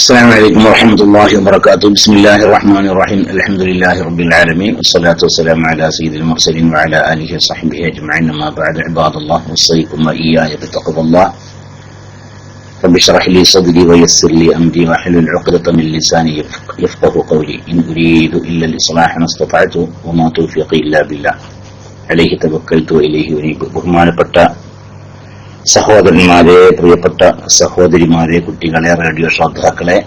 السلام عليكم ورحمة الله وبركاته. بسم الله الرحمن الرحيم. الحمد لله رب العالمين، والصلاة والسلام على سيد المرسلين وعلى آله وصحبه أجمعين. ما بعد، عباد الله، أوصيكم وإياي بتقوى الله. رب اشرح لي صدري ويسر لي أمري واحلل عقدة من لساني يفقه قولي. إن أريد إلا الإصلاح ما استطعت وما توفيقي إلا بالله عليه توكلت وإليه أنيب. ബഹുമാനപ്പെട്ട സഹോദരന്മാരെ, പ്രിയപ്പെട്ട സഹോദരിമാരെ, കുട്ടികളെ, റേഡിയോ ശ്രോതാക്കളെ,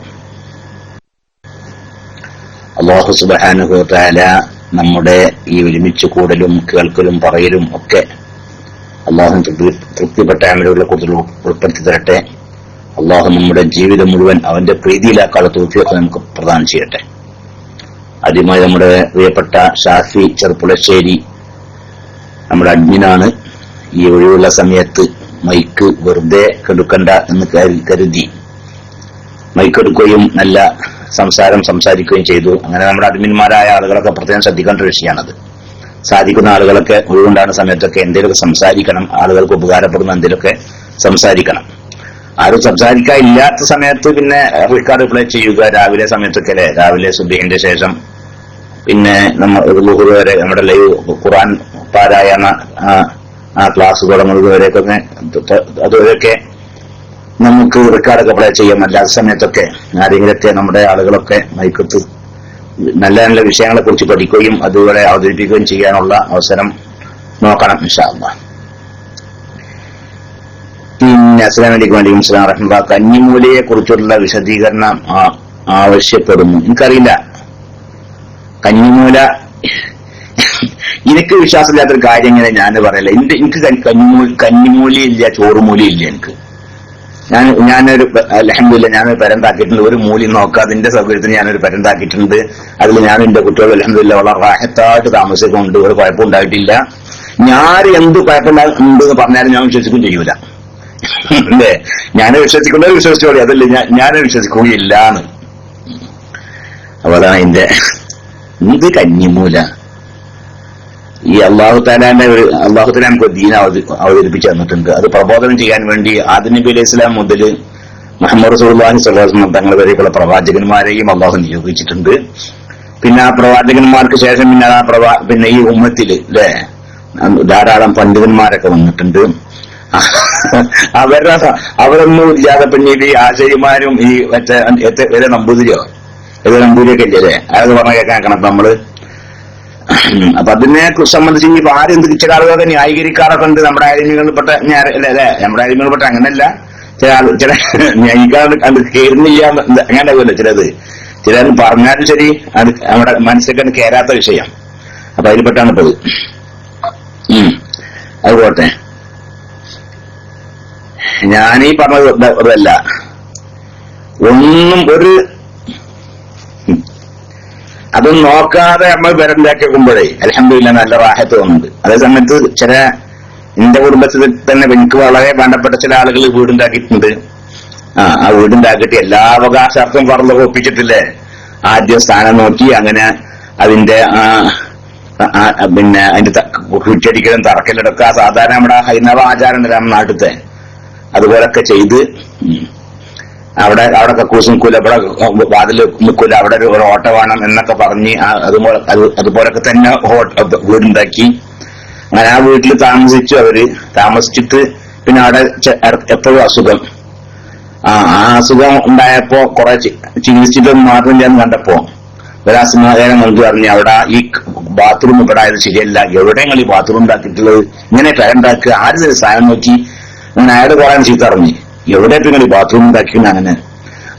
അല്ലാഹു സുബ്ഹാനഹു വ തആല നമ്മുടെ ഈ ഒരുമിച്ച് കൂടലും കേൾക്കലും പറയലും ഒക്കെ അല്ലാഹു തൃപ്തിപ്പെട്ട അമലുകളെ കുറിച്ച് ഉൾപ്പെടുത്തി തരട്ടെ. അല്ലാഹു നമ്മുടെ ജീവിതം മുഴുവൻ അവന്റെ പ്രീതിയിലാക്കാനുള്ള തൗഫീഖ് നമുക്ക് പ്രദാനം ചെയ്യട്ടെ. ആദ്യമായി നമ്മുടെ പ്രിയപ്പെട്ട ഷാഫി ചെറുപ്പുളശ്ശേരി നമ്മുടെ അഡ്മിനാണ്. ഈ ഒഴിവുള്ള സമയത്ത് മൈക്ക് വെറുതെ കെടുക്കണ്ട എന്ന് കരുതി മൈക്കെടുക്കുകയും നല്ല സംസാരിക്കുകയും ചെയ്തു. അങ്ങനെ നമ്മുടെ അഡ്മിന്മാരായ ആളുകളൊക്കെ പ്രത്യേകം ശ്രദ്ധിക്കേണ്ട ഒരു വിഷയമാണത്. സാധിക്കുന്ന ആളുകളൊക്കെ ഒഴിവുണ്ടാകുന്ന സമയത്തൊക്കെ എന്തെങ്കിലുമൊക്കെ സംസാരിക്കണം, ആളുകൾക്ക് ഉപകാരപ്പെടുന്ന എന്തെങ്കിലുമൊക്കെ സംസാരിക്കണം. ആരും സംസാരിക്കാൻ ഇല്ലാത്ത സമയത്ത് പിന്നെ റെക്കോർഡ് പ്ലേ ചെയ്യുക. രാവിലെ സമയത്തൊക്കെ അല്ലെ, രാവിലെ സുബ്ഹിന്റെ ശേഷം പിന്നെ നമ്മൾ ളുഹർ വരെ നമ്മുടെ ലൈവ് ഖുർആൻ പാരായണ ക്ലാസ് തുടങ്ങുന്നത് വരെയൊക്കെ അതുവരെയൊക്കെ നമുക്ക് റെക്കോർഡൊക്കെ പ്ലേ ചെയ്യാം. അല്ലാത്ത സമയത്തൊക്കെ ആരെങ്കിലൊക്കെ നമ്മുടെ ആളുകളൊക്കെ മൈക്കത്ത് നല്ല നല്ല വിഷയങ്ങളെ കുറിച്ച് പഠിക്കുകയും അതുപോലെ അവതരിപ്പിക്കുകയും ചെയ്യാനുള്ള അവസരം നോക്കണം ഇൻഷാ അല്ലാഹ്. പിന്നെ അസ്സലാമു അലൈക്കും വറഹ്മത്തുള്ളാഹി വബറകാതുഹു. കന്നിമൂലയെ കുറിച്ചുള്ള വിശദീകരണം ആവശ്യപ്പെടുന്നു. എനിക്കറിയില്ല കന്നിമൂല. എനിക്ക് വിശ്വാസമില്ലാത്തൊരു കാര്യം ഇങ്ങനെ ഞാൻ പറയല്ല. എനിക്ക് കന്നിമൂലയില്ല, ചോറുമൂലയില്ല. ഞാനൊരു അൽഹംദുലില്ലാഹ് ഞാനൊരു പെരണ്ടാക്കിയിട്ടുണ്ട്. ഒരു മൂലി നോക്കാതെ എന്റെ സൗകര്യത്തിന് ഞാനൊരു പെരണ്ടാക്കിയിട്ടുണ്ട്. അതിൽ ഞാൻ എന്റെ കുട്ടികൾ അൽഹംദുലില്ലാഹ് വളരെ റാഹത്തായിട്ട് താമസിക്കുന്നുണ്ട്. ഒരു കുഴപ്പമുണ്ടായിട്ടില്ല. ഞാൻ എന്ത് കുഴപ്പമുണ്ടെന്ന് പറഞ്ഞാലും ഞാൻ വിശ്വസിക്കും ചെയ്യൂല. അല്ലേ, ഞാൻ വിശ്വസിക്കുന്നത് വിശ്വസിച്ചോളി, അതല്ലേ ഞാൻ വിശ്വസിക്കുകയില്ല എന്ന്. അപ്പൊ അതാണ് എന്റെ ഇത് കന്നിമൂല. ഈ അള്ളാഹു തആല നമുക്ക് ദീൻ അവതരിപ്പിച്ചു തന്നിട്ടുണ്ട്. അത് പ്രബോധനം ചെയ്യാൻ വേണ്ടി ആദം നബി അലൈഹി സ്വലാം മുതൽ മുഹമ്മദ് റസൂലുള്ളാഹി സ്വല്ലല്ലാഹു അലൈഹി വസല്ലം തങ്ങൾ വരെയുള്ള പ്രവാചകന്മാരെയും അള്ളാഹു നിയോഗിച്ചിട്ടുണ്ട്. പിന്നെ ആ പ്രവാചകന്മാർക്ക് ശേഷം പിന്നെ ഈ ഉമ്മത്തില് അല്ലെ ധാരാളം പണ്ഡിതന്മാരൊക്കെ വന്നിട്ടുണ്ട്. അവരൊന്നും ഇല്ലാതെ പിന്നീട് ഈ ആശയമാരും ഈ മറ്റേ നമ്പൂതിരിയൊക്കെ ഇല്ലേ, അതൊക്കെ പറഞ്ഞ കേൾക്കാൻ നമ്മള്. അപ്പൊ അതിനെ സംബന്ധിച്ച് ഇനി ആരെന്ത് ചില ആളുകളൊക്കെ ന്യായീകരിക്കാറൊക്കെ ഉണ്ട്. നമ്മുടെ അരിമകളിൽപ്പെട്ട അല്ലേ, നമ്മുടെ അരിമകളിൽപ്പെട്ട അങ്ങനല്ല. ചില ന്യായീകാർ അത് കേറുന്നില്ല അങ്ങനെ ആകുമല്ലോ ചിലത് പറഞ്ഞാലും ശരി, അത് നമ്മുടെ മനസ്സിലേക്ക് കയറാത്ത വിഷയം. അപ്പൊ അതിൽപ്പെട്ടാണ് ഇപ്പത്. അത് പോട്ടെ. ഞാനീ പറഞ്ഞതല്ല, ഒന്നും അതൊന്നും നോക്കാതെ നമ്മൾ പേരുണ്ടാക്കി വെക്കുമ്പോഴേ അൽഹംദുലില്ലാഹ് നല്ല റാഹത്ത് തോന്നുന്നുണ്ട്. അതേ സമയത്ത് ചില എന്റെ കുടുംബത്തിൽ തന്നെ എനിക്ക് വളരെ വേണ്ടപ്പെട്ട ചില ആളുകൾ വീടുണ്ടാക്കിയിട്ടുണ്ട്. ആ വീടുണ്ടാക്കിയിട്ട് എല്ലാ അവകാശാർത്ഥം പറഞ്ഞു ഒപ്പിച്ചിട്ടില്ലേ. ആദ്യം സ്ഥാനം നോക്കി അങ്ങനെ അതിന്റെ പിന്നെ അതിന്റെ കുറ്റിയടിക്കലും തറക്കലെടുക്കുക. സാധാരണ നമ്മുടെ ഹൈന്ദവ ആചാരം നമ്മുടെ നാട്ടിലത്തെ അതുപോലൊക്കെ ചെയ്ത് അവിടെ കക്കൂസ് നിൽക്കൂല, ഇവിടെ വാതിൽ നിൽക്കൂല, അവിടെ ഒരു ഓട്ട വേണം എന്നൊക്കെ പറഞ്ഞ് അതുപോലൊക്കെ തന്നെ വീടുണ്ടാക്കി. അങ്ങനെ ആ വീട്ടിൽ താമസിച്ചിട്ട് പിന്നെ അവിടെ എപ്പോഴും അസുഖം. ആ അസുഖം ഉണ്ടായപ്പോ കുറെ ചികിത്സിച്ചിട്ടൊന്നും മാറുന്നില്ല എന്ന് കണ്ടപ്പോ ഒരാസമാധാനം നമുക്ക് പറഞ്ഞു, അവിടെ ഈ ബാത്റൂം ഇവിടെ ആയത് ശരിയല്ല, എവിടെയെങ്കിലും ഈ ബാത്റൂം ഉണ്ടാക്കിയിട്ടുള്ളത്, ഇങ്ങനെ പേരുണ്ടാക്കുക, ആര് സ്ഥാനം നോക്കി. അങ്ങനെ അയാൾ കുറെ ചീത്ത അറിഞ്ഞു, എവിടെയൊക്കെ നിങ്ങൾ ഈ ബാത്റൂം ഉണ്ടാക്കിയെന്ന്. അങ്ങനെ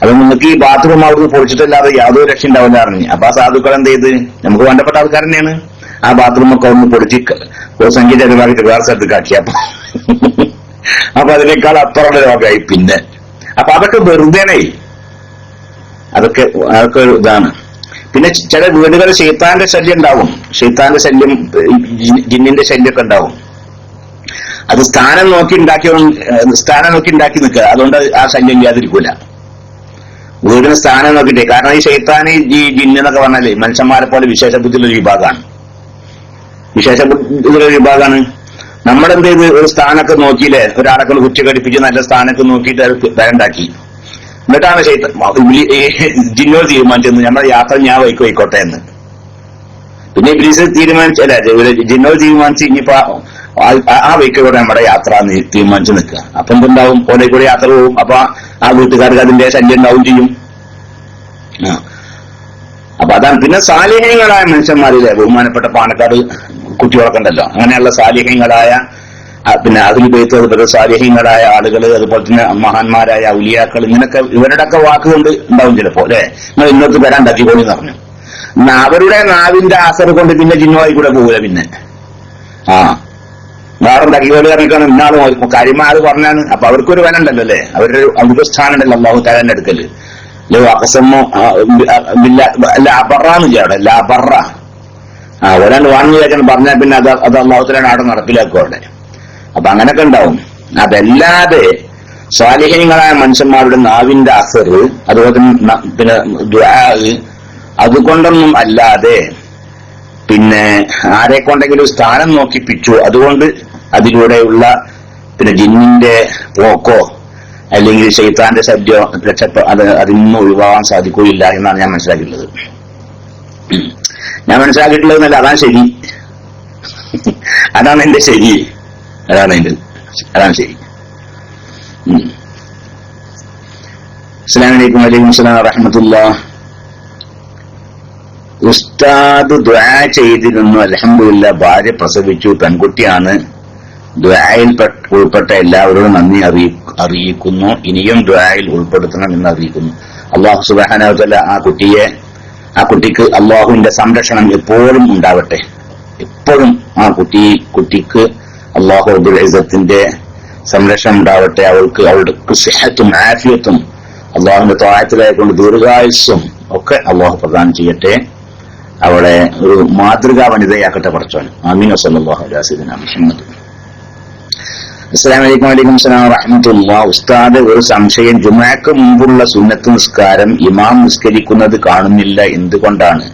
അത് നിങ്ങൾക്ക് ഈ ബാത്റൂം അവിടുന്ന് പൊളിച്ചിട്ടല്ലാതെ യാതൊരു രക്ഷ ഉണ്ടാവില്ല അറിഞ്ഞു. അപ്പൊ ആ സാധുക്കൾ എന്ത് ചെയ്ത്, നമുക്ക് വേണ്ടപ്പെട്ട ആൾക്കാർ തന്നെയാണ്, ആ ബാത്റൂം ഒക്കെ ഒന്ന് പൊളിച്ച് സംഗീത പരിപാടിക്ക് വേറെ സ്ഥലത്തേക്കാക്കി. അപ്പൊ അതിനേക്കാൾ അപ്പുറമുള്ള രോഗമായി പിന്നെ. അപ്പൊ അതൊക്കെ വെറുതെയാണേ, അതൊക്കെ ഇതാണ്. പിന്നെ ചില വീടുകളിൽ ശൈത്താന്റെ ശല്യം ഉണ്ടാവും. ശൈത്താന്റെ ശല്യം, ജിന്നിന്റെ ശല്യമൊക്കെ ഉണ്ടാവും. അത് സ്ഥാനം നോക്കി ഉണ്ടാക്കി നിൽക്കുക. അതുകൊണ്ട് ആ ശല്യം ഇല്ലാതിരിക്കൂല. വീടിന് സ്ഥാനം നോക്കിയിട്ടേ. കാരണം ഈ ശൈത്താന് ഈ ജിന്നെന്നൊക്കെ പറഞ്ഞാലേ മനുഷ്യന്മാരെ പോലെ വിശേഷ ബുദ്ധിയുള്ള വിഭാഗമാണ്. നമ്മളെന്ത് ചെയ്ത് ഒരു സ്ഥാനമൊക്കെ നോക്കിയില്ലേ, ഒരാളൊക്കെ കുറ്റി ഘടിപ്പിച്ച് നല്ല സ്ഥാനമൊക്കെ നോക്കിയിട്ട് അത് പേരുണ്ടാക്കി. എന്നിട്ടാണ് ജിന്നോട് തീരുമാനിച്ചത് നമ്മുടെ യാത്ര ഞാൻ വൈക്കോട്ടെ എന്ന്. പിന്നെ ഇബ്ലീസ് ജിന്നോട് തീരുമാനിച്ച് ഇനിയിപ്പോ ആ വൈക്കോട്ടെ നമ്മുടെ യാത്ര തീരുമാനിച്ചു നിൽക്കുക. അപ്പൊ എന്തുണ്ടാവും? ഓരോ കൂടെ യാത്ര പോകും. അപ്പൊ ആ വീട്ടുകാർക്ക് അതിന്റെ ശല്യം ഉണ്ടാവും ചെയ്യും. അപ്പൊ അതാണ്. പിന്നെ സാലിഹ്യങ്ങളായ മനുഷ്യന്മാരിലെ ബഹുമാനപ്പെട്ട പാണക്കാട് കുട്ടികളൊക്കെ ഉണ്ടല്ലോ, അങ്ങനെയുള്ള സാലിഹ്യങ്ങളായ പിന്നെ അതിൽ പേര് സാലിഹ്യങ്ങളായ ആളുകൾ, അതുപോലെ തന്നെ മഹാന്മാരായ ഔലിയാക്കൾ, ഇങ്ങനൊക്കെ ഇവരുടെയൊക്കെ വാക്കുകൊണ്ട് ഉണ്ടാവും ചിലപ്പോ അല്ലെ. നിങ്ങൾ ഇന്നത്തെ വരാൻ തട്ടിക്കോളി എന്ന് പറഞ്ഞു. അവരുടെ നാവിന്റെ ആസർ കൊണ്ട് പിന്നെ ജിന്നുമായി കൂടെ പോകില്ല. പിന്നെ വേറെ തട്ടിക്കോളി പറഞ്ഞിട്ടാണ് ഇന്നാള് കരിമാത് പറഞ്ഞാണ്. അപ്പൊ അവർക്കൊരു വന ഉണ്ടല്ലോ അല്ലെ, അവരുടെ അവരുടെ സ്ഥാനം ഉണ്ടല്ലോ അള്ളാഹു തആലയുടെ അടുക്കല്. അക്കസമോ അല്ല അബറാന്ന് ചെയ്യാം അവിടെ, അല്ല അബറ ഒരാണ്ട് വാങ്ങി വെച്ചാൽ പറഞ്ഞാൽ പിന്നെ അത് അള്ളാഹു തആല അവിടെ നടപ്പിലാക്കും അവിടെ. അപ്പൊ അങ്ങനൊക്കെ ഉണ്ടാവും. അതല്ലാതെ സ്വാലിഹീങ്ങളായ മനുഷ്യന്മാരുടെ നാവിന്റെ അസർ, അതുപോലെ തന്നെ പിന്നെ ദുആ, അതുകൊണ്ടൊന്നും അല്ലാതെ പിന്നെ ആരെ കൊണ്ടെങ്കിലും സ്ഥാനം നോക്കിപ്പിച്ചു അതുകൊണ്ട് അതിലൂടെയുള്ള പിന്നെ ജിന്നിന്റെ പോക്കോ അല്ലെങ്കിൽ ശൈത്താന്റെ ശല്യോ അതിനൊന്നും ഒഴിവാകാൻ സാധിക്കുകയില്ല എന്നാണ് ഞാൻ മനസ്സിലാക്കിയിട്ടുള്ളത്. എന്നല്ല, അതാണ് ശരി. അതാണ് എന്റെ ശരി. അതാണ് ശരി. അസ്സലാമു അലൈക്കും. വലൈക്കും അസ്സലാം വറഹ്മത്തുള്ളാഹി. ഉസ്താദ് ദുആ ചെയ്തിരുന്നു. അൽഹംദുലില്ലാഹ് ഭാര്യ പ്രസവിച്ചു, പെൺകുട്ടിയാണ്. ദുആയിൽ ഉൾപ്പെട്ട എല്ലാവരോടും നന്ദി അറിയിക്കുന്നു. ഇനിയും ദുആയിൽ ഉൾപ്പെടുത്തണം എന്ന് അറിയിക്കുന്നു. അല്ലാഹു സുബ്ഹാനഹു വ തആല ആ കുട്ടിക്ക് അല്ലാഹുവിന്റെ സംരക്ഷണം എപ്പോഴും ഉണ്ടാവട്ടെ. എപ്പോഴും ആ കുട്ടിക്ക് അല്ലാഹു റബ്ബുൽ ഇസ്സത്തിന്റെ സംരക്ഷണം ഉണ്ടാവട്ടെ. അവളുടെ സിഹത്തും ആഫിയത്തും അല്ലാഹുവിന്റെ ത്വാഅത്തിലായിക്കൊണ്ട് ദീർഘായുസ്സും ഒക്കെ അല്ലാഹു പ്രദാനം ചെയ്യട്ടെ. അവളെ ഒരു മാതൃകാ വനിതയാക്കട്ടെ പടച്ചോൻ. ആമീൻ. സല്ലല്ലാഹു അലൈഹി വസല്ലം. മുഹമ്മദ്. അസ്സലാമു അലൈക്കും. വലൈക്കും അസ്സലാം വറഹ്മത്തുള്ളാഹി. ഉസ്താദ്, ഒരു സംശയം. ജുമുഅക്ക് മുമ്പുള്ള സുന്നത്ത് നിസ്കാരം ഇമാം നിസ്കരിക്കുന്നത് കാണുന്നില്ല, എന്തുകൊണ്ടാണ്?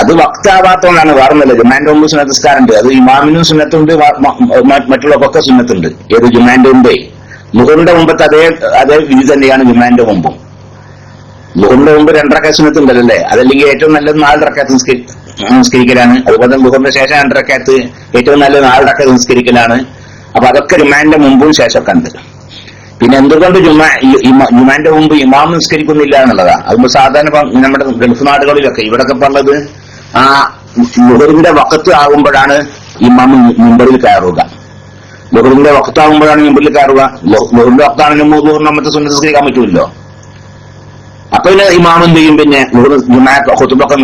അത് വക്താവാത്തോണ്ടാണ്, വേറൊന്നല്ല. ജുമാന്റെ മുമ്പ് സുന്നത്ത് നിസ്കാരം ഉണ്ട്. അത് ഇമാമിനും സുന്നത്തുണ്ട്, മറ്റുള്ളവർക്കൊക്കെ സുന്നത്തുണ്ട്. ഏത് ജുമാന്റെ മുമ്പേ ളുഹറിന്റെ മുമ്പത്തെ അതേ വിധി തന്നെയാണ് ജുമാന്റെ മുമ്പും. ളുഹറിന്റെ മുമ്പ് 2 റക്അത്ത് സുന്നത്തുണ്ടല്ലേ. അതല്ലെങ്കിൽ ഏറ്റവും നല്ലത് 4 റക്അത്ത് നിസ്കരിക്കലാണ്. അതുപോലെ ളുഹറിന്റെ ശേഷം 2 റക്അത്ത്, ഏറ്റവും നല്ലത് 4 റക്അത്ത് നിസ്കരിക്കലാണ്. അപ്പൊ അതൊക്കെ ജുമാന്റെ മുമ്പും ശേഷമൊക്കെ ഉണ്ട്. പിന്നെ എന്തുകൊണ്ട് ജുമാന്റെ മുമ്പ് ഇമാം നിസ്കരിക്കുന്നില്ല എന്നുള്ളതാണ്. അതുമ്പോൾ സാധാരണ നമ്മുടെ ഗൾഫ് നാടുകളിലൊക്കെ ഇവിടൊക്കെ പറഞ്ഞത് ആ ളുഹറിന്റെ വഖത്ത് ആകുമ്പോഴാണ് ഇമാം മിമ്പറിൽ കയറുക. ളുഹറിന്റെ വഖത്താകുമ്പോഴാണ് മിമ്പറിൽ കയറുക. ളുഹറിന്റെ വഖത്താണെങ്കിൽ ളുഹറിന്റെ സുന്നത്ത് നിസ്കരിക്കാൻ പറ്റൂല്ലോ. അപ്പൊ പിന്നെ ഇമാം എന്ത് ചെയ്യും? പിന്നെ ഖുതുബൊക്കെ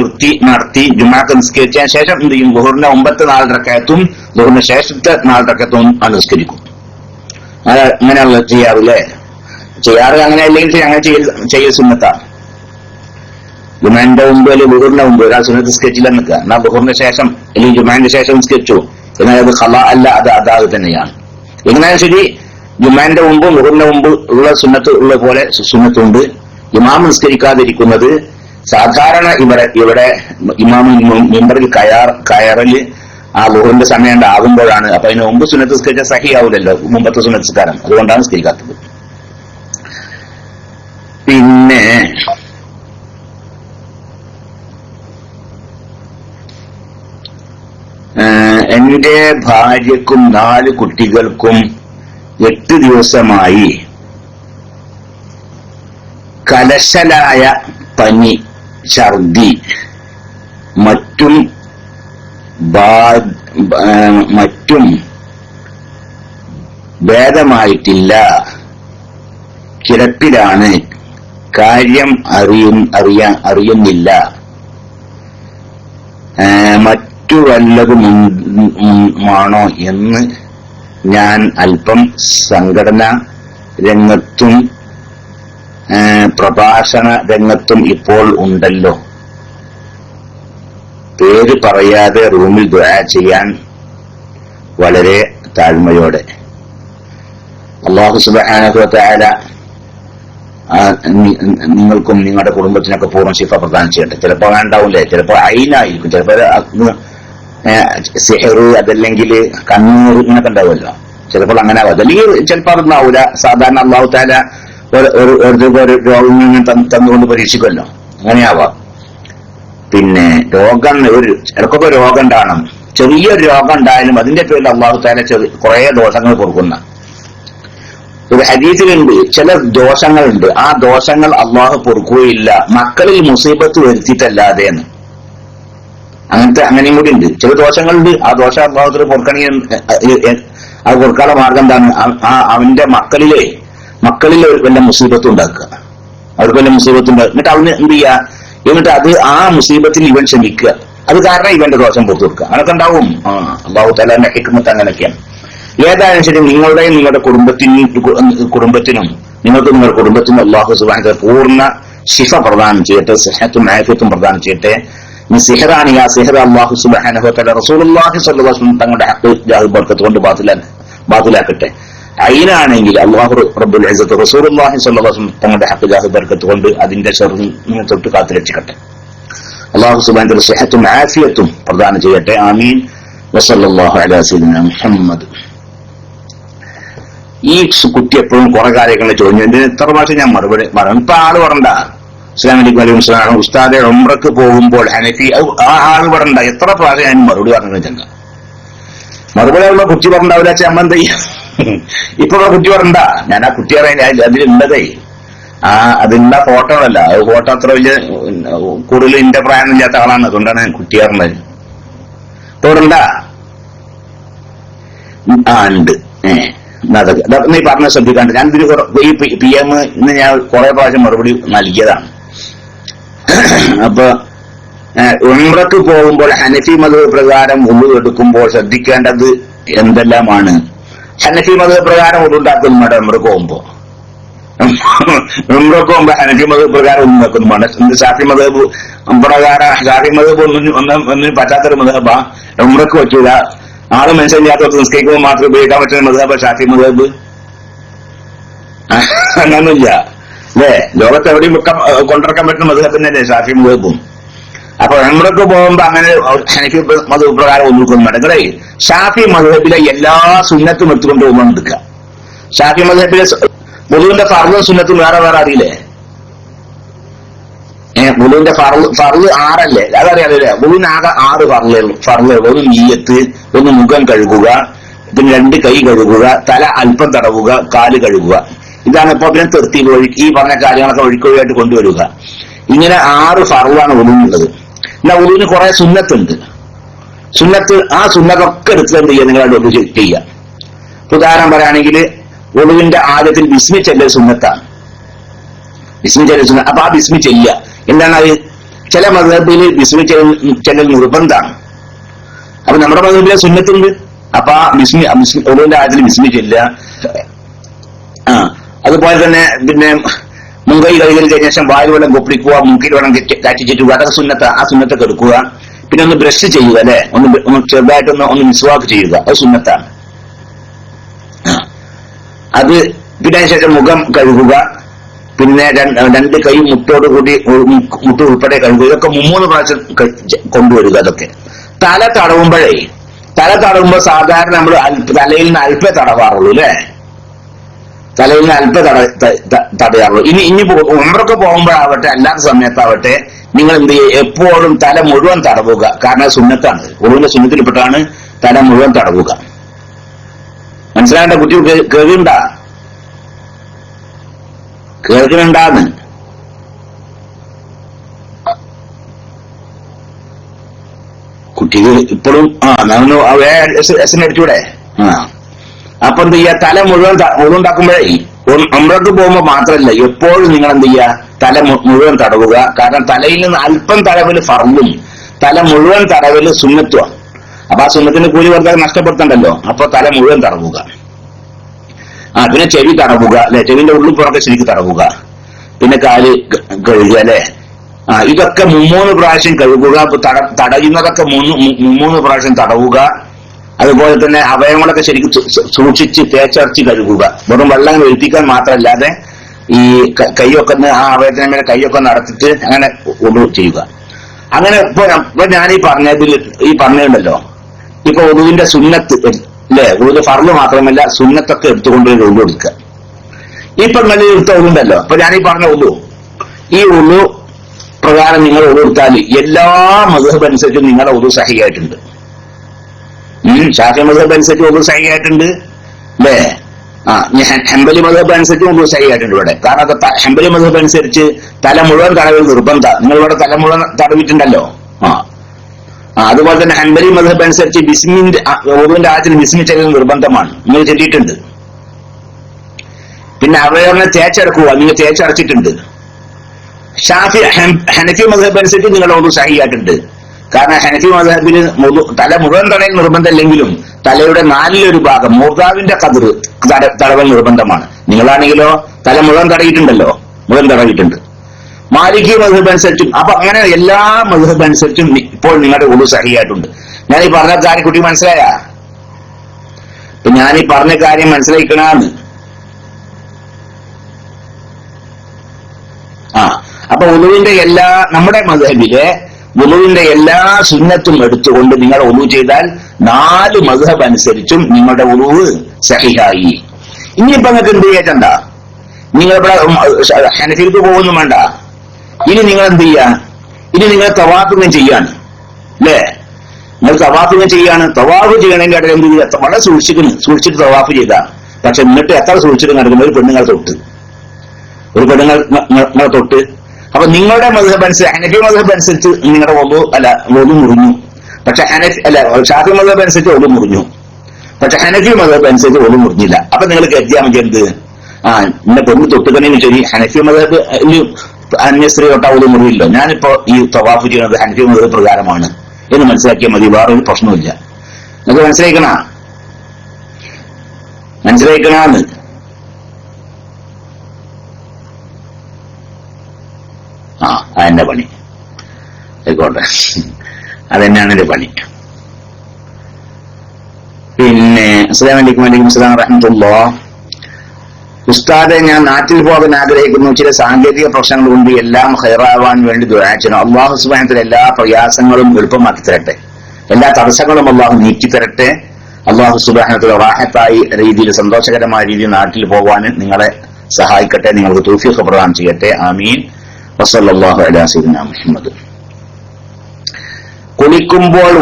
നടത്തി ജുമാക്ക് നിസ്കരിച്ചതിന് ശേഷം എന്ത് ചെയ്യും? ളുഹറിന്റെ മുമ്പത്തെ 4 റക്അത്തും ളുഹറിന്റെ ശേഷത്തെ 4 റക്അത്തും നിസ്കരിക്കും. അങ്ങനെയുള്ള ചെയ്യാറില്ലേ? ചെയ്യാറ് അങ്ങനെ അല്ലെങ്കിൽ അങ്ങനെ ചെയ്യൽ സുന്നത്താണ്. ജുമാന്റെ മുമ്പ് അല്ലെങ്കിൽ ളുഹറിന്റെ മുമ്പ് ഒരാൾ സുന്നത്ത് നിസ്കരിച്ചില്ല നിൽക്കുക, എന്നാൽ ളുഹറിന്റെ ശേഷം അല്ലെങ്കിൽ ജുമാന്റെ ശേഷം നിസ്കരിച്ചു, എന്നാൽ അത് ഖളാ അല്ല, അത് അദാ തന്നെയാണ്. എങ്ങനെയാലും ശരി, ജുമാന്റെ മുമ്പും ളുഹറിന്റെ മുമ്പ് ഉള്ള സുന്നത്ത് ഉള്ള പോലെ സുന്നത്തുണ്ട്. ഇമാം നിസ്കരിക്കാതിരിക്കുന്നത് സാധാരണ ഇവിടെ ഇമാം മിമ്പറിൽ കയറല് ആ ളുഹറിന്റെ സമയം ആകുമ്പോഴാണ്. അപ്പൊ അതിന് മുമ്പ് സുന്നത്ത് നിസ്കരിച്ചാൽ സഹിയാവില്ലല്ലോ മുമ്പത്തെ സുന്നത്ത് നിസ്കാരം, അതുകൊണ്ടാണ് നിസ്കരിക്കാത്തത്. പിന്നെ എന്റെ ഭാര്യക്കും 4 കുട്ടികൾക്കും 8 ദിവസമായി കലശലായ പനി, ഛർദി മറ്റും ഭേദമായിട്ടില്ല. കിടപ്പിലാണ്. കാര്യം അറിയുന്നില്ല. മറ്റു വല്ലതുമാണോ എന്ന് ഞാൻ അല്പം സംഘടനാ രംഗത്തും പ്രഭാഷണ രംഗത്തും ഇപ്പോൾ ഉണ്ടല്ലോ. പേര് പറയാതെ റൂമിൽ ദുആ ചെയ്യാൻ വളരെ താഴ്മയോടെ. അല്ലാഹു സുബ്ഹാനഹു വ തആല നിങ്ങൾക്കും നിങ്ങളുടെ കുടുംബത്തിനൊക്കെ പൂർണ്ണ ശിഫ പ്രദാനം ചെയ്യട്ടെ. ചിലപ്പോൾ വേണ്ടാവില്ലേ, ചിലപ്പോൾ അയിനായിരിക്കും, ചിലപ്പോൾ സിഹർ, അതല്ലെങ്കിൽ കണ്ണൂർ, ഇങ്ങനൊക്കെ ഉണ്ടാവുമല്ലോ. ചിലപ്പോൾ അങ്ങനെ ആവും, അതല്ലെങ്കിൽ ചിലപ്പോൾ അതൊന്നാവൂല. സാധാരണ അല്ലാഹു തആല ഒരു രോഗം തന്നുകൊണ്ട് പരീക്ഷിക്കുമല്ലോ, അങ്ങനെയാവാം. പിന്നെ രോഗം ഇടക്കൊക്കെ രോഗം ഉണ്ടാകണം. ചെറിയൊരു രോഗം ഉണ്ടായാലും അതിന്റെ പേരിൽ അള്ളാഹു തആല കുറെ ദോഷങ്ങൾ കൊടുക്കുന്ന ഒരു ഹദീസിലുണ്ട്. ചില ദോഷങ്ങളുണ്ട്, ആ ദോഷങ്ങൾ അള്ളാഹു പൊറുക്കുകയില്ല മക്കളിൽ മുസീബത്ത് വരുത്തിയിട്ടല്ലാതെ എന്ന്. അങ്ങനെയും കൂടി ഉണ്ട്. ചില ദോഷങ്ങളുണ്ട്, ആ ദോഷം അള്ളാഹുത്തിൽ പൊറുക്കണമെങ്കിൽ അത് പൊറുക്കാനുള്ള മാർഗം എന്താണ്? അവന്റെ മക്കളിൽ വല്ല മുസീബത്തും ഉണ്ടാക്കുക, അവർക്ക് വല്ല മുസീബത്തും ഉണ്ടാക്കുക. എന്നിട്ട് അവന് എന്ത് ചെയ്യുക? എന്നിട്ട് ആ മുസീബത്തിൽ ഇവൻ ക്ഷമിക്കുക. അത് കാരണം ഇവന്റെ ദോഷം പുറത്തു കൊടുക്കുക. അങ്ങനൊക്കെ ഉണ്ടാവും. അള്ളാഹു തആലയുടെ ഹിക്മത്ത് അങ്ങനെയൊക്കെയാണ്. ഏതായാലും ശരി, നിങ്ങളുടെയും നിങ്ങളുടെ കുടുംബത്തിനും നിങ്ങളുടെ കുടുംബത്തിനും അള്ളാഹു സുബ്ഹാനഹു വ തആല പൂർണ്ണ ശിഫ പ്രദാനം ചെയ്യട്ടെ, സിഹത്തും ആഫിയത്തും പ്രദാനം ചെയ്യട്ടെ. ഇനി സിഹറാണ്, ആ സിഹർ അള്ളാഹു സുബ്ഹാനഹു വ തആല റസൂലുള്ളാഹി സ്വല്ലല്ലാഹു അലൈഹി വസല്ലം തങ്ങളുടെ ഹഖ് ജാഹ് ബർക്കത്ത് കൊണ്ട് ബാത്തിലാക്കട്ടെ. അയിനാണെങ്കിൽ അള്ളാഹു റബ്ബുൽ ഇസ്സത്ത് റസൂലുള്ളാഹി സ്വല്ലല്ലാഹു അലൈഹി വസല്ലം തങ്ങളുടെ ഹഖ് ജാഹ് ബർക്കത്ത് കൊണ്ട് അതിന്റെ ശർറിൽ നിന്ന് തൊട്ട് കാത്തുരക്ഷിക്കട്ടെ. അള്ളാഹു സുബ്ഹാനഹു വ തആല സിഹത്തും ആഫിയത്തും പ്രദാനം ചെയ്യട്ടെ. ആമീൻ. വസല്ലല്ലാഹു അലാ സയ്യിദിനാ മുഹമ്മദ്. ഈ കുട്ടി എപ്പോഴും കുറെ കാര്യങ്ങൾ ചോദിച്ചു, എന്തിന് എത്ര പ്രാവശ്യം ഞാൻ മറുപടി പറഞ്ഞു. ഇപ്പൊ ആള് പറണ്ട, അസ്സലാമു അലൈക്കും വലൈക്കും സലാം, ഉസ്താദെ ഉംറക്ക് പോകുമ്പോൾ ഹനഫി, ആ ആള് പറണ്ട. എത്ര പ്രാവശ്യം ഞാൻ മറുപടി പറഞ്ഞു ചെങ്ക, മറുപടി ആവുമ്പോ കുട്ടി പറഞ്ഞാവില്ല. അമ്മ എന്ത് ചെയ്യാം? ഇപ്പൊ കുട്ടി പറണ്ട. ഞാൻ ആ കുട്ടി അതിലുള്ളതേ അതിലുള്ള ഫോട്ടോ അല്ല, അത് ഫോട്ടോ അത്ര വലിയ കൂടുതൽ എന്റെ പ്രായം ഇല്ലാത്ത ആളാണ്, അതുകൊണ്ടാണ് ഞാൻ കുട്ടി പറഞ്ഞത്. തോടണ്ട ഉണ്ട്. നീ പറഞ്ഞ ശ്രദ്ധിക്കാണ്ട് ഞാൻ ഇതിന് ഈ PM ഞാൻ കുറെ പ്രാവശ്യം മറുപടി നൽകിയതാണ്. അപ്പൊ ഉംറക്ക് പോകുമ്പോൾ ഹനഫി മദ്ഹബ് പ്രകാരം ഉളു എടുക്കുമ്പോൾ ശ്രദ്ധിക്കേണ്ടത് എന്തെല്ലാമാണ്? ഹനഫി മദ്ഹബ് പ്രകാരം ഉളുണ്ടാക്കുന്നുണ്ട്. ഉംറക്ക് പോകുമ്പോ ഹനഫി മദ്ഹബ് പ്രകാരം ഉളുണ്ടാക്കുന്നുമാണ്. ഷാഫി മദ്ഹബ് പ്രകാരം ഷാഫി മദ്ഹബ് ഒന്നിനും പറ്റാത്തൊരു മദ്ഹബാ, ഉംറക്ക് പറ്റൂല. ആള് മനുഷ്യനില്ലാത്ത നിസ്കരിക്കുമ്പോൾ മാത്രം ഉപയോഗിക്കാൻ പറ്റുന്ന മദ്ഹബ് ഷാഫി മദ്ഹബ്. അങ്ങനൊന്നുമില്ല അല്ലേ? ലോകത്ത് എവിടെയും കൊണ്ടിറക്കാൻ പറ്റുന്ന മദ്ഹബ് തന്നെയല്ലേ ഷാഫി മദ്ഹബും. അപ്പൊ ഉംറക്ക് പോകുമ്പോ അങ്ങനെ ഹനഫി മദ്ഹബ് പ്രകാരം ഒന്നുകൊണ്ടുണ്ട്. നിങ്ങളെ ഷാഫി മദ്ഹബിലെ എല്ലാ സുന്നത്തും എടുത്തുകൊണ്ട് പോകുമ്പോൾ എടുക്കുക. ഷാഫി മദ്ഹബിലെ വുളുവിന്റെ ഫർളും സുന്നത്തും വേറെ വേറെ അറിയില്ലേ? വുളുവിന്റെ ഫർള് 6 അതറിയാലേ? വുളുവിന് ആകെ 6 ഫർളുകൾ. ഒന്ന് നിയ്യത്ത്, ഒന്ന് മുഖം കഴുകുക, പിന്നെ 2 കൈ കഴുകുക, തല അല്പം തടവുക, കാല് കഴുകുക. ഇതാണ് ഇപ്പൊ പിന്നെ തെർത്തീബ് ഈ പറഞ്ഞ കാര്യങ്ങളൊക്കെ ഒഴുക്കൊഴിയായിട്ട് കൊണ്ടുവരിക. ഇങ്ങനെ 6 ഫർളാണ് വുളുവിനുള്ളത്. എന്നാൽ വുളുവിന് കുറെ സുന്നത്തുണ്ട്. ആ സുന്നത്തൊക്കെ എടുത്ത് എന്ത് ചെയ്യുക? നിങ്ങളായിട്ട് ഒന്ന് ചെയ്യുക. ഉദാഹരണം പറയുകയാണെങ്കിൽ വുളുവിന്റെ ആദ്യത്തിൽ ബിസ്മി ചെല്ലൽ സുന്നത്താണ്. ബിസ്മി ചെല്ലൽ സുന്നത്ത്. അപ്പൊ ആ ബിസ്മി ചെല്ലുക. എന്താണ് അത്? ചില മദ്ഹബിൽ ബിസ്മി ചെല്ലൽ നിർബന്ധമാണ്. അപ്പൊ നമ്മുടെ മദ്ഹബിലെ സുന്നത്തുണ്ട്. അപ്പൊ ആ വുളുവിന്റെ ആദ്യത്തിൽ ബിസ്മി ചെല്ലുക. അതുപോലെ തന്നെ പിന്നെ മുൻകൈ കഴുകൽ കഴിഞ്ഞ ശേഷം വായു വെള്ളം കൊപ്പിടിക്കുക, മൂക്കിൽ വെള്ളം കാറ്റിച്ചിട്ടുക, അതൊക്കെ സുന്നത്ത്. ആ സുന്നത്തൊക്കെ എടുക്കുക. പിന്നെ ഒന്ന് ബ്രഷ് ചെയ്യുക അല്ലെ, ഒന്ന് ചെറുതായിട്ടൊന്ന് മിസ്വാക്ക് ചെയ്യുക, അത് സുന്നത്താണ്. അത് പിന്നെ അതിനുശേഷം മുഖം കഴുകുക, പിന്നെ 2 കൈ മുട്ടോടുകൂടി മുട്ട് ഉൾപ്പെടെ കഴുകുക. ഇതൊക്കെ 3 പ്രാവശ്യം കൊണ്ടുവരിക. അതൊക്കെ തല തടവുമ്പോ സാധാരണ നമ്മൾ തലയിൽ നിന്ന് അല്പേ തടവാറുള്ളൂ അല്ലെ? തലയിൽ നിന്ന് അല്പം തടയാറുള്ളൂ. ഇനി ഉംറക്ക് പോകുമ്പോഴാവട്ടെ അല്ലാത്ത സമയത്താവട്ടെ നിങ്ങൾ എന്ത് ചെയ്യുക? എപ്പോഴും തല മുഴുവൻ തടവുക. കാരണം സുന്നത്താണ്, ഉറുവിന്റെ സുന്നത്തിൽപ്പെട്ടാണ് തല മുഴുവൻ തടവുക. മനസ്സിലാകേണ്ട? കുട്ടി കേൾക്കുന്നുണ്ടാന്ന് കുട്ടികൾ ഇപ്പോഴും അടിച്ചൂടെ? അപ്പൊ എന്ത് ചെയ്യുക? തല മുഴുവൻ ഉണ്ടാക്കുമ്പോഴേ ഉംറക്ക് പോകുമ്പോ മാത്രമല്ല, എപ്പോഴും നിങ്ങൾ എന്ത് ചെയ്യുക? തല മുഴുവൻ തടവുക. കാരണം തലയിൽ നിന്ന് അല്പം തടവല് ഫർളും തല മുഴുവൻ തടവല് സുന്നത്തുമാണ്. അപ്പൊ ആ സുന്നത്തിന്റെ കൂലി വെറുതെ നഷ്ടപ്പെടുത്തണ്ടല്ലോ. അപ്പൊ തല മുഴുവൻ തടവുക. പിന്നെ ചെവി തടവുക അല്ലെ? ചെവിന്റെ ഉള്ളിൽ പുറത്തെ ശരിക്ക് തടവുക. പിന്നെ കാല് കഴുകുക അല്ലെ? ഇതൊക്കെ 3 പ്രാവശ്യം കഴുകുക. തടയുന്നതൊക്കെ 3 പ്രാവശ്യം തടവുക. അതുപോലെ തന്നെ അവയവങ്ങളൊക്കെ ശരിക്കും സൂക്ഷിച്ച് തേച്ചരച്ച് കഴുകുക. വെറും വെള്ളം ഒഴിപ്പിക്കാൻ മാത്രമല്ലാതെ ഈ കൈയൊക്കെ ആ അവയവത്തിന് മേലെ കൈയൊക്കെ നടത്തിട്ട് അങ്ങനെ ഒന്നു ചെയ്യുക. അങ്ങനെ ഇപ്പൊ ഞാൻ ഈ പറഞ്ഞിട്ടുണ്ടല്ലോ, ഇപ്പൊ ഉളുവിന്റെ സുന്നത്ത് അല്ലെ? ഉളുവിന്റെ ഫർള് മാത്രമല്ല സുന്നത്തൊക്കെ എടുത്തുകൊണ്ട് ഒന്നു എടുക്കുക. ഇപ്പൊ നിങ്ങൾ എടുത്ത ഒന്നുണ്ടല്ലോ, അപ്പൊ ഞാനീ പറഞ്ഞ ഉള്ളൂ, ഈ ഉള്ളു പ്രകാരം നിങ്ങൾ ഒടുത്താൽ എല്ലാ മദ്ഹബ് അനുസരിച്ചും നിങ്ങളുടെ ഉള്ളു സഹിയായിട്ടുണ്ട്. ശാഫി മദ്ഹബ് അനുസരിച്ച് ഉള്ളു സഹിയായിട്ടുണ്ട് അല്ലേ? ഹംബലി മദ്ഹബ് അനുസരിച്ച് ഉള്ളു സഹിയായിട്ടുണ്ട് ഇവിടെ. കാരണം ഹംബലി മദ്ഹബ് അനുസരിച്ച് തല മുഴുവൻ തടവൽ നിർബന്ധ. നിങ്ങൾ ഇവിടെ തല മുഴുവൻ തടവിട്ടുണ്ടല്ലോ. അതുപോലെ തന്നെ ഹംബലി മദ്ഹബ് അനുസരിച്ച് ബിസ്മിന്റെ ഉറുവിന്റെ ആദ്യത്തിൽ ബിസ്മി ചെല്ലൽ നിർബന്ധമാണ്, നിങ്ങൾ ചെല്ലിയിട്ടുണ്ട്. പിന്നെ അവരെ തേച്ചടക്കുക, നിങ്ങൾ തേച്ചടച്ചിട്ടുണ്ട്. ഹനഫി മദ്ഹബ് അനുസരിച്ച് നിങ്ങളുടെ ഉള്ളു സഹിയായിട്ടുണ്ട്. കാരണം ഹനഫി മദ്ഹബിന് തല മുഴുവൻ തടയിൽ നിർബന്ധമില്ലെങ്കിലും തലയുടെ 4 ഭാഗം മൂർദാവിന്റെ കതിർ തടവൽ നിർബന്ധമാണ്. നിങ്ങളാണെങ്കിലോ തല മുഴുവൻ തടയിട്ടുണ്ടല്ലോ, മുഴുവൻ തടവിട്ടുണ്ട്. മാലിക്കി മദ്ഹബ് അനുസരിച്ചും. അപ്പൊ അങ്ങനെ എല്ലാ മദ്ഹബ് അനുസരിച്ചും ഇപ്പോൾ നിങ്ങളുടെ ഉള്ളു സഹിയായിട്ടുണ്ട്. ഞാനീ പറഞ്ഞ കാര്യം കുട്ടി മനസ്സിലായ? ഞാനീ പറഞ്ഞ കാര്യം മനസ്സിലാക്കണമെന്ന്. അപ്പൊ ഉളുവിന്റെ നമ്മുടെ മദ്ഹബിലെ ഉളുവിന്റെ എല്ലാ സുന്നത്തും എടുത്തുകൊണ്ട് നിങ്ങൾ ഉളു ചെയ്താൽ 4 മദ്ഹബ് അനുസരിച്ചും നിങ്ങളുടെ ഉളുവ് സഹിഹായി. ഇനിയിപ്പോ നിങ്ങൾക്ക് എന്ത് ചെയ്യണ്ട, നിങ്ങളിവിടെ ഹനഫിക്ക് പോകുന്നു വേണ്ട. ഇനി നിങ്ങൾ എന്ത് ചെയ്യാ? ഇനി നിങ്ങൾ തവാഫിങ് ചെയ്യാണ് അല്ലേ? നിങ്ങൾ തവാഫിങ് ചെയ്യാണ്. തവാഫ് ചെയ്യണതിന്റെ ഇടയിൽ എന്ത് ചെയ്യുക? വളരെ സൂക്ഷിച്ചിട്ട് തവാഫ് ചെയ്താ. പക്ഷെ എന്നിട്ട് എത്ര സൂക്ഷിച്ചിട്ട് നടക്കുന്ന ഒരു പെണ്ണുങ്ങളെ തൊട്ട്. അപ്പൊ നിങ്ങളുടെ മദ്ഹബ് അനുസരിച്ച്, ഹനഫി മദ്ഹബ് അനുസരിച്ച് നിങ്ങളുടെ ഒതു മുറിഞ്ഞു. പക്ഷെ ഷാഫി മദ്ഹബ് അനുസരിച്ച് ഒതു മുറിഞ്ഞു. പക്ഷെ ഹനഫി മദ്ഹബ് അനുസരിച്ച് ഒതു മുറിഞ്ഞില്ല. അപ്പൊ നിങ്ങൾ കരുതിയാൽ മതി എന്ത്? ഇന്ന പെണ്ണ് തൊട്ടുകണേനും ശരി, ഹനഫി മദ്ഹബ് അന്യസ്ത്രീ തൊട്ടാ ഒതു മുറിയില്ലോ, ഞാനിപ്പോ ഈ തവാഫ് ചെയ്യുന്നത് ഹനഫി മദ്ഹബ് പ്രകാരമാണ് എന്ന് മനസ്സിലാക്കിയാൽ മതി. വേറൊരു പ്രശ്നമില്ല. നിങ്ങൾക്ക് മനസ്സിലാക്കണാന്ന്. അതെന്റെ പണി ആയിക്കോട്ടെ, അതെന്നെയാണ് എന്റെ പണി. പിന്നെ അസ്സലാമു അലൈക്കും. വലൈക്കും അസ്സലാം വറഹ്മത്തുള്ളാഹി. ഉസ്താദെ, ഞാൻ നാട്ടിൽ പോകാൻ ആഗ്രഹിക്കുന്നു. ചില സാങ്കേതിക പ്രശ്നങ്ങൾ കൊണ്ട് എല്ലാം ഖൈറാവാൻ വേണ്ടി ദുആ ചെയ്യണം. അല്ലാഹു സുബ്ഹാനഹു വ തആല എല്ലാ പ്രയാസങ്ങളും എളുപ്പമാക്കി തരട്ടെ, എല്ലാ തടസ്സങ്ങളും അല്ലാഹു നീക്കി തരട്ടെ. അല്ലാഹു സുബ്ഹാനഹു വ തആല റാഹത്തായി രീതിയിൽ സന്തോഷകരമായ രീതിയിൽ നാട്ടിൽ പോകാൻ നിങ്ങളെ സഹായിക്കട്ടെ, നിങ്ങൾക്ക് തൗഫീഖ് പ്രദാനം ചെയ്യട്ടെ. ആമീൻ. വസല്ലല്ലാഹു അലാ സയ്യിദിനാ മുഹമ്മദ്. കുളിക്കുമ്പോൾ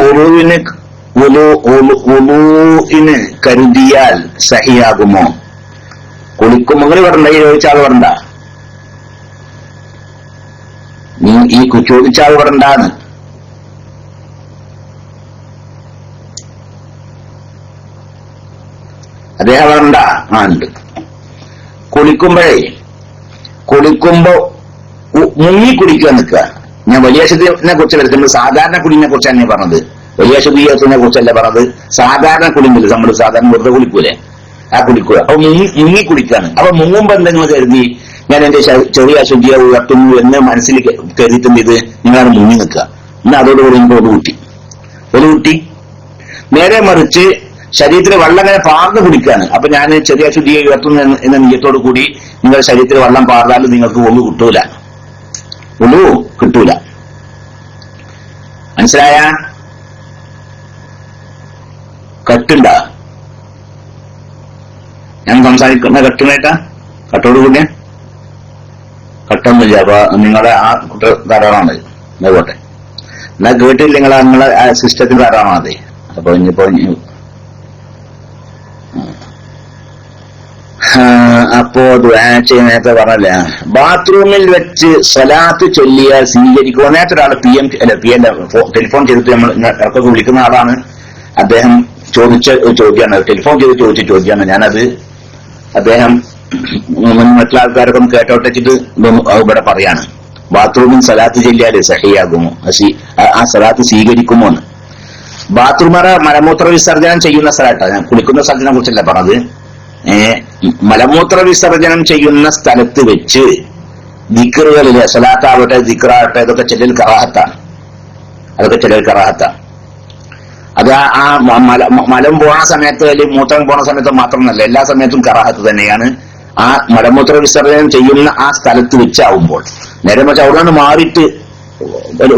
ഉളൂഇന് കരുതിയാൽ സഹിയാകുമോ? കുളിക്കുമ്പോൾ വരണ്ട, ഈ ചോദിച്ചാൽ വരണ്ട, ഈ ചോദിച്ചാൽ വരണ്ടാന്ന്. അദ്ദേഹം വരണ്ട. ഉണ്ട്. കുളിക്കുമ്പോ മുങ്ങി കുടിക്കുക നിൽക്കുക. ഞാൻ വലിയ ശുദ്ധിനെ കുറിച്ച് എടുക്കുന്നത് സാധാരണ കുടിനെ കുറിച്ചാണ് ഞാൻ പറഞ്ഞത്. വലിയ ശുദ്ധീകരണത്തിനെ കുറിച്ചല്ല പറഞ്ഞത്. സാധാരണ കുളിമില്ല, നമ്മൾ സാധാരണ വെറുതെ കുളിക്കൂലേ, ആ കുളിക്കുക. അപ്പൊ മുങ്ങി കുടിക്കാണ്. അപ്പൊ മുങ്ങുമ്പോ എന്തെങ്കിലും കരുതി ഞാൻ എന്റെ ചെറിയ ശുദ്ധിയെ ഉയർത്തുന്നു എന്ന് മനസ്സിൽ കരുതിയിട്ടുണ്ട്. ഇത് നിങ്ങളാണ് മുങ്ങി നിൽക്കുക. എന്നാൽ അതോടുകൂടി എനിക്ക് ഒരു കുട്ടി നേരെ മറിച്ച് ശരീരത്തിൽ വെള്ളം അങ്ങനെ പാർന്ന് കുടിക്കാണ്. അപ്പൊ ഞാൻ ചെറിയ ശുദ്ധിയെ ഉയർത്തുന്നു എന്ന നീയത്തോടു കൂടി നിങ്ങളുടെ ശരീരത്തിൽ വെള്ളം പാർന്നാലും നിങ്ങൾക്ക് ഒന്നു കിട്ടൂല. മനസ്സിലായ? കട്ടുണ്ട ഞാൻ സംസാരിക്കുന്ന കട്ടുമേട്ടാ? കട്ടോടുകൂടിയ കട്ടൊന്നുമില്ല. അപ്പൊ നിങ്ങളെ ആ കുട്ടി ധാരാളമാണ്. പോട്ടെ, എന്നാ കേട്ടില്ല നിങ്ങളെ ആ സിസ്റ്റത്തിൽ ധാരാളമാണ് അതെ. അപ്പൊ ഇനിയിപ്പോ നേരത്തെ പറഞ്ഞല്ല, ബാത്റൂമിൽ വെച്ച് സ്വലാത്ത് ചൊല്ലിയാൽ സ്വീകരിക്കുക. നേരത്തെ ഒരാൾ ടെലിഫോൺ ചെയ്തിട്ട് നമ്മൾ ഇടക്കൊക്കെ വിളിക്കുന്ന ആളാണ്. അദ്ദേഹം ചോദിച്ച ചോദ്യമാണ്, ടെലിഫോൺ ചെയ്ത് ചോദിച്ച ചോദ്യമാണ്. ഞാനത് അദ്ദേഹം മറ്റുള്ള ആൾക്കാരൊക്കെ ഒന്ന് കേട്ടോട്ടിച്ചിട്ട് ഇവിടെ പറയാണ്, ബാത്റൂമിൽ സ്വലാത്ത് ചൊല്ലിയാൽ സഹിയാകുമോ, ആ സ്വലാത്ത് സ്വീകരിക്കുമോ എന്ന്. ബാത്റൂം മലമൂത്ര വിസർജനം ചെയ്യുന്ന സ്ഥലത്താണ്, ഞാൻ കുളിക്കുന്ന സ്ഥലത്തിനെ കുറിച്ചല്ല പറഞ്ഞത്. മലമൂത്ര വിസർജനം ചെയ്യുന്ന സ്ഥലത്ത് വെച്ച് ദിക്റുകളില് സ്വലാത്താവട്ടെ ദിക്റാവട്ടെ ഇതൊക്കെ ചിലർ കറാഹത്താണ്. അത് ആ മലം പോണ സമയത്ത് അല്ലെങ്കിൽ മൂത്രം പോണ സമയത്ത് മാത്രമല്ല, എല്ലാ സമയത്തും കറാഹത്ത് തന്നെയാണ്. ആ മലമൂത്ര വിസർജനം ചെയ്യുന്ന ആ സ്ഥലത്ത് വെച്ചാവുമ്പോൾ നേരെ വെച്ച് അവിടെ നിന്ന് മാറിയിട്ട്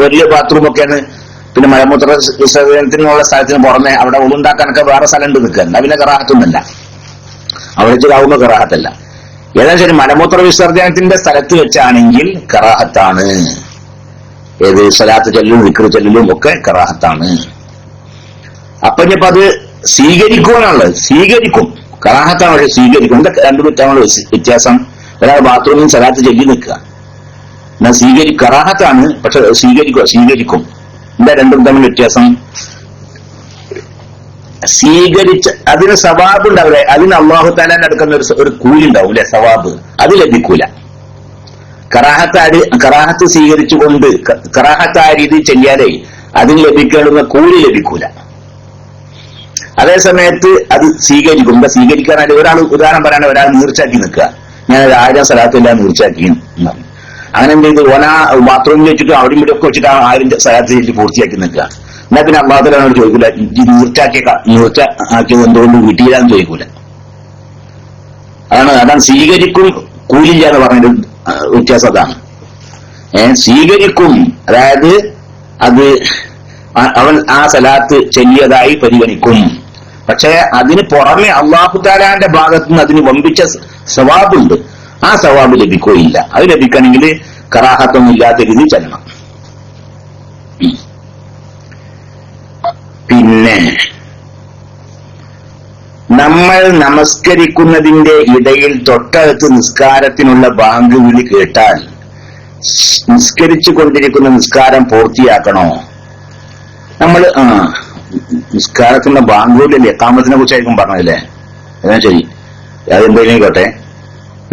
വലിയ ബാത്റൂമൊക്കെയാണ്. പിന്നെ മലമൂത്ര വിസർജനത്തിനുള്ള സ്ഥലത്തിന് പുറമെ അവിടെ ഉളുണ്ടാക്കാനൊക്കെ വേറെ സ്ഥലം ഉണ്ട് നിൽക്കുക. പിന്നെ കറാഹത്തൊന്നുമല്ല, അവിടെ വെച്ചിട്ടാവുമ്പോ കറാഹത്തല്ല. ഏതാ ശരി മലമൂത്ര വിസർജനത്തിന്റെ സ്ഥലത്ത് വെച്ചാണെങ്കിൽ കറാഹത്താണ്. ഏത് സ്വലാത്ത് ചെല്ലും വിക്ർ ചെല്ലും ഒക്കെ കറാഹത്താണ്. അപ്പൊ ഇനിയിപ്പോ അത് സ്വീകരിക്കുവാനുള്ളത് സ്വീകരിക്കും, കറാഹത്താണ്, പക്ഷെ സ്വീകരിക്കും. എന്താ രണ്ടു കുറ്റങ്ങളുടെ വ്യത്യാസം? ഒരാൾ ബാത്റൂമിൽ സ്വലാത്ത് ചെല്ലി നിൽക്കുക, എന്നാ കറാഹത്താണ്, പക്ഷെ സ്വീകരിക്കും. എന്താ രണ്ടും തമ്മിൽ വ്യത്യാസം? സ്വീകരിച്ച അതിന് സവാബ് ഉണ്ടാവില്ലേ, അതിന് അള്ളാഹു തആല നടക്കുന്ന ഒരു കൂലി ഉണ്ടാവും അല്ലെ, സവാബ്, അത് ലഭിക്കൂല. കറാഹത്ത് സ്വീകരിച്ചുകൊണ്ട് കറാഹത്ത് ആ രീതിയിൽ ചെല്ലിയാലേ അതിന് ലഭിക്കേണ്ടുന്ന കൂലി ലഭിക്കൂല. അതേ സമയത്ത് അത് സ്വീകരിക്കും. എന്താ സ്വീകരിക്കാനായിട്ട് ഒരാൾ ഉദാഹരണം പറയാൻ ഒരാൾ നീർച്ചാക്കി നിൽക്കുക, ഞാൻ 1000 സ്വലാത്തില്ല നീർച്ചാക്കി, അങ്ങനെ എന്ത് ചെയ്ത് ഓനാ ബാത്റൂമിൽ വെച്ചിട്ട് അവിടെയും ഇവിടെ ഒക്കെ വെച്ചിട്ട് 1000 സ്വലാത്ത് ചെല്ലി പൂർത്തിയാക്കി നിൽക്കുക. എന്നാ പിന്നെ അള്ളാഹുവിനോട് ചോദിക്കൂല നീർച്ചാക്കിയത് എന്തുകൊണ്ട് വീട്ടിലാന്ന് ചോദിക്കൂല. അതാണ് സ്വീകരിക്കും കൂലില്ല എന്ന് പറഞ്ഞൊരു വ്യത്യാസം. അതാണ് സ്വീകരിക്കും, അതായത് അത് അവൻ ആ സലാത്ത് ചെല്ലിയതായി പരിഗണിക്കും. പക്ഷെ അതിന് പുറമെ അല്ലാഹു തആലാന്റെ ഭാഗത്ത് നിന്ന് അതിന് വമ്പിച്ച സവാബുണ്ട്, ആ സവാബ് ലഭിക്കുകയില്ല. അത് ലഭിക്കണമെങ്കിൽ കറാഹത്തൊന്നും ഇല്ലാത്ത രീതിയിൽ ചെല്ലണം. പിന്നെ നമ്മൾ നമസ്കരിക്കുന്നതിന്റെ ഇടയിൽ തൊട്ടടുത്ത് നിസ്കാരത്തിനുള്ള ബാങ്ക് വിളി കേട്ടാൽ നിസ്കരിച്ചു കൊണ്ടിരിക്കുന്ന നിസ്കാരം പൂർത്തിയാക്കണോ? നമ്മൾ നിസ്കാരത്തിന്റെ ബാങ്ക് വിളിയല്ലേ, ഇഖാമത്തിനെ കുറിച്ചായിരിക്കും പറഞ്ഞതല്ലേ, അതാ ശരി. അതെന്തെങ്കിലും കേട്ടെ,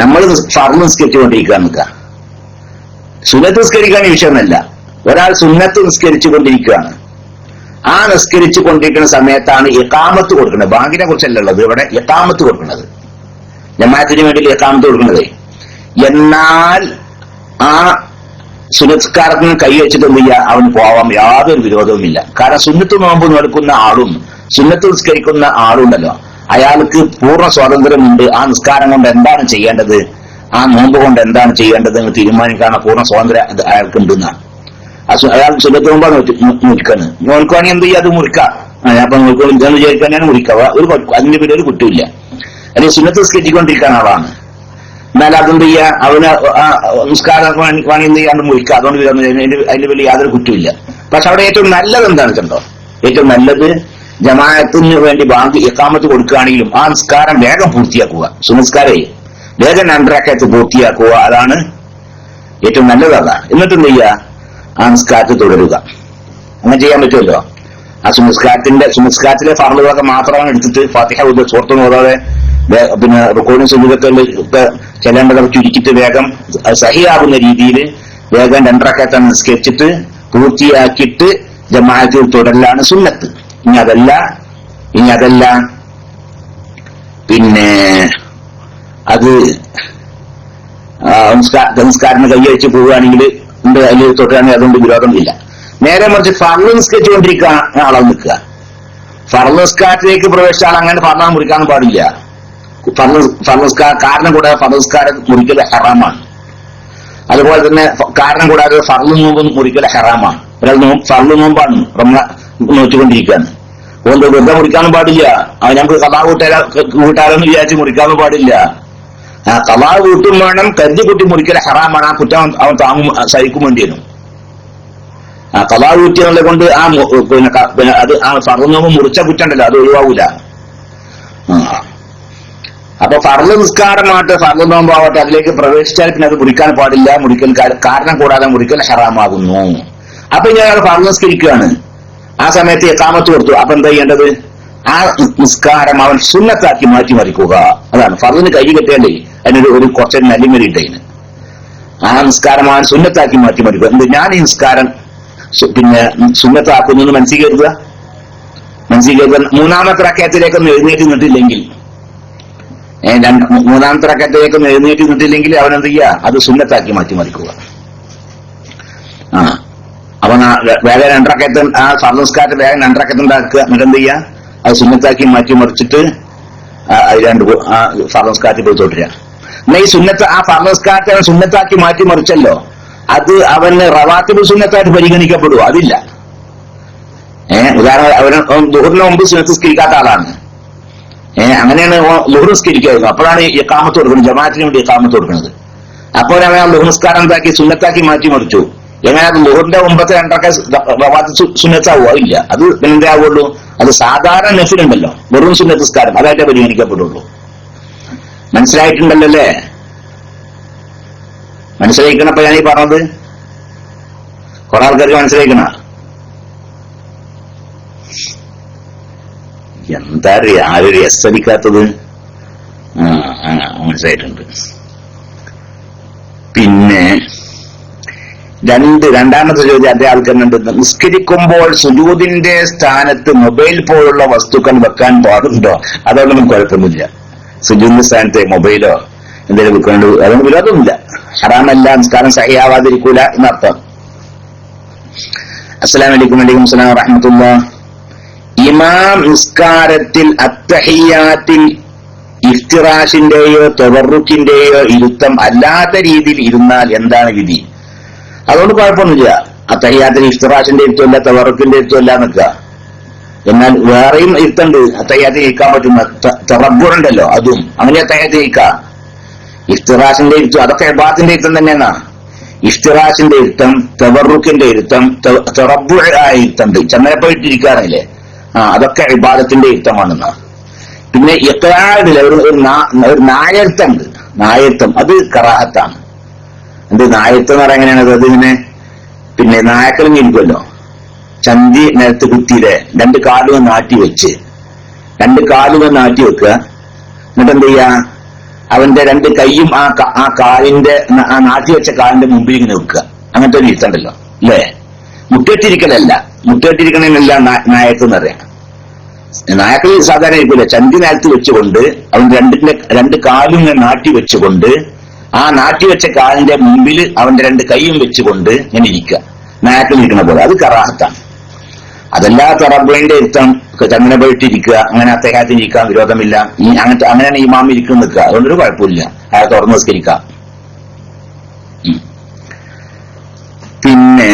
നമ്മൾ ഫർള് നിസ്കരിച്ചുകൊണ്ടിരിക്കാൻ നിൽക്കുക, സുന്നത്ത് നിസ്കരിക്കാൻ വിഷയമല്ല. ഒരാൾ സുന്നത്ത് നിസ്കരിച്ചു കൊണ്ടിരിക്കുകയാണ്, ആ നിസ്കരിച്ചു കൊണ്ടിരിക്കുന്ന സമയത്താണ് ഇഖാമത്ത് കൊടുക്കുന്നത്. ബാങ്കിനെ കുറിച്ചല്ല ഉള്ളത് ഇവിടെ, ഇഖാമത്ത് കൊടുക്കുന്നത്, ജമാഅത്തിന് വേണ്ടി ഇഖാമത്ത് കൊടുക്കുന്നത്. എന്നാൽ ആ സുന്നത്കാരത്തിന് കൈ വെച്ചിട്ട് എന്ത് ചെയ്യുക, അവൻ പോവാം, യാതൊരു വിരോധവുമില്ല. കാരണം സുന്നത്ത് നോമ്പ് നടക്കുന്ന ആളും സുന്നത്ത് നിസ്കരിക്കുന്ന ആളുണ്ടല്ലോ, അയാൾക്ക് പൂർണ്ണ സ്വാതന്ത്ര്യമുണ്ട്. ആ നിസ്കാരം കൊണ്ട് എന്താണ് ചെയ്യേണ്ടത്, ആ നോമ്പ് കൊണ്ട് എന്താണ് ചെയ്യേണ്ടത് എന്ന് തീരുമാനിക്കാനുള്ള പൂർണ്ണ സ്വാതന്ത്ര്യം അയാൾക്ക് ഉണ്ടെന്നാണ്. അയാൾ സുന്നത്ത് നോമ്പാ നോക്കാണ്, നോക്കുവാണെങ്കിൽ എന്ത് ചെയ്യുക, അത് മുറിക്കാം. അപ്പൊ നോക്കുവാൻ വിചാരിക്കാനാണ് മുറിക്കുക, അതിന്റെ പേര് ഒരു കുറ്റമില്ല. അല്ലെങ്കിൽ സുന്നത്ത് നിസ്കരിച്ചുകൊണ്ടിരിക്കുന്ന ആളാണ്, എന്നാൽ അതെന്ത് ചെയ്യുക, അവന് നിസ്കാരം വേണമെങ്കിൽ എന്ത് ചെയ്യാണ്ട് മുറിക്കുക, അതുകൊണ്ട് അതിന്റെ പേരിൽ യാതൊരു കുറ്റമില്ല. പക്ഷെ അവിടെ ഏറ്റവും നല്ലത് എന്താണെന്ന് വെച്ചിട്ടുണ്ടോ, ഏറ്റവും നല്ലത് ജമാഅത്തിന് വേണ്ടി ബാങ്ക് ഇഖാമത്ത് കൊടുക്കുകയാണെങ്കിലും ആ നിസ്കാരം വേഗം പൂർത്തിയാക്കുക, സുനസ്കാരേ വേഗം 2 റക്അത്ത് പൂർത്തിയാക്കുക, അതാണ് ഏറ്റവും നല്ലത്. അതാണ്. എന്നിട്ട് എന്ത് ചെയ്യുക, ആ നിസ്കാരത്തിൽ തുടരുക. അങ്ങനെ ചെയ്യാൻ പറ്റുമല്ലോ. ആ സുനസ്കാരത്തിലെ ഫർളുകളൊക്കെ മാത്രമാണ് എടുത്തിട്ട് ഫാത്തിഹ സൂറത്ത് ഓതാതെ പിന്നെ റുക്കൂഉം സുജൂദൊക്കെ ചെല്ലേണ്ടതൊക്കെ ചുരുക്കിയിട്ട് വേഗം സഹിയാകുന്ന രീതിയിൽ വേഗം 2 റക്അത്ത് നിസ്കരിച്ചിട്ട് പൂർത്തിയാക്കിയിട്ട് ജമാഅത്തിൽ തുടരലാണ് സുന്നത്ത്. ഇനി അതല്ല പിന്നെ അത് നിസ്കാരത്തിന് കൈയഴിച്ച് പോവുകയാണെങ്കിൽ അതിൽ തൊട്ടുകയാണെങ്കിൽ അതുകൊണ്ട് വിരോധമില്ല. നേരെ മറിച്ച് ഫർള് നിസ്കരിച്ചുകൊണ്ടിരിക്കുന്ന ആളെ നിൽക്കുക, ഫർള് നിസ്കാരത്തിലേക്ക് പ്രവേശിച്ച ആൾ അങ്ങനെ ഫർള് മുറിക്കാനും പാടില്ല. കാരണം കൂടാതെ ഫർള് നിസ്കാരം മുറിക്കൽ ഹറാമാണ്. അതുപോലെ തന്നെ കാരണം കൂടാതെ ഫർള് നോമ്പ് മുറിക്കൽ ഹറാമാണ്. ഒരാൾ ഫർള് നോമ്പാണ് നോച്ചുകൊണ്ടിരിക്കുകയാണ്, അതുകൊണ്ട് വെറുതെ മുറിക്കാനും പാടില്ല. അത് നമുക്ക് കഥാ കൂട്ടാരെന്ന് വിചാരിച്ച് മുറിക്കാനും പാടില്ല. കഥാ കൂട്ടും വേണം, കരുതി കൂട്ടി മുറിക്കൽ ഹറാമാണ്. ആ കുറ്റം അവൻ സഹിക്കും വേണ്ടി വരും. കഥാ കൂട്ടി എന്നുള്ളത് കൊണ്ട് അത് ആ ഫർള് നോമ്പ് മുറിച്ച കുറ്റം ഉണ്ടല്ലോ, അത് ഒഴിവാവൂല. അപ്പൊ ഫർള് നിസ്കാരമാവട്ടെ ഫർള് നോമ്പാവട്ടെ അതിലേക്ക് പ്രവേശിച്ചാൽ പിന്നെ അത് മുറിക്കാൻ പാടില്ല. മുറിക്കൽ കാരണം കൂടാതെ മുറിക്കൽ ഹറാമാകുന്നു. അപ്പൊ ഞാൻ ഫർള് നിസ്കരിക്കുകയാണ്, ആ സമയത്ത് ഇഖാമത്ത് കൊടുത്തു. അപ്പൊ എന്താ ചെയ്യേണ്ടത്, ആ നിസ്കാരം അവൻ സുന്നത്താക്കി മാറ്റി മറിക്കുക. അതാണ് ഫർളിന് കൈ കെട്ടിയാലേ അതിനൊരു കുറച്ചൊരു നല്ലിമരിട്ടതിന്. ആ നിസ്കാരം അവൻ സുന്നത്താക്കി മാറ്റി മറിക്കുക. എന്ത്, ഞാൻ ഈ നിസ്കാരം പിന്നെ സുന്നത്താക്കുന്നു മനസ്സിൽ മൂന്നാമത്തെ റക്അത്തിലേക്കൊന്നും എഴുന്നേറ്റ് നിന്നിട്ടില്ലെങ്കിൽ, മൂന്നാമത്തെ റക്അത്തിലേക്കൊന്നും എഴുന്നേറ്റ് നിന്നിട്ടില്ലെങ്കിൽ അവൻ എന്ത് ചെയ്യുക, അത് സുന്നത്താക്കി മാറ്റി മറിക്കുക. അപ്പൊ വേഗം 2 റക്അത്ത് ആ ഫർള് നിസ്കാരത്തിൽ വേഗം 2 റക്അത്ത് ഉണ്ടാക്കുക. എന്നിട്ട് എന്ത് ചെയ്യുക, അത് സുന്നത്താക്കി മാറ്റി മറിച്ചിട്ട് ഫർള് നിസ്കാരത്തിൽ പോയി തൊട്ടുക. എന്നാ ഈ ആ ഫർള് നിസ്കാരത്തെ അവൻ സുന്നത്താക്കി മാറ്റി മറിച്ചല്ലോ, അത് അവന് റവാത്തിബ് സുന്നത്തായിട്ട് പരിഗണിക്കപ്പെടുവോ? അതില്ല. ഉദാഹരണം, അവന് ദുഹറിന് മുമ്പ് സുന്നത്ത് നിസ്കരിക്കാത്ത ആളാണ്, അങ്ങനെയാണ് ളുഹ്ർ നിസ്കരിക്കായിരുന്നു. അപ്പോഴാണ് ഇഖാമത്ത് കൊടുക്കുന്നത്, ജമാഅത്തിന് വേണ്ടി ഇഖാമത്ത് കൊടുക്കുന്നത്. അപ്പോൾ അവൻ ആ ളുഹ്ർ നിസ്കാരം എന്താക്കി സുന്നത്താക്കി മാറ്റി മറിച്ചു. എങ്ങനെ അത് ളുഹറിന്റെ മുമ്പത്തെ രണ്ടൊക്കെ സുന്നത്താവോ? ഇല്ല, അത് എന്തേ ആവുള്ളൂ? അത് സാധാരണ നഫിലുണ്ടല്ലോ, വെറും സുന്നത്ത് നിസ്കാരം, അതായിട്ടേ പരിഗണിക്കപ്പെടുള്ളൂ. മനസ്സിലായിട്ടുണ്ടല്ലോ അല്ലേ? മനസ്സിലായിക്കണപ്പോ ഞാനീ പറഞ്ഞത് കുറെ ആൾക്കാർക്ക് മനസ്സിലായിക്കണ? എന്താ ആരും എസ്സടിക്കാത്തത്? മനസ്സിലായിട്ടുണ്ട്. പിന്നെ രണ്ടാമത്തെ ചോദ്യം അതേ ആൾക്കാരുണ്ട്. നിസ്കരിക്കുമ്പോൾ സുജൂദിന്റെ സ്ഥാനത്ത് മൊബൈൽ പോലുള്ള വസ്തുക്കൾ വെക്കാൻ പാടുണ്ടോ? അതുകൊണ്ടൊന്നും കുഴപ്പമൊന്നുമില്ല. സുജൂദിന്റെ സ്ഥാനത്ത് മൊബൈലോ എന്തെങ്കിലും വെക്കാണ്ട് അതുകൊണ്ട് വിരോധമൊന്നുമില്ല. ഹറാമല്ല, നിസ്കാരം സഹിയാവാതിരിക്കൂല എന്നർത്ഥം. അസ്സലാമു അലൈക്കും. വലൈക്കും അസ്സലാം വറഹ്മത്തുള്ളാഹി. ഇമാം നിസ്കാരത്തിൽ അത്തഹിയ്യാത്തിൽ ഇഫ്തിറാഷിന്റെയോ തവറുക്കിന്റെയോ ഇരുത്തം അല്ലാത്ത രീതിയിൽ ഇരുന്നാൽ എന്താണ് വിധി? അതുകൊണ്ട് കുഴപ്പമൊന്നുമില്ല. അത്തഹിയ്യാത്തിൽ ഇഫ്തിറാഷിന്റെ ഇരുത്തമല്ല, തവറുക്കിന്റെ ഇരുത്തമല്ല നിൽക്കുക. എന്നാൽ വേറെയും ഇരുത്തുണ്ട്, അത്തഹിയ്യാത്തിൽ ഇരിക്കാൻ പറ്റുന്ന തറബ്ബുണ്ടല്ലോ, അതും അങ്ങനെ അത്തഹിയ്യാത്തിൽ ഇരിക്കാം. ഇഫ്തിറാഷിന്റെ ഇരുത്തം അതൊക്കെ ഇബാദത്തിന്റെ ഇരുത്തം തന്നെയാണ്. ഇഫ്തിറാഷിന്റെ ഇരുത്തം, തവറുക്കിന്റെ ഇരുത്തം, തറബ്ബു ഇരുത്തണ്ട്, ചമ്മനെ പോയിട്ടിരിക്കാറില്ലേ, അതൊക്കെ ഇബാദത്തിന്റെ ഇരുത്തമാണെന്ന്. പിന്നെ ഇഖ്റാദിലെ ഒരു നായർത്ഥമുണ്ട്, നായർത്ഥം, അത് കറാഹത്താണ്. എന്ത് നായർത്ഥം എന്ന് പറയാൻ എങ്ങനെയാണ്? അതിങ്ങനെ പിന്നെ നായക്കലും ഇരിക്കുമല്ലോ, ചന്തി നിലത്ത് കുത്തിയിലെ രണ്ട് കാലുകൾ നാട്ടി വെച്ച്, രണ്ട് കാലുകൾ നാട്ടി വെക്കുക. എന്നിട്ട് എന്ത് ചെയ്യാ? അവന്റെ രണ്ട് കൈയും ആ കാലിന്റെ ആ നാട്ടി വെച്ച കാലിന്റെ മുമ്പിൽ ഇങ്ങനെ വെക്കുക. അങ്ങനത്തെ ഒരു ഇരുത്തണ്ടല്ലോ അല്ലേ? മുട്ടിട്ടിരിക്കലല്ല, മുട്ടിട്ടിരിക്കണമെന്നല്ല നായക്ക് എന്ന് പറയാം. നായക്കിൽ സാധാരണ ഇരിക്കില്ല, ചന്തി നേരത്ത് വെച്ചുകൊണ്ട് അവൻ രണ്ട് കാലും ഇങ്ങനെ നാട്ടി വെച്ചുകൊണ്ട് ആ നാട്ടി വെച്ച കാലിന്റെ മുമ്പിൽ അവന്റെ രണ്ട് കൈയും വെച്ചുകൊണ്ട് ഇങ്ങനെ ഇരിക്കുക, നായക്കിൽ ഇരിക്കുന്ന പോലെ. അത് കറാഹത്താണ്. അതല്ലാ തറബ്ബിന്റെ ഇരുത്തം ചങ്ങനെ പോയിട്ടിരിക്കുക, അങ്ങനെ അത്തഹിയ്യാത്തിൽ ഇരിക്കാൻ വിരോധമില്ല. അങ്ങനെയാണ് ഇമാം ഇരിക്കുന്ന നിൽക്കുക, അതുകൊണ്ടൊരു കുഴപ്പമില്ല, അയാൾ തുറന്ന് നിസ്കരിക്കാം. പിന്നെ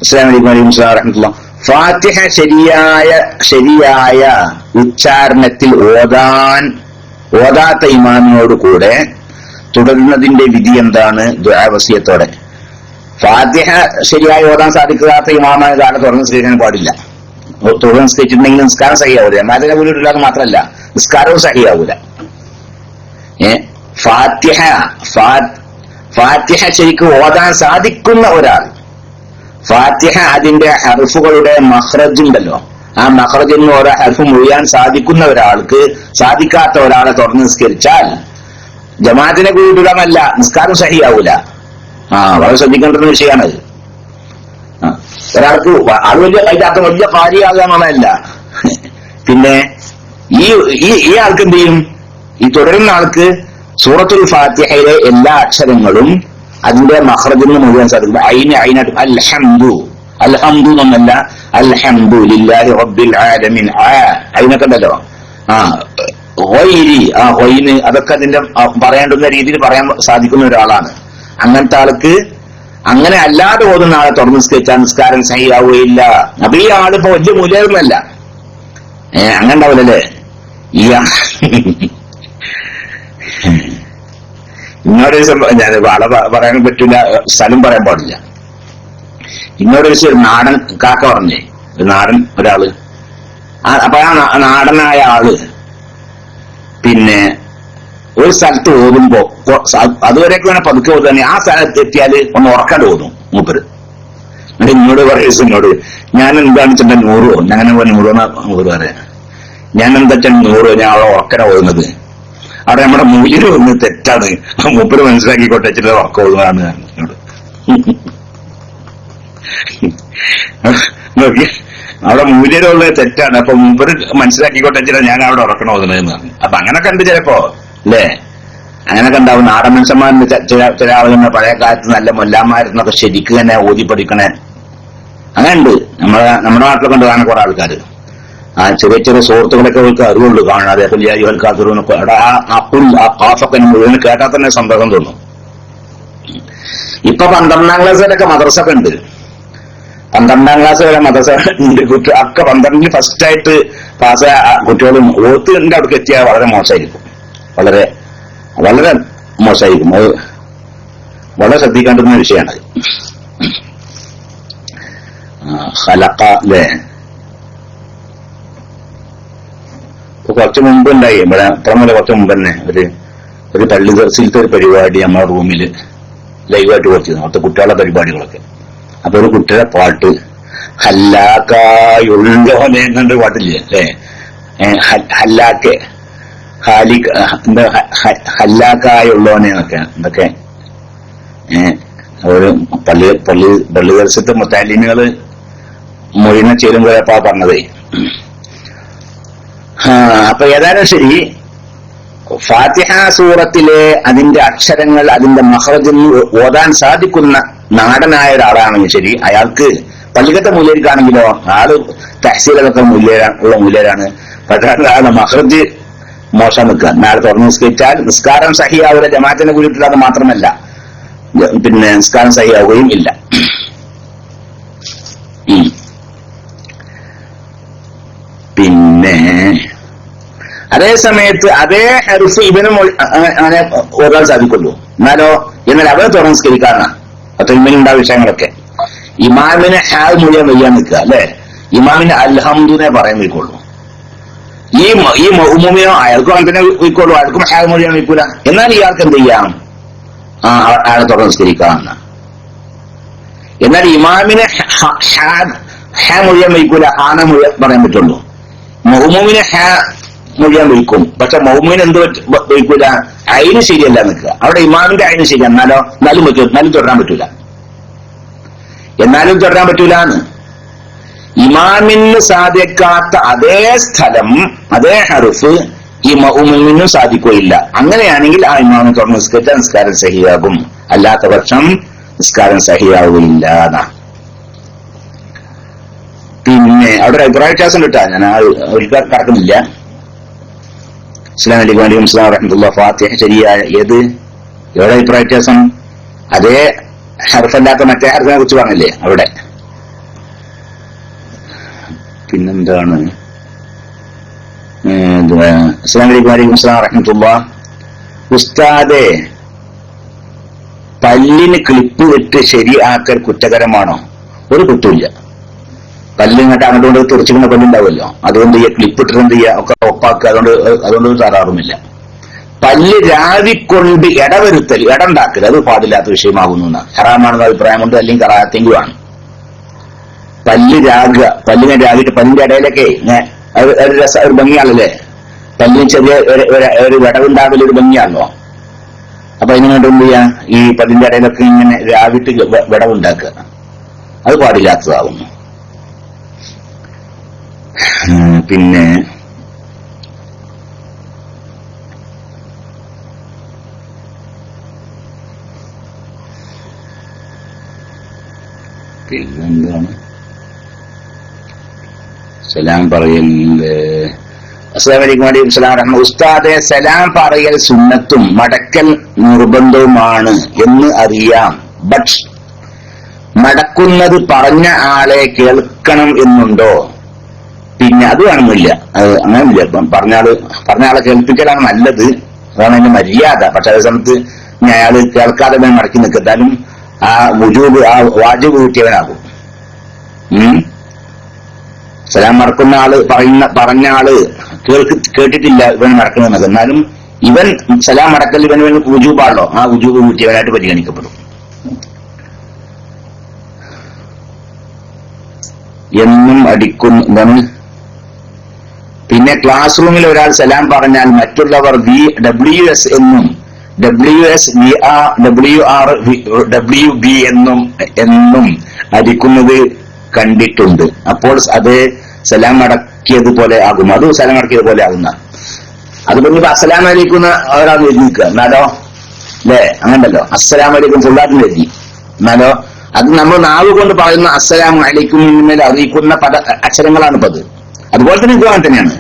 അസ്സലാമു അലൈക്കും വലൈക്കും അസ്സലാം വറഹ്മത്തുള്ളാഹി. ഫാത്തിഹ ശരിയായ ഉച്ചാരണത്തിൽ ഓതാത്ത ഇമാമിനോട് കൂടെ തുടരുന്നതിന്റെ വിധി എന്താണ്? ദുആ വസിയത്തോടെ. ഫാത്തിഹ ശരിയായി ഓതാൻ സാധിക്കാത്ത ഇമാമായ കാലം തുറന്ന് നിസ്കരിക്കാൻ പാടില്ല. തുറന്ന് നിസ്കരിച്ചിട്ടുണ്ടെങ്കിൽ നിസ്കാരം സഹിയാവൂല. എന്നാതിനെ പോലും ഇല്ലാതെ മാത്രമല്ല, നിസ്കാരവും സഹിയാവൂല. ഫാത്തിഹ ശരിക്കും ഓതാൻ സാധിക്കുന്ന ഒരാൾ, ഫാത്തിഹ അതിന്റെ ഹർഫുകളുടെ മഖ്റജ് ഉണ്ടല്ലോ, ആ മഖ്റജിൽ നിന്ന് ഓരോ ഹർഫ് മുഴുവൻ സാധിക്കുന്ന ഒരാൾക്ക് സാധിക്കാത്ത ഒരാളെ തുറന്ന് നിസ്കരിച്ചാൽ ജമാഅത്തിനെ കൂടിയിടാമല്ല, നിസ്കാരം സഹിയാവൂല. വളരെ ശ്രദ്ധിക്കേണ്ട ഒരു വിഷയമാണത്. ഒരാൾക്ക് അത് അതിനകത്ത് വലിയ കാര്യമാകുക എന്നുള്ളതല്ല. പിന്നെ ഈ ആൾക്ക് എന്ത് ചെയ്യും? ഈ തുടരുന്ന ആൾക്ക് സൂറത്തുൽ ഫാത്തിഹയിലെ എല്ലാ അക്ഷരങ്ങളും അതിന്റെ മഖ്റജിന് മുഴുവൻ സാധിക്കും. അയിനായിട്ട് അൽഹംദു എന്നല്ല, അൽഹംദു ലില്ലാഹി റബ്ബിൽ ആലമീൻ, അതിനൊക്കെ ഉണ്ടല്ലോ. ഹൊയിന് അതൊക്കെ അതിന്റെ പറയേണ്ടുന്ന രീതിയിൽ പറയാൻ സാധിക്കുന്ന ഒരാളാണ്. അങ്ങനത്തെ ആൾക്ക് അങ്ങനെ അല്ലാതെ ഓതുന്ന ആളെ തുറന്ന് നിസ്കരിച്ചാൽ നിസ്കാരം സഹിയാവുകയില്ല. അപ്പൊ ഈ ആളിപ്പോ വലിയ മൂല്യമൊന്നുമല്ല, അങ്ങനെ ഉണ്ടാവില്ലല്ലേ? ഇന്നോടൊരു സംഭവം, ഞാൻ ആളെ പറയാൻ പറ്റില്ല, സ്ഥലം പറയാൻ പാടില്ല. ഇന്നോടൊരു നാടൻ കാക്ക പറഞ്ഞേ, ഒരു നാടൻ ഒരാള്. അപ്പൊ ആ നാടനായ ആള് പിന്നെ ഒരു സ്ഥലത്ത് ഓതുമ്പോ അതുവരെയൊക്കെ വേണം പതുക്കെ ഓതുക. ആ സ്ഥലത്ത് എത്തിയാല് ഒന്ന് ഉറക്കാണ്ട് ഓതും മൂപ്പര്. എന്നിട്ട് എന്നോട് പറയും, എന്നോട് ഞാൻ എന്താണ് വെച്ചാൽ 100 അങ്ങനെ 100 പറയാം. ഞാൻ എന്താ വെച്ചാൽ 100 ഞാൻ അവിടെ ഉറക്കനെ ഓതുന്നത്. അവിടെ നമ്മുടെ മൂല്യം ഒന്ന് തെറ്റാണ്, മൂപ്പര് മനസ്സിലാക്കിക്കോട്ടെ ചില ഉറക്കം ഓതുന്നതാണ് എന്നോട്. നോക്കി, അവിടെ മൂല്യമുള്ളത് തെറ്റാണ്, അപ്പൊ മൂപ്പര് മനസ്സിലാക്കിക്കോട്ടെ ചില ഞാൻ അവിടെ ഉറക്കണം ഓതുന്നതെന്ന് പറഞ്ഞു. അപ്പൊ അങ്ങനെ കണ്ട് ചിലപ്പോ അല്ലേ, അങ്ങനെയൊക്കെ ഉണ്ടാവും. നാടൻ മനുഷ്യന്മാരിന് ചില ആളുകളുടെ പഴയ കാലത്ത് നല്ല മൊല്ലാമാരെന്നൊക്കെ ശരിക്കും തന്നെ ഓതി പഠിക്കണേ, അങ്ങനെ ഉണ്ട്. നമ്മുടെ നാട്ടിലൊക്കെ ഉണ്ട് കാണാൻ കുറെ ആൾക്കാര്. ആ ചെറിയ ചെറിയ സുഹൃത്തുക്കളൊക്കെ അവർക്ക് അറിവുള്ളൂ കാണാതെ അവിടെ ആ കാഫൊക്കെ മുഴുവൻ കേട്ടാൽ തന്നെ സന്തോഷം തോന്നും. ഇപ്പൊ 12ാം ക്ലാസ് വരെയൊക്കെ മദ്രസ ഒക്കെ ഉണ്ട്. 12ാം ക്ലാസ് വരെ മദ്രസ ഉണ്ട്. ഒക്കെ 12ൽ ഫസ്റ്റ് ആയിട്ട് പാസ്സായ കുട്ടികളും ഓത്തിന്റെ അവിടേക്ക് എത്തിയാൽ വളരെ മോശമായിരിക്കും. വളരെ വളരെ മോശമായിരിക്കും. അത് വളരെ ശ്രദ്ധിക്കേണ്ടുന്ന വിഷയമാണ്. ഖലഖ അല്ലേ? കുറച്ച് മുമ്പ് ഉണ്ടായി ഇവിടെ അത്രമല്ല, കുറച്ച് മുമ്പ് തന്നെ ഒരു പള്ളി ദർസിലത്തെ ഒരു പരിപാടി നമ്മുടെ റൂമില് ലൈവായിട്ട് കൊടുത്തിരുന്നു. അവിടുത്തെ കുട്ടികളുടെ പരിപാടികളൊക്കെ. അപ്പൊ ഒരു കുട്ടിയുടെ പാട്ട് ഹല്ലാക്കായുള്ളോനെ എന്നൊരു പാട്ടില്ലേ അല്ലേ? ഹല്ലാക്കെ ഹല്ലാക്കായുള്ളോനെ എന്നൊക്കെ എന്തൊക്കെ ഒരു പള്ളി ദർശത്തെ മുത്താലിമികള് മൊഴിനെ ചേരുമ്പോഴപ്പാ പറഞ്ഞതേ. അപ്പൊ ഏതായാലും ശരി, ഫാത്തിഹ സൂറത്തിലെ അതിന്റെ അക്ഷരങ്ങൾ അതിന്റെ മഖ്റജിൽ ഓതാൻ സാധിക്കുന്ന നാടനായ ഒരാളാണെങ്കിൽ ശരി, അയാൾക്ക് പള്ളിക്കത്തെ മൂല്യർക്കാണെങ്കിലോ ആള് തഹ്സീലൊക്കെ ഉള്ള മൂല്യരാണ്. പക്ഷേ ആളുടെ മഖ്റജ് മോശം നിൽക്കുക. നാളെ തുറന്ന് നിസ്കരിച്ചാൽ നിസ്കാരം സഹിയാവില്ല. ജമാഅത്തിന്റെ കൂടിയിട്ടില്ല. അത് മാത്രമല്ല, പിന്നെ നിസ്കാരം സഹിയാവുകയും ഇല്ല. പിന്നെ അതേ സമയത്ത് അതേ ഹർഫ് ഇവനും അങ്ങനെ ഓതാൻ സാധിക്കുള്ളൂ. എന്നാൽ അവനെ തുറന്ന് നിസ്കരിക്കാറാണ്. അത്ര ഇമ്മനുണ്ടായ വിഷയങ്ങളൊക്കെ. ഇമാമിനെ ഹാ മുഴുവൻ വെയ്യാൻ നിൽക്കുക അല്ലെ? ഇമാമിന് അൽഹംദുനെ പറയാൻ വയ്ക്കുള്ളൂ. ഈ മൗമുമിനോ അയാൾക്കും അങ്ങനെ വയ്ക്കുള്ളൂ. അയാൾക്കും ഹാ മുഴുവൻ വയ്ക്കൂല. എന്നാൽ ഇയാൾക്ക് എന്ത് ചെയ്യാം? അയാളെ തുറന്ന് നിസ്കരിക്കാമെന്ന. എന്നാൽ ഇമാമിനെ ഹ മുഴുവൻ വയ്ക്കൂല, ഹാന മുഴുവൻ പറയാൻ പറ്റുള്ളൂ. മൗമുമിനെ ഹ മുഴുവൻ വയ്ക്കും. പക്ഷെ മൗമുവിന് എന്ത് വയ്ക്കൂല? അയിന് ശരിയല്ല നിൽക്കുക. അവിടെ ഇമാമിന്റെ അയിന് ശരിയാണ്. എന്നാലും തുടരാൻ പറ്റൂല. എന്നാലും തുടരാൻ പറ്റൂലെന്ന്. ഇമാമിന് സാധിക്കാത്ത അതേ സ്ഥലം, അതേ ഹർഫ് ഈ മൗമുമിനും സാധിക്കുകയില്ല. അങ്ങനെയാണെങ്കിൽ ആ ഇമാമിനെ തുറന്ന് നിസ്കരിച്ചാൽ നിസ്കാരം സഹിയാകും. അല്ലാത്ത പക്ഷം നിസ്കാരം സഹിയാവുകയില്ല. പിന്നെ അവിടെ അഭിപ്രായ വ്യത്യാസം കിട്ടാ. ഞാൻ ഒരിക്കൽ കടക്കുന്നില്ല. അസ്സലാമു അലൈക്കും വലൈക്കും അസ്സലാം വറഹ്മത്തുള്ളാഹി. ഫാത്തിഹ ശരിയായ ഏത് എവിടെ അഭിപ്രായ വ്യത്യാസം? അതേ ഹർഫല്ലാത്ത മറ്റേ ഹർഫിനെ കുറിച്ച് പറഞ്ഞില്ലേ അവിടെ. പിന്നെന്താണ്? അസ്സലാമു അലൈക്കും വലൈക്കും അസ്സലാം വറഹ്മത്തുള്ളാഹി. ഉസ്താദെ, പല്ലിന് ക്ലിപ്പ് ഇട്ട് ശരിയാക്കൽ കുറ്റകരമാണോ? ഒരു കുറ്റമില്ല. പല്ലിങ്ങോട്ട് അങ്ങോട്ട് തുറച്ചിക്കുന്ന പല്ലുണ്ടാവുമല്ലോ, അതുകൊണ്ട് ഈ ക്ലിപ്പ് ഇട്ടിട്ട് എന്ത് ചെയ്യുക, ഒക്കെ ഒപ്പാക്കുക. അതുകൊണ്ട് തറാറുമില്ല. പല്ല് രാവിക്കൊണ്ട് ഇടവരുത്തൽ, ഇടണ്ടാക്കൽ അത് പാടില്ലാത്ത വിഷയമാകുന്നു. ഹറാമാണെന്ന അഭിപ്രായമുണ്ട്, അല്ലെങ്കിൽ കറാത്തെങ്കിലും ആണ്. പല്ല് രാഗുക, പല്ലിനെ രാഗിട്ട് പല്ലിന്റെ ഇടയിലൊക്കെ ഒരു ഭംഗിയാണല്ലേ? പല്ലിന് ചെറിയ ഒരു വിടവുണ്ടാകൽ ഒരു ഭംഗിയാണല്ലോ. അപ്പൊ അതിനുവേണ്ടി എന്ത് ചെയ്യാ? ഈ പല്ലിന്റെ ഇടയിലൊക്കെ ഇങ്ങനെ രാവിട്ട് വിടവുണ്ടാക്കുക, അത് പാടില്ലാത്തതാകുന്നു. പിന്നെ പിന്നെന്താണ്? സലാം പറയൽ. അസ്സലാമു അലൈക്കും വലൈക്കും സലാം. ഉസ്താദെ, സലാം പറയൽ സുന്നത്തും മടക്കൽ നിർബന്ധവുമാണ് എന്ന് അറിയാം. ബട്ട് മടക്കുന്നത് പറഞ്ഞ ആളെ കേൾക്കണം എന്നുണ്ടോ? പിന്നെ അത് വേണമെന്നില്ല. അത് അങ്ങനെയില്ല. പറഞ്ഞ ആളെ കേൾപ്പിക്കലാണ് നല്ലത്. അതാണ് അതിന്റെ മര്യാദ. പക്ഷെ അതേ സമയത്ത് അയാള് കേൾക്കാതെ മടക്കി നിൽക്കത്താലും ആ വുജൂബ്, ആ വാജിബ് കൂട്ടിയവനാകും. സലാം മടക്കുന്ന ആള് പറഞ്ഞ ആള് കേട്ടിട്ടില്ല ഇവൻ മടക്കണമെന്നത്. എന്നാലും ഇവൻ സലാം മടക്കൽ ഇവൻ വുജൂബാണല്ലോ, ആ വുജൂബ് കൂട്ടിയവനായിട്ട് പരിഗണിക്കപ്പെടും. എന്നും അടിക്കുന്ന. പിന്നെ ക്ലാസ് റൂമിൽ ഒരാൾ സലാം പറഞ്ഞാൽ മറ്റുള്ളവർ WS എന്നും WB എന്നും അടിക്കുന്നത് കണ്ടിട്ടുണ്ട്. അപ്പോൾ അത് സലാം മടക്കിയതുപോലെ ആകും. അത് സലാം മടക്കിയതുപോലെ ആകുന്ന. അത് പിന്നെ അസ്സലാമു അലൈക്കും ഒരാൾ എഴുതി നിൽക്കുക. എന്നാലോ അല്ലേ? അങ്ങനല്ലോ അസ്സലാമു അലൈക്കും ഫുള്ളാറ്റിൽ എഴുതി. എന്നാലോ അത് നമ്മൾ നാവ് കൊണ്ട് പറയുന്ന അസ്സലാമു അലൈക്കും മേൽ അറിയിക്കുന്ന പല അക്ഷരങ്ങളാണ് ഇപ്പൊ അത്. അതുപോലെ തന്നെ ഇത് അങ്ങനെ തന്നെയാണ്.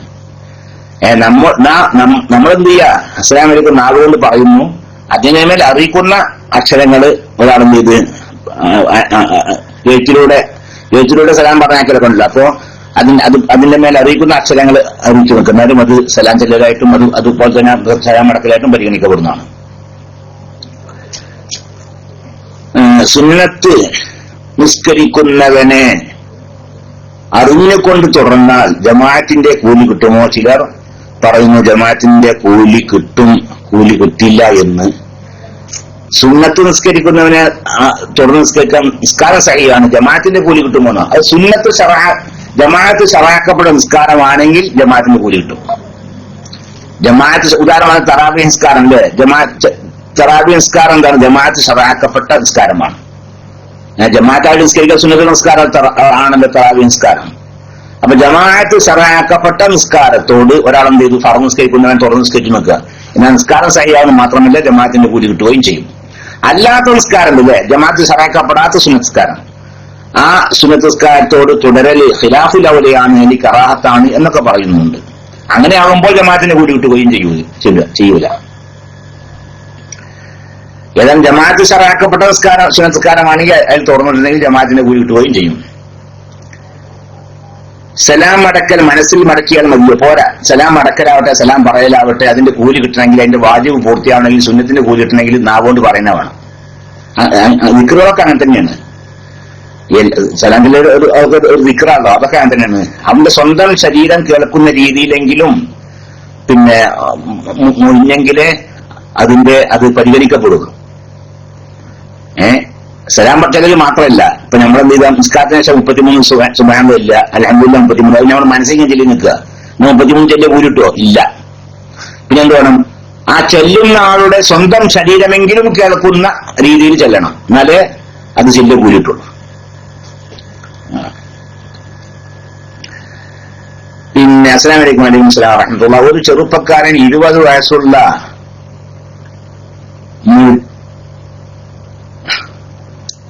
നമ്മളെന്ത് ചെയ്യുക? അസ്സലാമു അലൈക്കും നാവ് കൊണ്ട് പറയുന്നു, അതിന്മേൽ അറിയിക്കുന്ന അക്ഷരങ്ങൾ ഒരാളെന്ത് ചെയ്ത് എഴുത്തിലൂടെ സലാം പറഞ്ഞാക്കലൊക്കെ ഉണ്ടല്ലോ. അപ്പോ അതിന്റെ മേൽ അറിയിക്കുന്ന അക്ഷരങ്ങൾ അറിയിച്ചു നിൽക്കുന്നവരും അത് സലാം ചെല്ലലായിട്ടും അതുപോലെ തന്നെ സലാം മടക്കലായിട്ടും പരിഗണിക്കപ്പെടുന്നതാണ്. സുന്നത്ത് നിസ്കരിക്കുന്നവനെ അറിഞ്ഞുകൊണ്ട് തുടർന്നാൽ ജമാഅത്തിന്റെ കൂലി കിട്ടുമോ? ചിലർ പറയുന്നു ജമാഅത്തിന്റെ കൂലി കിട്ടും, കൂലി കിട്ടില്ല എന്ന്. സുന്നത്ത് നിസ്കരിക്കുന്നവനെ തുടർന്ന് നിസ്കരിക്കാൻ നിസ്കാരം സഹിയാണ്, ജമാഅത്തിന്റെ കൂലി കിട്ടുമോന്നോ? അത് സുന്നത്ത് ജമാഅത്ത് ശറഅക്കപ്പെട്ട നിസ്കാരമാണെങ്കിൽ ജമാഅത്തിന്റെ കൂലി കിട്ടും. ജമാഅത്ത് ഉദാഹരണമാണ് തറാവീഹ് നിസ്കാരം അല്ലേ? തറാവീഹ് നിസ്കാരം എന്താണ്? ജമാഅത്ത് ശറഅക്കപ്പെട്ട നിസ്കാരമാണ്. ജമാഅത്തായിട്ട് നിസ്കരിക്കാൻ സുന്നത്ത് നിസ്കാരം ആണല്ലോ തറാവീഹ് നിസ്കാരം. അപ്പൊ ജമാഅത്ത് ശറഅക്കപ്പെട്ട നിസ്കാരത്തോട് ഒരാളെന്ത് ചെയ്തു? ഫർദ് നിസ്കരിക്കുന്നവൻ തുറന്ന് നിസ്കരിച്ചു നിൽക്കുക. എന്നാൽ നിസ്കാരം സഹിയാവുന്ന മാത്രമല്ല ജമാഅത്തിന്റെ കൂലി കിട്ടുകയും ചെയ്യും. അല്ലാത്ത നിസ്കാരം ഇല്ലേ, ജമാഅത്ത് ശറഅക്കപ്പെടാത്ത സുന്നത്ത് നിസ്കാരം, ആ സുന്നത്ത് നിസ്കാരത്തോട് തുടരല് ഖിലാഫുൽ ഔലയാണ്, എനിക്ക് കറാഹത്താണ് എന്നൊക്കെ പറയുന്നുണ്ട്. അങ്ങനെ ആകുമ്പോൾ ജമാഅത്തിന്റെ കൂലി കിട്ടുകയും ചെയ്യൂല. ഏതായാലും ജമാഅത്ത് ശറഅക്കപ്പെട്ട നിസ്കാരം സുന്നത്ത് നിസ്കാരമാണെങ്കിൽ അതിൽ തുറന്നിട്ടുണ്ടെങ്കിൽ ജമാഅത്തിന്റെ കൂലി കിട്ടുകയും ചെയ്യും. സലാം മടക്കൽ മനസ്സിൽ മടക്കിയാൽ മതിയോ? പോരാ. സലാം മടക്കലാവട്ടെ സലാം പറയലാവട്ടെ അതിന്റെ കൂലി കിട്ടണമെങ്കിൽ, അതിന്റെ വാജിബ് പൂർത്തിയാവണമെങ്കിൽ, സുന്നത്തിന്റെ കൂലി കിട്ടണമെങ്കിൽ നാവുകൊണ്ട് പറയുന്ന വേണം. ദിക്റുകളൊക്കെ അങ്ങനെ തന്നെയാണ്. സലാമിന്റെ ഒരു ദിക്റാണല്ലോ, അതൊക്കെ അങ്ങനെ തന്നെയാണ്. അവന്റെ സ്വന്തം ശരീരം കേൾക്കുന്ന രീതിയിലെങ്കിലും പിന്നെ മുന്നെങ്കിലേ അത് പരിഗണിക്കപ്പെടുള്ളൂ. സലാം പറ്റലിൽ മാത്രമല്ല, ഇപ്പൊ നമ്മളെന്ത് ചെയ്താൽ നിസ്കാരത്തിന് ശേഷം 33 സുബ്ഹാനല്ലാഹില്ല അൽഹംദുലില്ലാഹ് 33, അത് നമ്മൾ മനസ്സിൽ ചെല്ലി നിൽക്കുക. 33 ചെല്ലിയ കൂലി കിട്ടുമോ? ഇല്ല. പിന്നെ എന്ത് വേണം? ആ ചെല്ലുന്ന ആളുടെ സ്വന്തം ശരീരമെങ്കിലും കേൾക്കുന്ന രീതിയിൽ ചെല്ലണം, എന്നാലേ അത് ചെല്ലിയ കൂലി കിട്ടുള്ളൂ. പിന്നെ അസ്സലാമു അലൈക്കും വലൈക്കും അസ്സലാം വറഹ്മത്തുള്ളാഹി. ഒരു ചെറുപ്പക്കാരൻ 20 വയസ്സുള്ള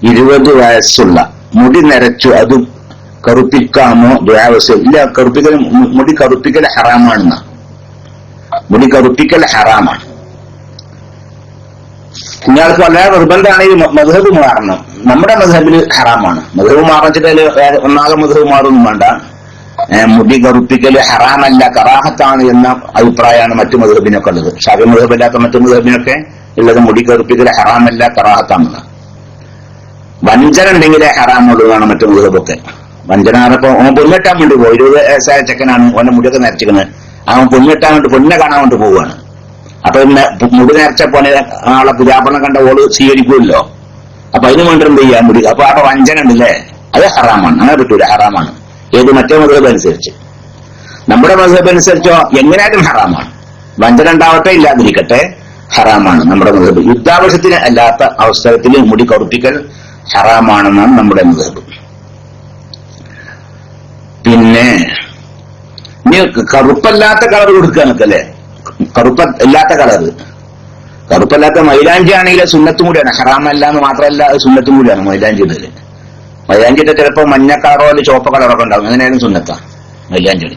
20 വയസ്സുള്ള മുടി നരച്ചു, അത് കറുപ്പിക്കാമോ? ദുആവസ്യം ഇല്ല. മുടി കറുപ്പിക്കൽ ഹറാമാണെന്ന. മുടി കറുപ്പിക്കൽ ഹറാമാണ്. ഇയാൾക്ക് വളരെ നിർബന്ധമാണ് ഈ മദ്ഹബ് മാറണം. നമ്മുടെ മദ്ഹബിൽ ഹറാമാണ്. മദ്ഹബ് മാറിച്ചിട്ട് ഒന്നാകെ മദ്ഹബ് മാറൊന്നും വേണ്ട. മുടി കറുപ്പിക്കൽ ഹറാമല്ല, കറാഹത്താണ് എന്ന അഭിപ്രായമാണ് മറ്റു മദ്ഹബിനൊക്കെ ഉള്ളത്. ശാഫി മദ്ഹബില്ലാത്ത മറ്റു മദ്ഹബിനൊക്കെ ഉള്ളത് മുടി കറുപ്പിക്കൽ ഹറാമല്ല, കറാഹത്താണെന്ന്. വഞ്ചന ഉണ്ടെങ്കിലേ ഹറാമുള്ളതാണ് മറ്റു മദ്ഹബൊക്കെ. വഞ്ചന ആരപ്പോ ഓൻ പൊന്നിട്ടാൻ വേണ്ടി പോകും. 20 വയസ്സായ ചെക്കനാണ്, ഓന്റെ മുടിയൊക്കെ നരച്ചിരിക്കുന്നത്. അവൻ പൊന്നിട്ടാൻ വേണ്ടി പൊന്നെ കാണാൻ വേണ്ടി പോവുകയാണ്. അപ്പൊ മുടി നേർച്ച പോലെ ആളെ പുരാപണം കണ്ട ഓള് സ്വീകരിക്കുമല്ലോ. അപ്പൊ അതിന് വേണ്ടി എന്ത് ചെയ്യാൻ മുടി? അപ്പൊ അവിടെ വഞ്ചന ഉണ്ടല്ലേ, അത് ഹറാമാണ്. അങ്ങനെ പറ്റൂല, ഹറാമാണ്. ഏത് മറ്റേ മദ്ഹബ് അനുസരിച്ച്. നമ്മുടെ മദ്ഹബ് അനുസരിച്ചോ എങ്ങനെയായിട്ടും ഹറാമാണ്. വഞ്ചന ഉണ്ടാവട്ടെ ഇല്ലാതിരിക്കട്ടെ, ഹറാമാണ് നമ്മുടെ മദ്ഹബ്. യുദ്ധാവശ്യത്തിന് അല്ലാത്ത അവസരത്തിൽ മുടി കറുപ്പിക്കൽ ഹറാമാണെന്നാണ് നമ്മുടെ മദ്ഹബ്. പിന്നെ ഇനി കറുപ്പല്ലാത്ത കളർ കൊടുക്കുക എന്നൊക്കെ, കറുപ്പല്ലാത്ത കളറ്, കറുപ്പല്ലാത്ത മൈലാഞ്ചി ആണെങ്കിൽ സുന്നത്തും കൂടിയാണ്, ഹറാമല്ല എന്ന് മാത്രമല്ല അത് സുന്നത്തും കൂടിയാണ്. മൈലാഞ്ചി ഇടല്, മൈലാഞ്ചി ഇട്ട ചിലപ്പോ മഞ്ഞ കളറോ അല്ലെങ്കിൽ ചുവപ്പ കളറൊക്കെ ഉണ്ടാവും, അങ്ങനെയാലും സുന്നത്താ മൈലാഞ്ചി.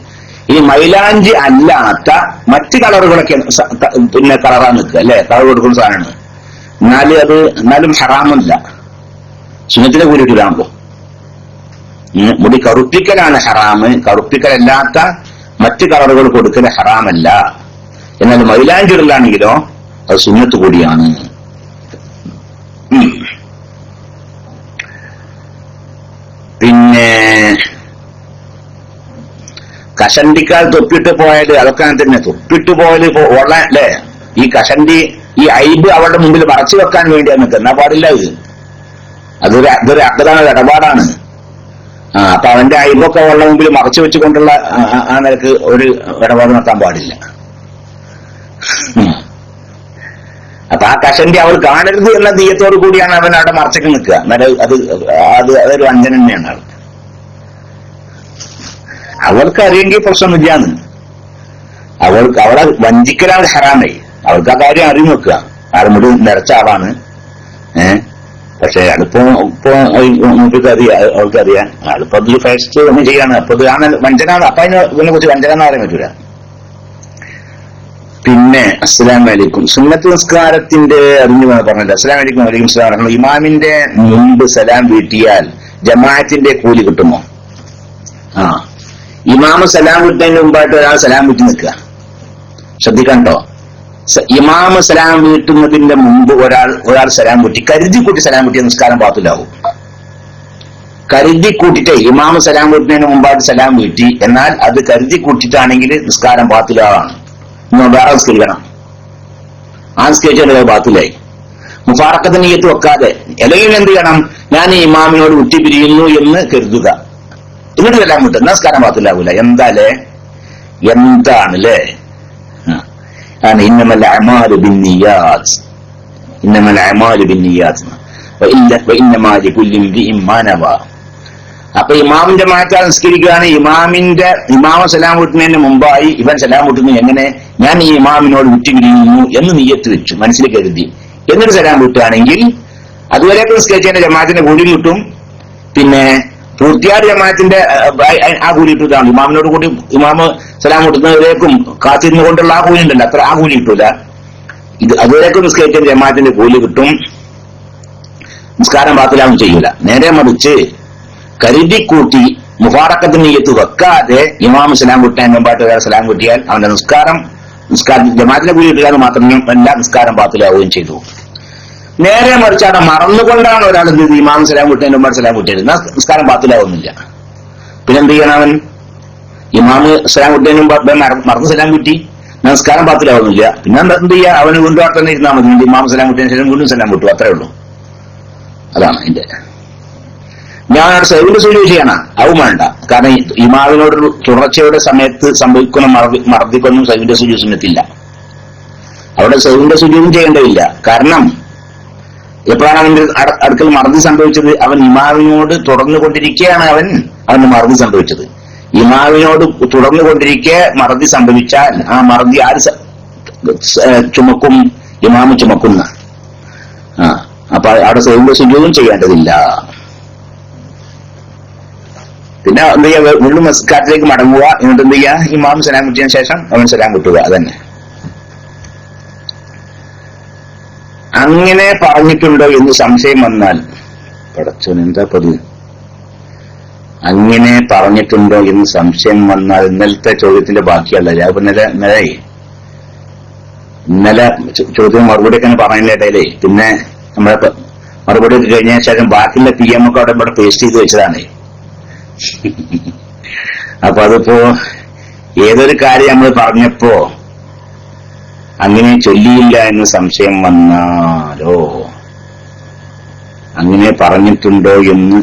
ഈ മൈലാഞ്ചി അല്ലാത്ത മറ്റ് കളറുകളൊക്കെ പിന്നെ കളറാൻ നിൽക്കുക അല്ലെ, കളർ കൊടുക്കുന്ന സാധനമാണ്. എന്നാലും ഹറാമല്ല, സുന്നത്തിന്റെ കൂലി കിട്ടാകുമ്പോ. മുടി കറുപ്പിക്കലാണ് ഹറാമ്, കറുപ്പിക്കലല്ലാത്ത മറ്റ് കളറുകൾ കൊടുക്കൽ ഹറാമല്ല. എന്നാൽ മൈലാഞ്ചി ഇടലാണെങ്കിലോ അത് സുന്നത്ത് കൂടിയാണ്. പിന്നെ കഷണ്ടിക്കാൽ തൊപ്പിട്ട് പോയാല് അതൊക്കെ അങ്ങനെ തന്നെ. തൊപ്പിട്ട് പോയാല് ഉള്ള അല്ലേ, ഈ കഷണ്ടി ഈ ഐബ് അവരുടെ മുമ്പിൽ മറച്ചു വെക്കാൻ വേണ്ടിയാണ് നിൽക്കുക. എന്നാ പാടില്ല. അതൊരു അകതാണ്, ഇടപാടാണ്. അപ്പൊ അവന്റെ ഐബൊക്കെ ഉള്ള മുമ്പിൽ മറച്ചു വെച്ചുകൊണ്ടുള്ള ആ നിലക്ക് ഒരു ഇടപാട് നടത്താൻ പാടില്ല. അപ്പൊ ആ കഷണ്ടി അവൾ കാണരുത് എന്ന ദീയത്തോടു കൂടിയാണ് അവൻ അവിടെ മറച്ചൊക്കെ നിൽക്കുക. എന്നാലും അതൊരു വഞ്ചന തന്നെയാണ്. അവൾക്ക് അറിയെങ്കിൽ പ്രശ്നമില്ലാന്ന്. അവളെ വഞ്ചിക്കലാണ് ഹറാമേ. അവൾക്ക് ആ കാര്യം അറിഞ്ഞു വെക്കുക. ആളുമുടി നിറച്ച ആളാണ്. പക്ഷെ അതിപ്പോ അവൾക്കറിയാം ആളിപ്പോ അതിൽ ഫസ്റ്റ് ഒന്നും ചെയ്യാണ്. അപ്പൊ ഇത് ആണ് വഞ്ചന. അപ്പൊ ഇതിനെ കുറിച്ച് വഞ്ചന എന്ന് പറയാൻ പറ്റൂല. പിന്നെ അസ്സലാമു അലൈക്കും സുന്നത്ത് നിസ്കാരത്തിന്റെ അറിഞ്ഞു പറഞ്ഞല്ലോ. അസ്സലാമു അലൈക്കും വലൈക്കും സലാം. ഇമാമിന്റെ മുമ്പ് സലാം വീട്ടിയാൽ ജമാഅത്തിന്റെ കൂലി കിട്ടുമോ? ഇമാമ് സലാം വീട്ടുന്നതിന് മുമ്പായിട്ട് ഒരാൾ സലാം വീട്ടി നിൽക്കുക. ശ്രദ്ധിക്കണ്ടോ, ഇമാമ് സലാം വീട്ടുന്നതിന്റെ മുമ്പ് ഒരാൾ സലാം വീട്ടി കരുതി കൂട്ടി സലാം വീട്ടിയ നിസ്കാരം പാത്തിലാവും. കരുതി കൂട്ടിട്ട് ഇമാമ് സലാം വീട്ടുന്നതിന് മുമ്പായിട്ട് സലാം വീട്ടി, എന്നാൽ അത് കരുതി കൂട്ടിട്ടാണെങ്കിൽ നിസ്കാരം പാത്തിലാവാണ്. വേറെ നിസ്കരിക്കണം. ആ നിസ്കരിച്ചാൽ ബാത്തിലായി. മുഫാറക്കത്ത് നിയ്യത്ത് വെക്കാതെ അല്ലെങ്കിൽ എന്ത് ചെയ്യണം, ഞാൻ ഈ ഇമാമിനോട് വിട്ടുപിരിയുന്നു എന്ന് കരുതുക, എന്നിട്ട് സലാം വിട്ടു, നിസ്കാരം പാത്തിലാവൂല. എന്താണല്ലേ? ഇന്നമൽ അഅ്മാലു ബിന്നിയാത്ത്, ഇന്നമൽ അഅ്മാലു ബിന്നിയാത്ത് വഇന്നമാ ലികുല്ലി ഇംറിഇൻ മാ നവാ. അപ്പൊ ഇമാമിന്റെ മാറ്റാൽ നിസ്കരിക്കുകയാണ്. ഇമാമ സലാം വീട്ടുന്നതിന് മുമ്പായി ഇവൻ സലാം വീട്ടുന്നു. എങ്ങനെ? ഞാൻ ഈ ഇമാമിനോട് വിട്ടുപിരിയുന്നു എന്ന് നിയ്യത്ത് വെച്ചു, മനസ്സിൽ കരുതി, എന്നിട്ട് സലാം വീട്ടുകയാണെങ്കിൽ അതുവരെയൊക്കെ നിസ്കരിച്ചതിന്റെ ജമാഅത്തിന്റെ കൂലി കിട്ടും. പിന്നെ പൂർത്തിയായ ജമാഅത്തിന്റെ ആ കൂലി കിട്ടൂലാണ്. ഇമാമിനോട് കൂടി ഇമാമ് സലാം വീട്ടുന്നവരേക്കും കാത്തിരുന്നു കൊണ്ടുള്ള ആ കൂലി ഉണ്ടല്ലോ, അത്ര ആ കൂലി കിട്ടൂല. ഇത് അതുവരെയൊക്കെ നിസ്കരിച്ചതിന്റെ ജമാഅത്തിന്റെ കൂലി കിട്ടും. നിസ്കാരം ബാത്തിലാവും ചെയ്യൂല. നേരെ മറിച്ച് കരുതിക്കൂട്ടി മുഫാറക്കത്ത് നിയ്യത്ത് വെക്കാതെ ഇമാം സലാം വിട്ടാൻ മുമ്പായിട്ട് ഒരാൾ സലാം കിട്ടിയാൽ അവന്റെ നിസ്കാരം ജമാഅത്തിന്റെ കൂലി കിട്ടുക മാത്രമല്ല, നിസ്കാരം ബാത്തിലാവുകയും ചെയ്തു. നേരെ മറിച്ച് അവിടെ മറന്നുകൊണ്ടാണ് ഒരാൾ എന്ത് ചെയ്ത് ഇമാം സലാം വിട്ടതിന് മുമ്പാട് സലാം കിട്ടിയത്, നിസ്കാരം ബാത്തിലാവുന്നില്ല. പിന്നെന്ത് ചെയ്യണം? അവൻ ഇമാമ് സലാം വിട്ടതിന് മുമ്പ് മറന്ന് സലാം കിട്ടി, നിസ്കാരം ബാത്തിലാവുന്നില്ല. പിന്നെ എന്ത് ചെയ്യുക? അവന് വീണ്ടും അവിടെ തന്നെ ഇരുന്നാൽ മതി. ഇമാം സലാം വിട്ടതിന് ശേഷം വീണ്ടും സലാം വിട്ടു, അത്രേ ഉള്ളൂ. അതാണ് അതിന്റെ. ഞാൻ സൈവിന്റെ സുജൂദ് ചെയ്യണം, അതും വേണ്ട. കാരണം ഇമാമിനോട് തുടർച്ചയുടെ സമയത്ത് സംഭവിക്കുന്ന മറദിക്കൊന്നും സൈവിന്റെ സുജൂദ് സുന്നത്തില്ല. അവിടെ സൈവിന്റെ സുജൂദും ചെയ്യേണ്ടതില്ല. കാരണം എപ്പോഴാണ് അവന്റെ അടുക്കൽ മറദി സംഭവിച്ചത്? അവൻ ഇമാമിനോട് തുടർന്നുകൊണ്ടിരിക്കുകയാണ് അവന് മറദി സംഭവിച്ചത്. ഇമാമിനോട് തുടർന്നുകൊണ്ടിരിക്കെ മറദി സംഭവിച്ചാൽ ആ മറദി ആര് ചുമക്കും? ഇമാമ് ചുമക്കുന്ന. അപ്പൊ അവിടെ സൈവിന്റെ സുജൂദും ചെയ്യേണ്ടതില്ല. പിന്നെ എന്ത് ചെയ്യുക? വീണ്ടും നിസ്കാരത്തിലേക്ക് മടങ്ങുക. എന്നിട്ട് എന്ത് ചെയ്യുക? ഇമാം സലാം കിട്ടിയതിനു ശേഷം അവൻ സലാം കിട്ടുക. അതന്നെ. അങ്ങനെ പറഞ്ഞിട്ടുണ്ടോ എന്ന് സംശയം വന്നാൽ, പടച്ചോൻ എന്താ പതി, അങ്ങനെ പറഞ്ഞിട്ടുണ്ടോ എന്ന് സംശയം വന്നാൽ ഇന്നലത്തെ ചോദ്യത്തിന്റെ ബാക്കിയല്ല. അപ്പൊ ഇന്നലെ ചോദ്യം മറുപടിയൊക്കെ പറയുന്ന ഇടയിലേ പിന്നെ നമ്മളെ മറുപടി ഒക്കെ കഴിഞ്ഞതിന് ശേഷം ബാക്കിയുള്ള PM ഒക്കെ അവിടെ ഇവിടെ പേസ്റ്റ് ചെയ്ത് വെച്ചതാണ്. അപ്പൊ അതിപ്പോ ഏതൊരു കാര്യം നമ്മൾ പറഞ്ഞപ്പോ അങ്ങനെ ചൊല്ലിയില്ല എന്ന് സംശയം വന്നാലോ, അങ്ങനെ പറഞ്ഞിട്ടുണ്ടോ എന്ന്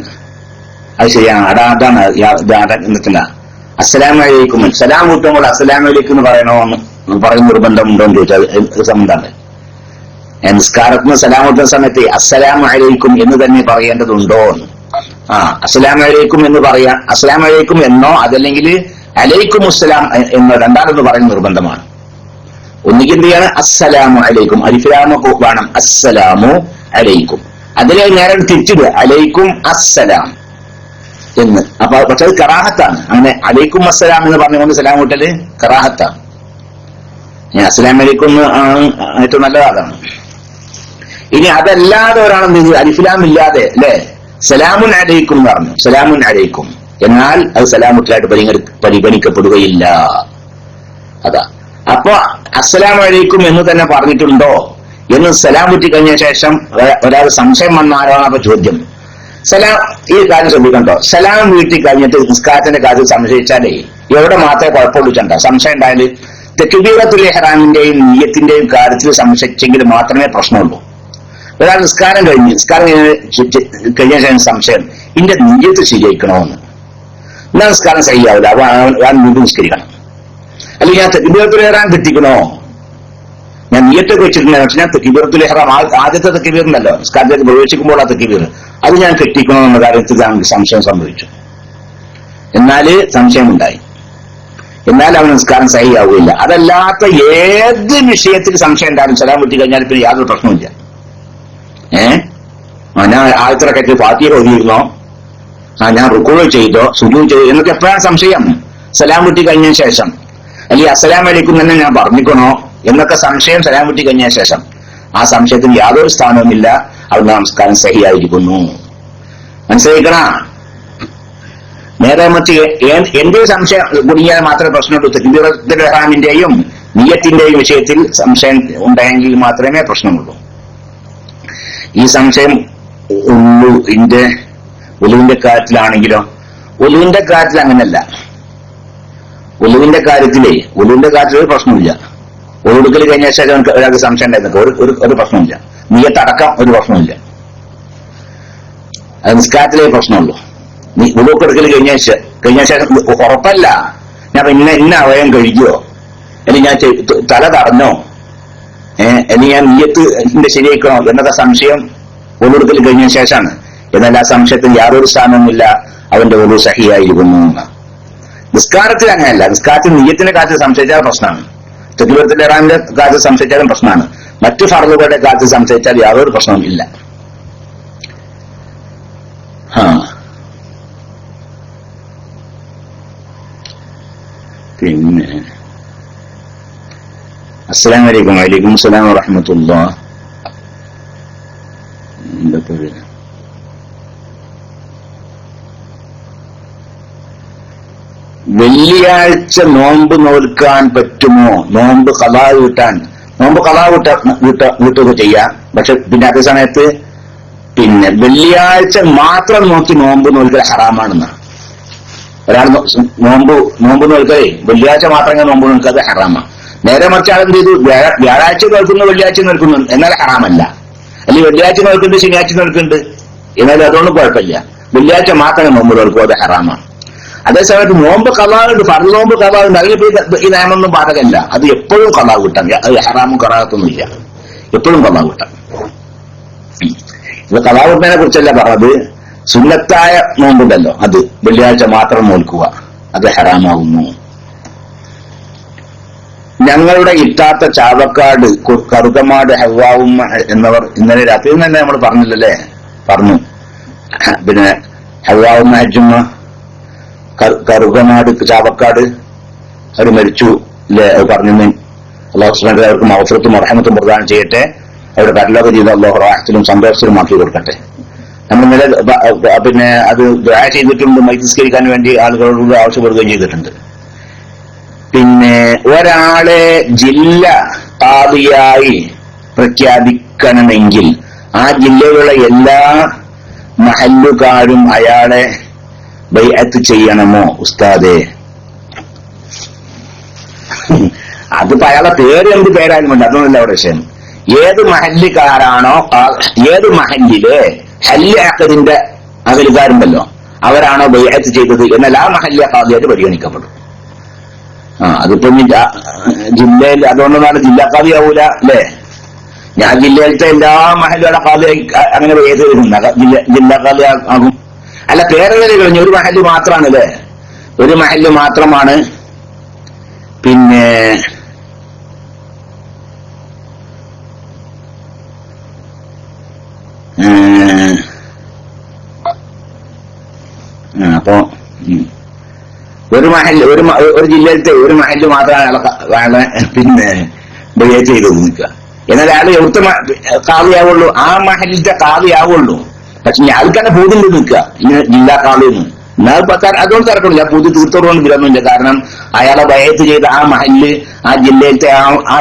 അത് ശരിയാണ്. അതാണ് എന്നിട്ടില്ല. അസ്സലാമു അലൈക്കും സലാം കൂട്ടുമ്പോൾ അസ്സലാമു അലൈക്കും എന്ന് പറയണോന്ന് പറയുന്ന നിർബന്ധമുണ്ടോ എന്ന് ചോദിച്ചാൽ സംബന്ധമാണ്. നിസ്കാരത്തിന് സലാം കൂട്ടുന്ന സമയത്ത് അസ്സലാമു അലൈക്കും എന്ന് തന്നെ പറയേണ്ടതുണ്ടോ? അസ്സലാമു അലൈക്കും എന്ന് പറയാം. അസ്സലാമു അലൈക്കും എന്നോ അതല്ലെങ്കിൽ അലൈക്കും അസ്സലാം എന്നോ രണ്ടാമതെന്ന് പറയുന്ന നിർബന്ധമാണ്. ഒന്നുകിൽ എന്ത് ചെയ്യാണ്? അസ്സലാമു അലൈക്കും, അലിഫ്ലാമൊക്കെ വേണം. അസ്സലാമു അലൈക്കും, അതിലെ നേരെ തിരിച്ചിടുക അലൈക്കും അസ്സലാം എന്ന്. അപ്പൊ പക്ഷെ അത് കറാഹത്താണ്. അങ്ങനെ അലൈക്കും അസ്സലാം എന്ന് പറഞ്ഞുകൊണ്ട് സലാം കൂട്ടല് കറാഹത്താണ്. അസ്സലാമു അലൈക്കും ആണ് ഏറ്റവും നല്ലതാണ്. ഇനി അതല്ലാതെ ഒരാളെന്ത് ചെയ്തു? അലിഫ്ലാം ഇല്ലാതെ അല്ലെ സലാമുൻ അലൈക്കും എന്ന് പറഞ്ഞു, സലാമുൻ അലൈക്കും, എന്നാൽ അത് സലാമുട്ടിലായിട്ട് പരിഗണിക്കപ്പെടുകയില്ല. അതാ. അപ്പൊ അസ്സലാമു അലൈക്കും എന്ന് തന്നെ പറഞ്ഞിട്ടുണ്ടോ എന്ന് സലാം വിട്ടി കഴിഞ്ഞ ശേഷം ഒരാൾ സംശയം വന്നാലാണ് അപ്പൊ ചോദ്യം. സലാം ഈ കാര്യം ശ്രദ്ധിക്കണ്ടോ? സലാം വീട്ടി കഴിഞ്ഞിട്ട് നിസ്കാരത്തിന്റെ കാര്യം സംശയിച്ചാലേ എവിടെ മാത്രമേ കുഴപ്പമുള്ളൂ ചണ്ട. സംശയം ഉണ്ടായാല് തക്ബീറത്തുൽ ഇഹ്റാമിന്റെയും നിയ്യത്തിന്റെയും കാര്യത്തിൽ സംശയിച്ചെങ്കിൽ മാത്രമേ പ്രശ്നമുള്ളൂ. ഒരാൾ നിസ്കാരം കഴിഞ്ഞ ശേഷം സംശയം, ഇന്റെ നിയ്യത്ത് ശരിയായിക്കണമെന്ന്. എന്നാൽ നിസ്കാരം ശരിയാവില്ല. അപ്പൊ ഞാൻ വീണ്ടും നിസ്കരിക്കണം. അല്ലെങ്കിൽ ഞാൻ തക്ബീറത്തുൽ ഇഹ്റാം കിട്ടിക്കണോ? ഞാൻ നിയ്യത്തൊക്കെ വെച്ചിട്ടുണ്ട്, പക്ഷെ ഞാൻ തക്ബീറത്തുൽ ഇഹ്റാം ആദ്യത്തെ തക്ബീറുണ്ടല്ലോ നിസ്കാരത്തിലേക്ക് പ്രവേശിക്കുമ്പോൾ ആ തക്ബീർ അത് ഞാൻ കെട്ടിക്കണോ എന്ന കാര്യത്തിൽ സംശയം സംഭവിച്ചു. എന്നാല് സംശയമുണ്ടായി, എന്നാൽ അവൻ നിസ്കാരം സഹിയാവുകയില്ല. അതല്ലാത്ത ഏത് വിഷയത്തിൽ സംശയം ഉണ്ടാകും സലാം വിട്ടി കഴിഞ്ഞാൽ പിന്നെ യാതൊരു പ്രശ്നമില്ല. ഞാൻ ആദ്യത്തെ റക്അത്തിൽ ഫാത്തിഹ ഓതിയിരുന്നോ, ഞാൻ റുക്കൂ ചെയ്തോ സുജൂദ് ചെയ്തോ എന്നൊക്കെ എപ്പോഴാണ് സംശയം? സലാം വിട്ടി കഴിഞ്ഞതിന് ശേഷം. അല്ലെങ്കിൽ അസ്സലാമു അലൈക്കും തന്നെ ഞാൻ പറഞ്ഞിക്കണോ എന്നൊക്കെ സംശയം സലാം വിട്ടി കഴിഞ്ഞ ശേഷം ആ സംശയത്തിന് യാതൊരു സ്ഥാനവുമില്ല, അവിടെ നമസ്കാരം സഹിയായിരിക്കുന്നു. മനസ്സിലാക്കണ? നേരെ മറിച്ച് എന്തൊരു സംശയം കുടുങ്ങിയാൽ മാത്രമേ പ്രശ്നമുള്ളൂ. തക്ബീറത്തുൽ ഇഹ്റാമിന്റെയും നിയ്യത്തിന്റെയും വിഷയത്തിൽ സംശയം ഉണ്ടായെങ്കിൽ മാത്രമേ പ്രശ്നമുള്ളൂ. ഈ സംശയം ഉള്ളൂ ഒലുവിന്റെ കാര്യത്തിലാണെങ്കിലോ? ഒലുവിന്റെ കാര്യത്തിൽ അങ്ങനല്ല. ഒലുവിന്റെ കാര്യത്തിൽ ഒരു പ്രശ്നമില്ല. ഒലുടുക്കൽ കഴിഞ്ഞ ശേഷം ഒരാൾക്ക് സംശയം ഉണ്ടായിരുന്നു, ഒരു പ്രശ്നമില്ല. നിയ്യത്തടക്കം ഒരു പ്രശ്നമില്ല. അത് നിസ്കാരത്തിലേ പ്രശ്നമുള്ളൂ. ഉളുക്കെടുക്കൽ കഴിഞ്ഞ ശേഷം ഉറപ്പല്ല ഞാൻ ഇന്ന അവയം കഴിക്കുവോ, അല്ലെങ്കിൽ ഞാൻ തല തടഞ്ഞോ, അല്ലെങ്കിൽ ഞാൻ നിയ്യത്തിന്റെ ശരിയാക്കണോ എന്നൊക്കെ സംശയം ഉളുക്കെടുക്കൽ കഴിഞ്ഞ ശേഷമാണ്. എന്നാൽ ആ സംശയത്തിൽ യാതൊരു സ്ഥാനവുമില്ല, അവന്റെ ഉളു സഹിയായിരിക്കുന്നു. നിസ്കാരത്തിൽ അങ്ങനെയല്ല. നിസ്കാരത്തിൽ നിയ്യത്തിന്റെ കാര്യത്തിൽ സംശയിച്ചാൽ പ്രശ്നമാണ്. തക്ബീറത്തുൽ ഇഹ്റാമിന്റെ കാര്യത്തിൽ സംശയിച്ചാലും പ്രശ്നമാണ്. മറ്റു ഫർളുകളുടെ കാര്യത്തിൽ സംശയിച്ചാൽ യാതൊരു പ്രശ്നവും ഇല്ല. പിന്നെ അസ്സലാമു അലൈക്കും. വലൈക്കും അസ്സലാം വറഹ്മത്തുള്ളാഹി. എന്താ പേര്? വെള്ളിയാഴ്ച നോമ്പ് നോൽക്കാൻ പറ്റുമോ? നോമ്പ് ഖളാ വീട്ടുക ചെയ്യാം. പക്ഷെ പിന്നെ അതേ സമയത്ത് പിന്നെ വെള്ളിയാഴ്ച മാത്രം നോക്കി നോമ്പ് നോൽക്കൽ ഹറാമാണെന്ന്. ഒരാൾ നോമ്പ് നോൽക്കലേ വെള്ളിയാഴ്ച മാത്രമേ നോമ്പ് നോൽക്കാതെ ഹറാമാണ്. നേരെ മറിച്ച് ആൾ എന്ത് ചെയ്തു? വ്യാഴാഴ്ച നോൽക്കുന്നു, വെള്ളിയാഴ്ച നോൽക്കുന്നു, എന്നാൽ ഹറാമല്ല. അല്ലെങ്കിൽ വെള്ളിയാഴ്ച നോൽക്കുന്നുണ്ട്, ശനിയാഴ്ച നോൽക്കുന്നുണ്ട്, എന്നാലും അതുകൊണ്ട് കുഴപ്പമില്ല. വെള്ളിയാഴ്ച മാത്രമേ നോമ്പ് നോൽക്കൂ, അത് ഹറാമാണ്. അതേസമയത്ത് നോമ്പ് ഖളാഉണ്ട്, ഫർള് നോമ്പ് ഖളാഉണ്ട്, അതിലിപ്പോ ഈ നിയമമൊന്നും ബാധകമല്ല. അത് എപ്പോഴും ഖളാ കിട്ടാം. അത് ഹറാമും കറാഹത്തൊന്നുമില്ല, എപ്പോഴും ഖളാ കിട്ടാം. ഇത് ഖളാ കിട്ടുന്നതിനെ കുറിച്ചല്ല പറഞ്ഞത്. സുന്നത്തായ നോമ്പുണ്ടല്ലോ, അത് വെള്ളിയാഴ്ച മാത്രം നോൽക്കുക, അത് ഹറാമാകുന്നു. ഞങ്ങളുടെ ഇത്താത്ത ചാവക്കാട് കറുകമാട് ഹവ്വാവുമ്മ എന്നവർ ഇന്നലെ രാത്രി തന്നെ നമ്മൾ പറഞ്ഞില്ലല്ലേ? പറഞ്ഞു. പിന്നെ ഹവ്വാവുമ്മ ഹജ്ജുമ്മ കറുകമാട് ചാവക്കാട് അവർ മരിച്ചു അല്ലെ? അത് പറഞ്ഞു. അല്ലാഹു സുബ്ഹാനഹു വ തആല അവർക്ക് മഗ്ഫിറത്തും റഹ്മത്തും പ്രദാനം ചെയ്യട്ടെ. അവരുടെ പരലോക ജീവിതം അല്ലാഹു റാഹത്തിലും സന്തോഷത്തിലും ആക്കി കൊടുക്കട്ടെ. നമ്മൾ ഇന്നലെ പിന്നെ അത് ദുആ ചെയ്തിട്ടുണ്ട്. മൈതസ്കരിക്കാൻ വേണ്ടി ആളുകളോട് ആവശ്യപ്പെടുകയും ചെയ്തിട്ടുണ്ട്. പിന്നെ ഒരാളെ ജില്ല ഖാദിയായി പ്രഖ്യാപിക്കണമെങ്കിൽ ആ ജില്ലയിലുള്ള എല്ലാ മഹല്ലുകാരും അയാളെ ബൈഅത്ത് ചെയ്യണമോ ഉസ്താദേ? അതിപ്പോ അയാളെ പേര് എന്ത് പേരായാലും വേണ്ട, അതൊന്നുമില്ല അവിടെ വിഷയം. ഏത് മഹല്ലുകാരാണോ, ഏത് മഹല്ലിലെ ഹല്ല് അഖദിന്റെ അകലുകാരുണ്ടല്ലോ, അവരാണോ ബൈഅത്ത് ചെയ്തത് എന്നാൽ ആ മഹല്ല് ഖാദിയായിട്ട് പരിഗണിക്കപ്പെടും. അതിപ്പോ ജില്ലയിൽ അതുകൊണ്ടാണ് ജില്ലാ ഖാദി ആവൂല അല്ലേ? ഞാൻ ജില്ലയിലത്തെ എല്ലാ മഹല്ലുകളുടെ ഖാദി അങ്ങനെ ഏത് ജില്ലാ ഖാദി ആകും? അല്ല, പേരവര് കഴിഞ്ഞു. ഒരു മഹല്ല് മാത്രമാണ് അല്ലേ? ഒരു മഹല്ല് മാത്രമാണ്. പിന്നെ അപ്പോ ഒരു മഹല്ല് ഒരു ജില്ലയിലത്തെ ഒരു മഹല്ല് മാത്രമാണ് പിന്നെ ബൈഅത്ത് ചെയ്ത് നിൽക്കുക. എന്നാൽ അയാൾ എവിടുത്തെ ഖാദിയാവുള്ളൂ, ആ മഹല്ലിന്റെ ഖാദിയാവുള്ളൂ. പക്ഷെ ആൾക്കാരെ പൂതി നിൽക്കുക ഇങ്ങനെ ജില്ലാ ഖാദിന്ന്. എന്നാൽ അതുകൊണ്ട് തിരക്കണില്ല, പൂതി തീർത്തോടുകൊണ്ട് വിരമില്ല. കാരണം അയാളെ ബൈഅത്ത് ചെയ്ത ആ മഹല്ല് ആ ജില്ലയിലത്തെ ആ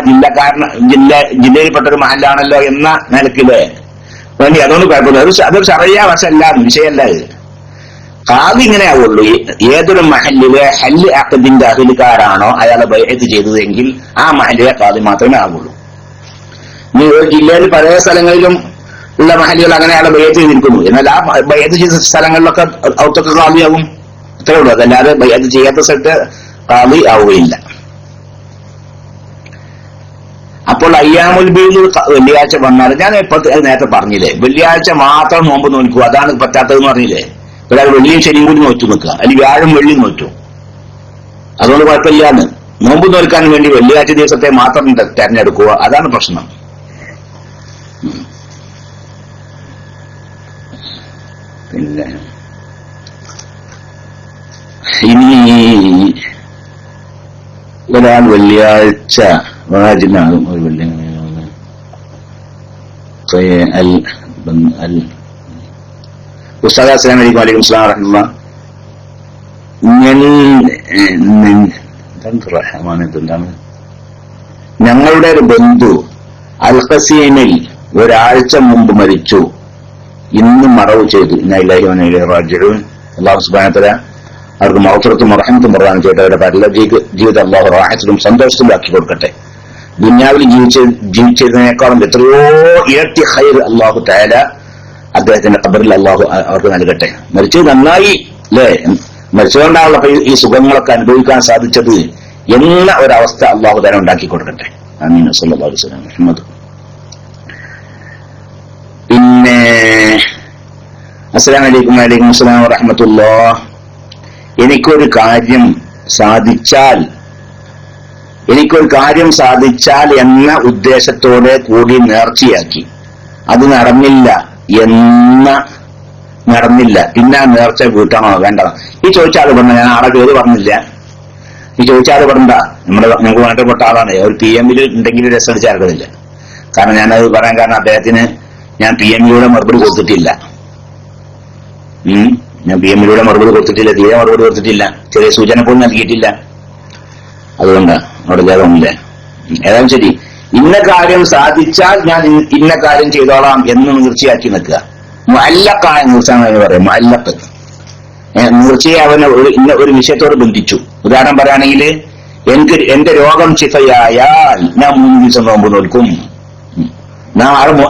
ജില്ലയിൽപ്പെട്ട ഒരു മഹല്ലാണല്ലോ എന്ന നിലക്കില് വേണ്ടി അതുകൊണ്ട് കുഴപ്പമില്ല. അതൊരു ശറയ്യ വശമല്ല, വിഷയമല്ല. ഖാദി ഇങ്ങനെ ആവുള്ളൂ ഏതൊരു മഹല്ലിലെ ഹല്ല് അഖദിന്റെ അഹ്ലുകാരാണോ അയാളെ ബൈഅത്ത് ചെയ്തതെങ്കിൽ ആ മഹല്ലിലെ ഖാദി മാത്രമേ ആവുള്ളൂ. ഇനി ഒരു ജില്ലയിൽ പല സ്ഥലങ്ങളിലും ഉള്ള മഹല്ലുകൾ അങ്ങനെ അയാളെ ബൈഅത്ത് ചെയ്തിരിക്കുന്നു. എന്നാൽ ആ ബൈഅത്ത് ചെയ്ത സ്ഥലങ്ങളിലൊക്കെ അവിടുത്തെ ഖാദി ആവും, അത്രേ ഉള്ളൂ. അതല്ലാതെ ബൈഅത്ത് ചെയ്യാത്ത സ്ഥലത്ത് ഖാദി ആവുകയില്ല. അപ്പോൾ അയ്യാമുൽ ബീദ് വെള്ളിയാഴ്ച വന്നാൽ, ഞാൻ നേരത്തെ പറഞ്ഞില്ലേ, വെള്ളിയാഴ്ച മാത്രം നോമ്പ് നോൽക്കുക, അതാണ് പറ്റാത്തതെന്ന് പറഞ്ഞില്ലേ? ഒരാൾ വെള്ളിയും ശനിയും കൂടി നോറ്റു നിൽക്കുക, അല്ലെങ്കിൽ വ്യാഴം വെള്ളിയും നോറ്റു, അതുകൊണ്ട് കുഴപ്പമില്ലാന്ന്. നോമ്പ് നോൽക്കാൻ വേണ്ടി വെള്ളിയാഴ്ച ദിവസത്തെ മാത്രം തെരഞ്ഞെടുക്കുക, അതാണ് പ്രശ്നം. പിന്നെ ഇനി ഒരാൾ വെള്ളിയാഴ്ച വാജിലാണ് ഒരു ബിൽഡിംഗ് ഉസ്താദ് അസ്സലാമു അലൈക്കും. വലൈക്കും അസ്സലാം വറഹ്മത്തുള്ളാഹി. എന്താണ് ഞങ്ങളുടെ ഒരു ബന്ധു അൽഖസീമിൽ ഒരാഴ്ച മുമ്പ് മരിച്ചു. ഇന്ന് മറവ് ചെയ്തു. ഇന്നയില്ലാഹി വഇന്നയിലൈഹി റാജിഊൻ. അല്ലാഹു സുബ്ഹാനഹു വ തആല അവർക്ക് മഗ്ഫിറത്തും റഹ്മത്തും പ്രദാനം ചെയ്യട്ടെ. അവരുടെ പരലോക ജീവിതം അല്ലാഹു റാഹത്തിലും സന്തോഷത്തിലും ആക്കി കൊടുക്കട്ടെ. ദുനിയാവിൽ ജീവിച്ചതിനേക്കാളും എത്രയോ ഇരട്ടി ഖൈർ അല്ലാഹു തആല അദ്ദേഹത്തിന്റെ ഖബറിൽ അല്ലാഹു അവർക്ക് നൽകട്ടെ. മരിച്ചത് നന്നായി അല്ലേ? മരിച്ചുകൊണ്ടാണല്ലോ ഈ സുഖങ്ങളൊക്കെ അനുഭവിക്കാൻ സാധിച്ചത് എന്ന ഒരവസ്ഥ അല്ലാഹു തആല ഉണ്ടാക്കി കൊടുക്കട്ടെ. ആമീൻ. സല്ലല്ലാഹു അലൈഹി വസല്ലം. മുഹമ്മദ്. പിന്നെ അസ്സലാമു അലൈക്കും. വലൈക്കും അസ്സലാം വറഹ്മത്തുള്ളാഹി. എനിക്കൊരു കാര്യം സാധിച്ചാൽ എന്ന ഉദ്ദേശത്തോടെ കൂടി നേർച്ചയാക്കി. അത് നടന്നില്ല. പിന്നെ ആ നേർച്ച വീട്ടണോ വേണ്ട? ഈ ചോദിച്ചാൽ പറഞ്ഞ ഞാൻ ആളെ പേര് പറഞ്ഞില്ല. ഈ ചോദിച്ചാൽ പറഞ്ഞ ഞങ്ങൾക്ക് വേണ്ടപ്പെട്ട ആളാണ്. ഒരു PM ഉണ്ടെങ്കിൽ രസം ചേർക്കുന്നില്ല. കാരണം ഞാനത് പറയാൻ കാരണം അദ്ദേഹത്തിന് ഞാൻ PM-യിലൂടെ മറുപടി കൊടുത്തിട്ടില്ല. ഞാൻ PM-യിലൂടെ മറുപടി കൊടുത്തിട്ടില്ല. തീരെ മറുപടി കൊടുത്തിട്ടില്ല. ചെറിയ സൂചന പോലും നൽകിയിട്ടില്ല. അതുകൊണ്ടാണ് അവിടെ ലേഖമില്ല. ഏതായാലും ശരി, ഇന്ന കാര്യം സാധിച്ചാൽ ഞാൻ ഇന്ന കാര്യം ചെയ്തോളാം എന്ന് തീർച്ചയാക്കി നിൽക്കുക. മുഅല്ലഖായ നീർച്ചാണെന്ന് പറയാം. മുഅല്ലഖ് നീർച്ചയെ അവനെ ഇന്ന ഒരു വിഷയത്തോട് ബന്ധിച്ചു. ഉദാഹരണം പറയുകയാണെങ്കിൽ എന്റെ രോഗം ശിഫയായാൽ ഞാൻ 3 ദിവസം നോമ്പ് നോൽക്കും.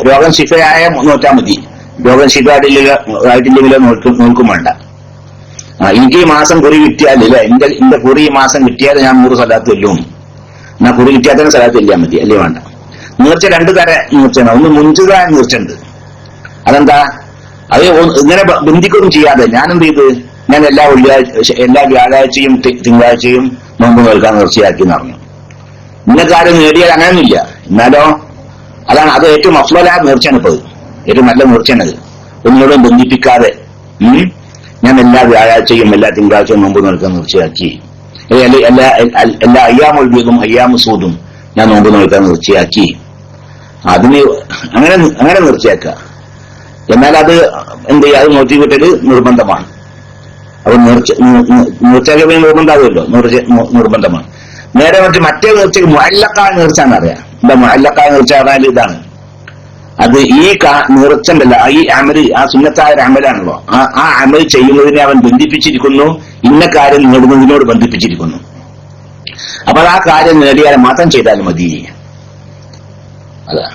രോഗം ശിഫയായ നോറ്റാൽ മതി. രോഗം ശിഫയായിട്ടില്ലെങ്കിലോ നോൽക്കും വേണ്ട. എനിക്ക് ഈ മാസം കുറി കിട്ടിയാലേ എന്റെ കുറി ഈ മാസം കിട്ടിയാൽ ഞാൻ 100 സ്വലാത്ത് ചൊല്ലും. എന്നാ കുറി കിട്ടിയാൽ തന്നെ സ്വലാത്ത് ചൊല്ലിയാൽ മതി. അല്ലേ വേണ്ട. നീർച്ച 2 തരം നീർച്ചയാണ്. ഒന്ന് മുൻചുതായ നീർച്ചുണ്ട്. അതെന്താ? അത് ഇങ്ങനെ ബന്ധിക്കൊന്നും ചെയ്യാതെ ഞാൻ എന്ത് ചെയ്ത് ഞാൻ എല്ലാ വ്യാഴാഴ്ചയും തിങ്കളാഴ്ചയും നോമ്പ് നോൽക്കാൻ നീർച്ചയാക്കി എന്ന് പറഞ്ഞു. ഇന്ന കാര്യം നേടിയാൽ അങ്ങനെയൊന്നുമില്ല. എന്നാലോ അതാണ് അത് ഏറ്റവും അഫ്ളലായ നീർച്ചയാണ്. ഇപ്പത് ഏറ്റവും നല്ല നീർച്ചയാണത്. ഒന്നിനോടും ബന്ധിപ്പിക്കാതെ ഞാൻ എല്ലാ വ്യാഴാഴ്ചയും എല്ലാ തിങ്കളാഴ്ചയും നോമ്പ് നോൽക്കാൻ നീർച്ചയാക്കി. എല്ലാ അയ്യാമുൽ ബീദും അയ്യാമു സൂദും ഞാൻ നോമ്പ് നോൽക്കാൻ നീർച്ചയാക്കി. അതിന് അങ്ങനെ നീർച്ചയാക്കുക. എന്നാൽ അത് എന്ത് ചെയ്യുക? അത് നോക്കി വിട്ടത് നിർബന്ധമാണ്. അപ്പൊ നീർച്ചയാക്കിയ നിർബന്ധമാകുമല്ലോ. നിർബന്ധമാണ്. നേരെ മറ്റേ നീർച്ചയ്ക്ക് മുഅല്ലഖായ നീർച്ച എന്നറിയാം. എന്താ മുഅല്ലഖായ നീർച്ച പറഞ്ഞാൽ ഇതാണ്. അത് ഈ നീർച്ചണ്ടല്ല, ഈ അമല് ആ സുന്നത്തായ ഒരു അമലാണല്ലോ. ആ അമൽ ചെയ്യുന്നതിനെ അവൻ ബന്ധിപ്പിച്ചിരിക്കുന്നു. ഇന്ന കാര്യം നേടുന്നതിനോട് ബന്ധിപ്പിച്ചിരിക്കുന്നു. അപ്പൊ ആ കാര്യം നേടിയാൽ മാത്രം ചെയ്താൽ മതി. അതാ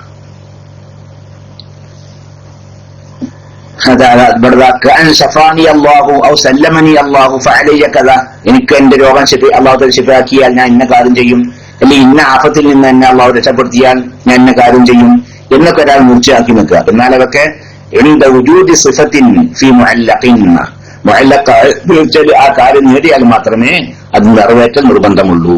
എനിക്ക് എന്റെ രോഗം അള്ളാഹു ശിഫയാക്കിയാൽ ഞാൻ ഇന്ന കാര്യം ചെയ്യും, അല്ലെങ്കിൽ ഇന്ന ആഫത്തിൽ നിന്ന് എന്നെ അള്ളാഹു രക്ഷപ്പെടുത്തിയാൽ ഞാൻ ഇന്ന കാര്യം ചെയ്യും എന്നൊക്കെ ഒരാൾ മൂർച്ചയാക്കി നിൽക്കുക. എന്നാൽ അതൊക്കെ ആ കാര്യം നേടിയാൽ മാത്രമേ അത് നിറവേറ്റൽ നിർബന്ധമുള്ളൂ.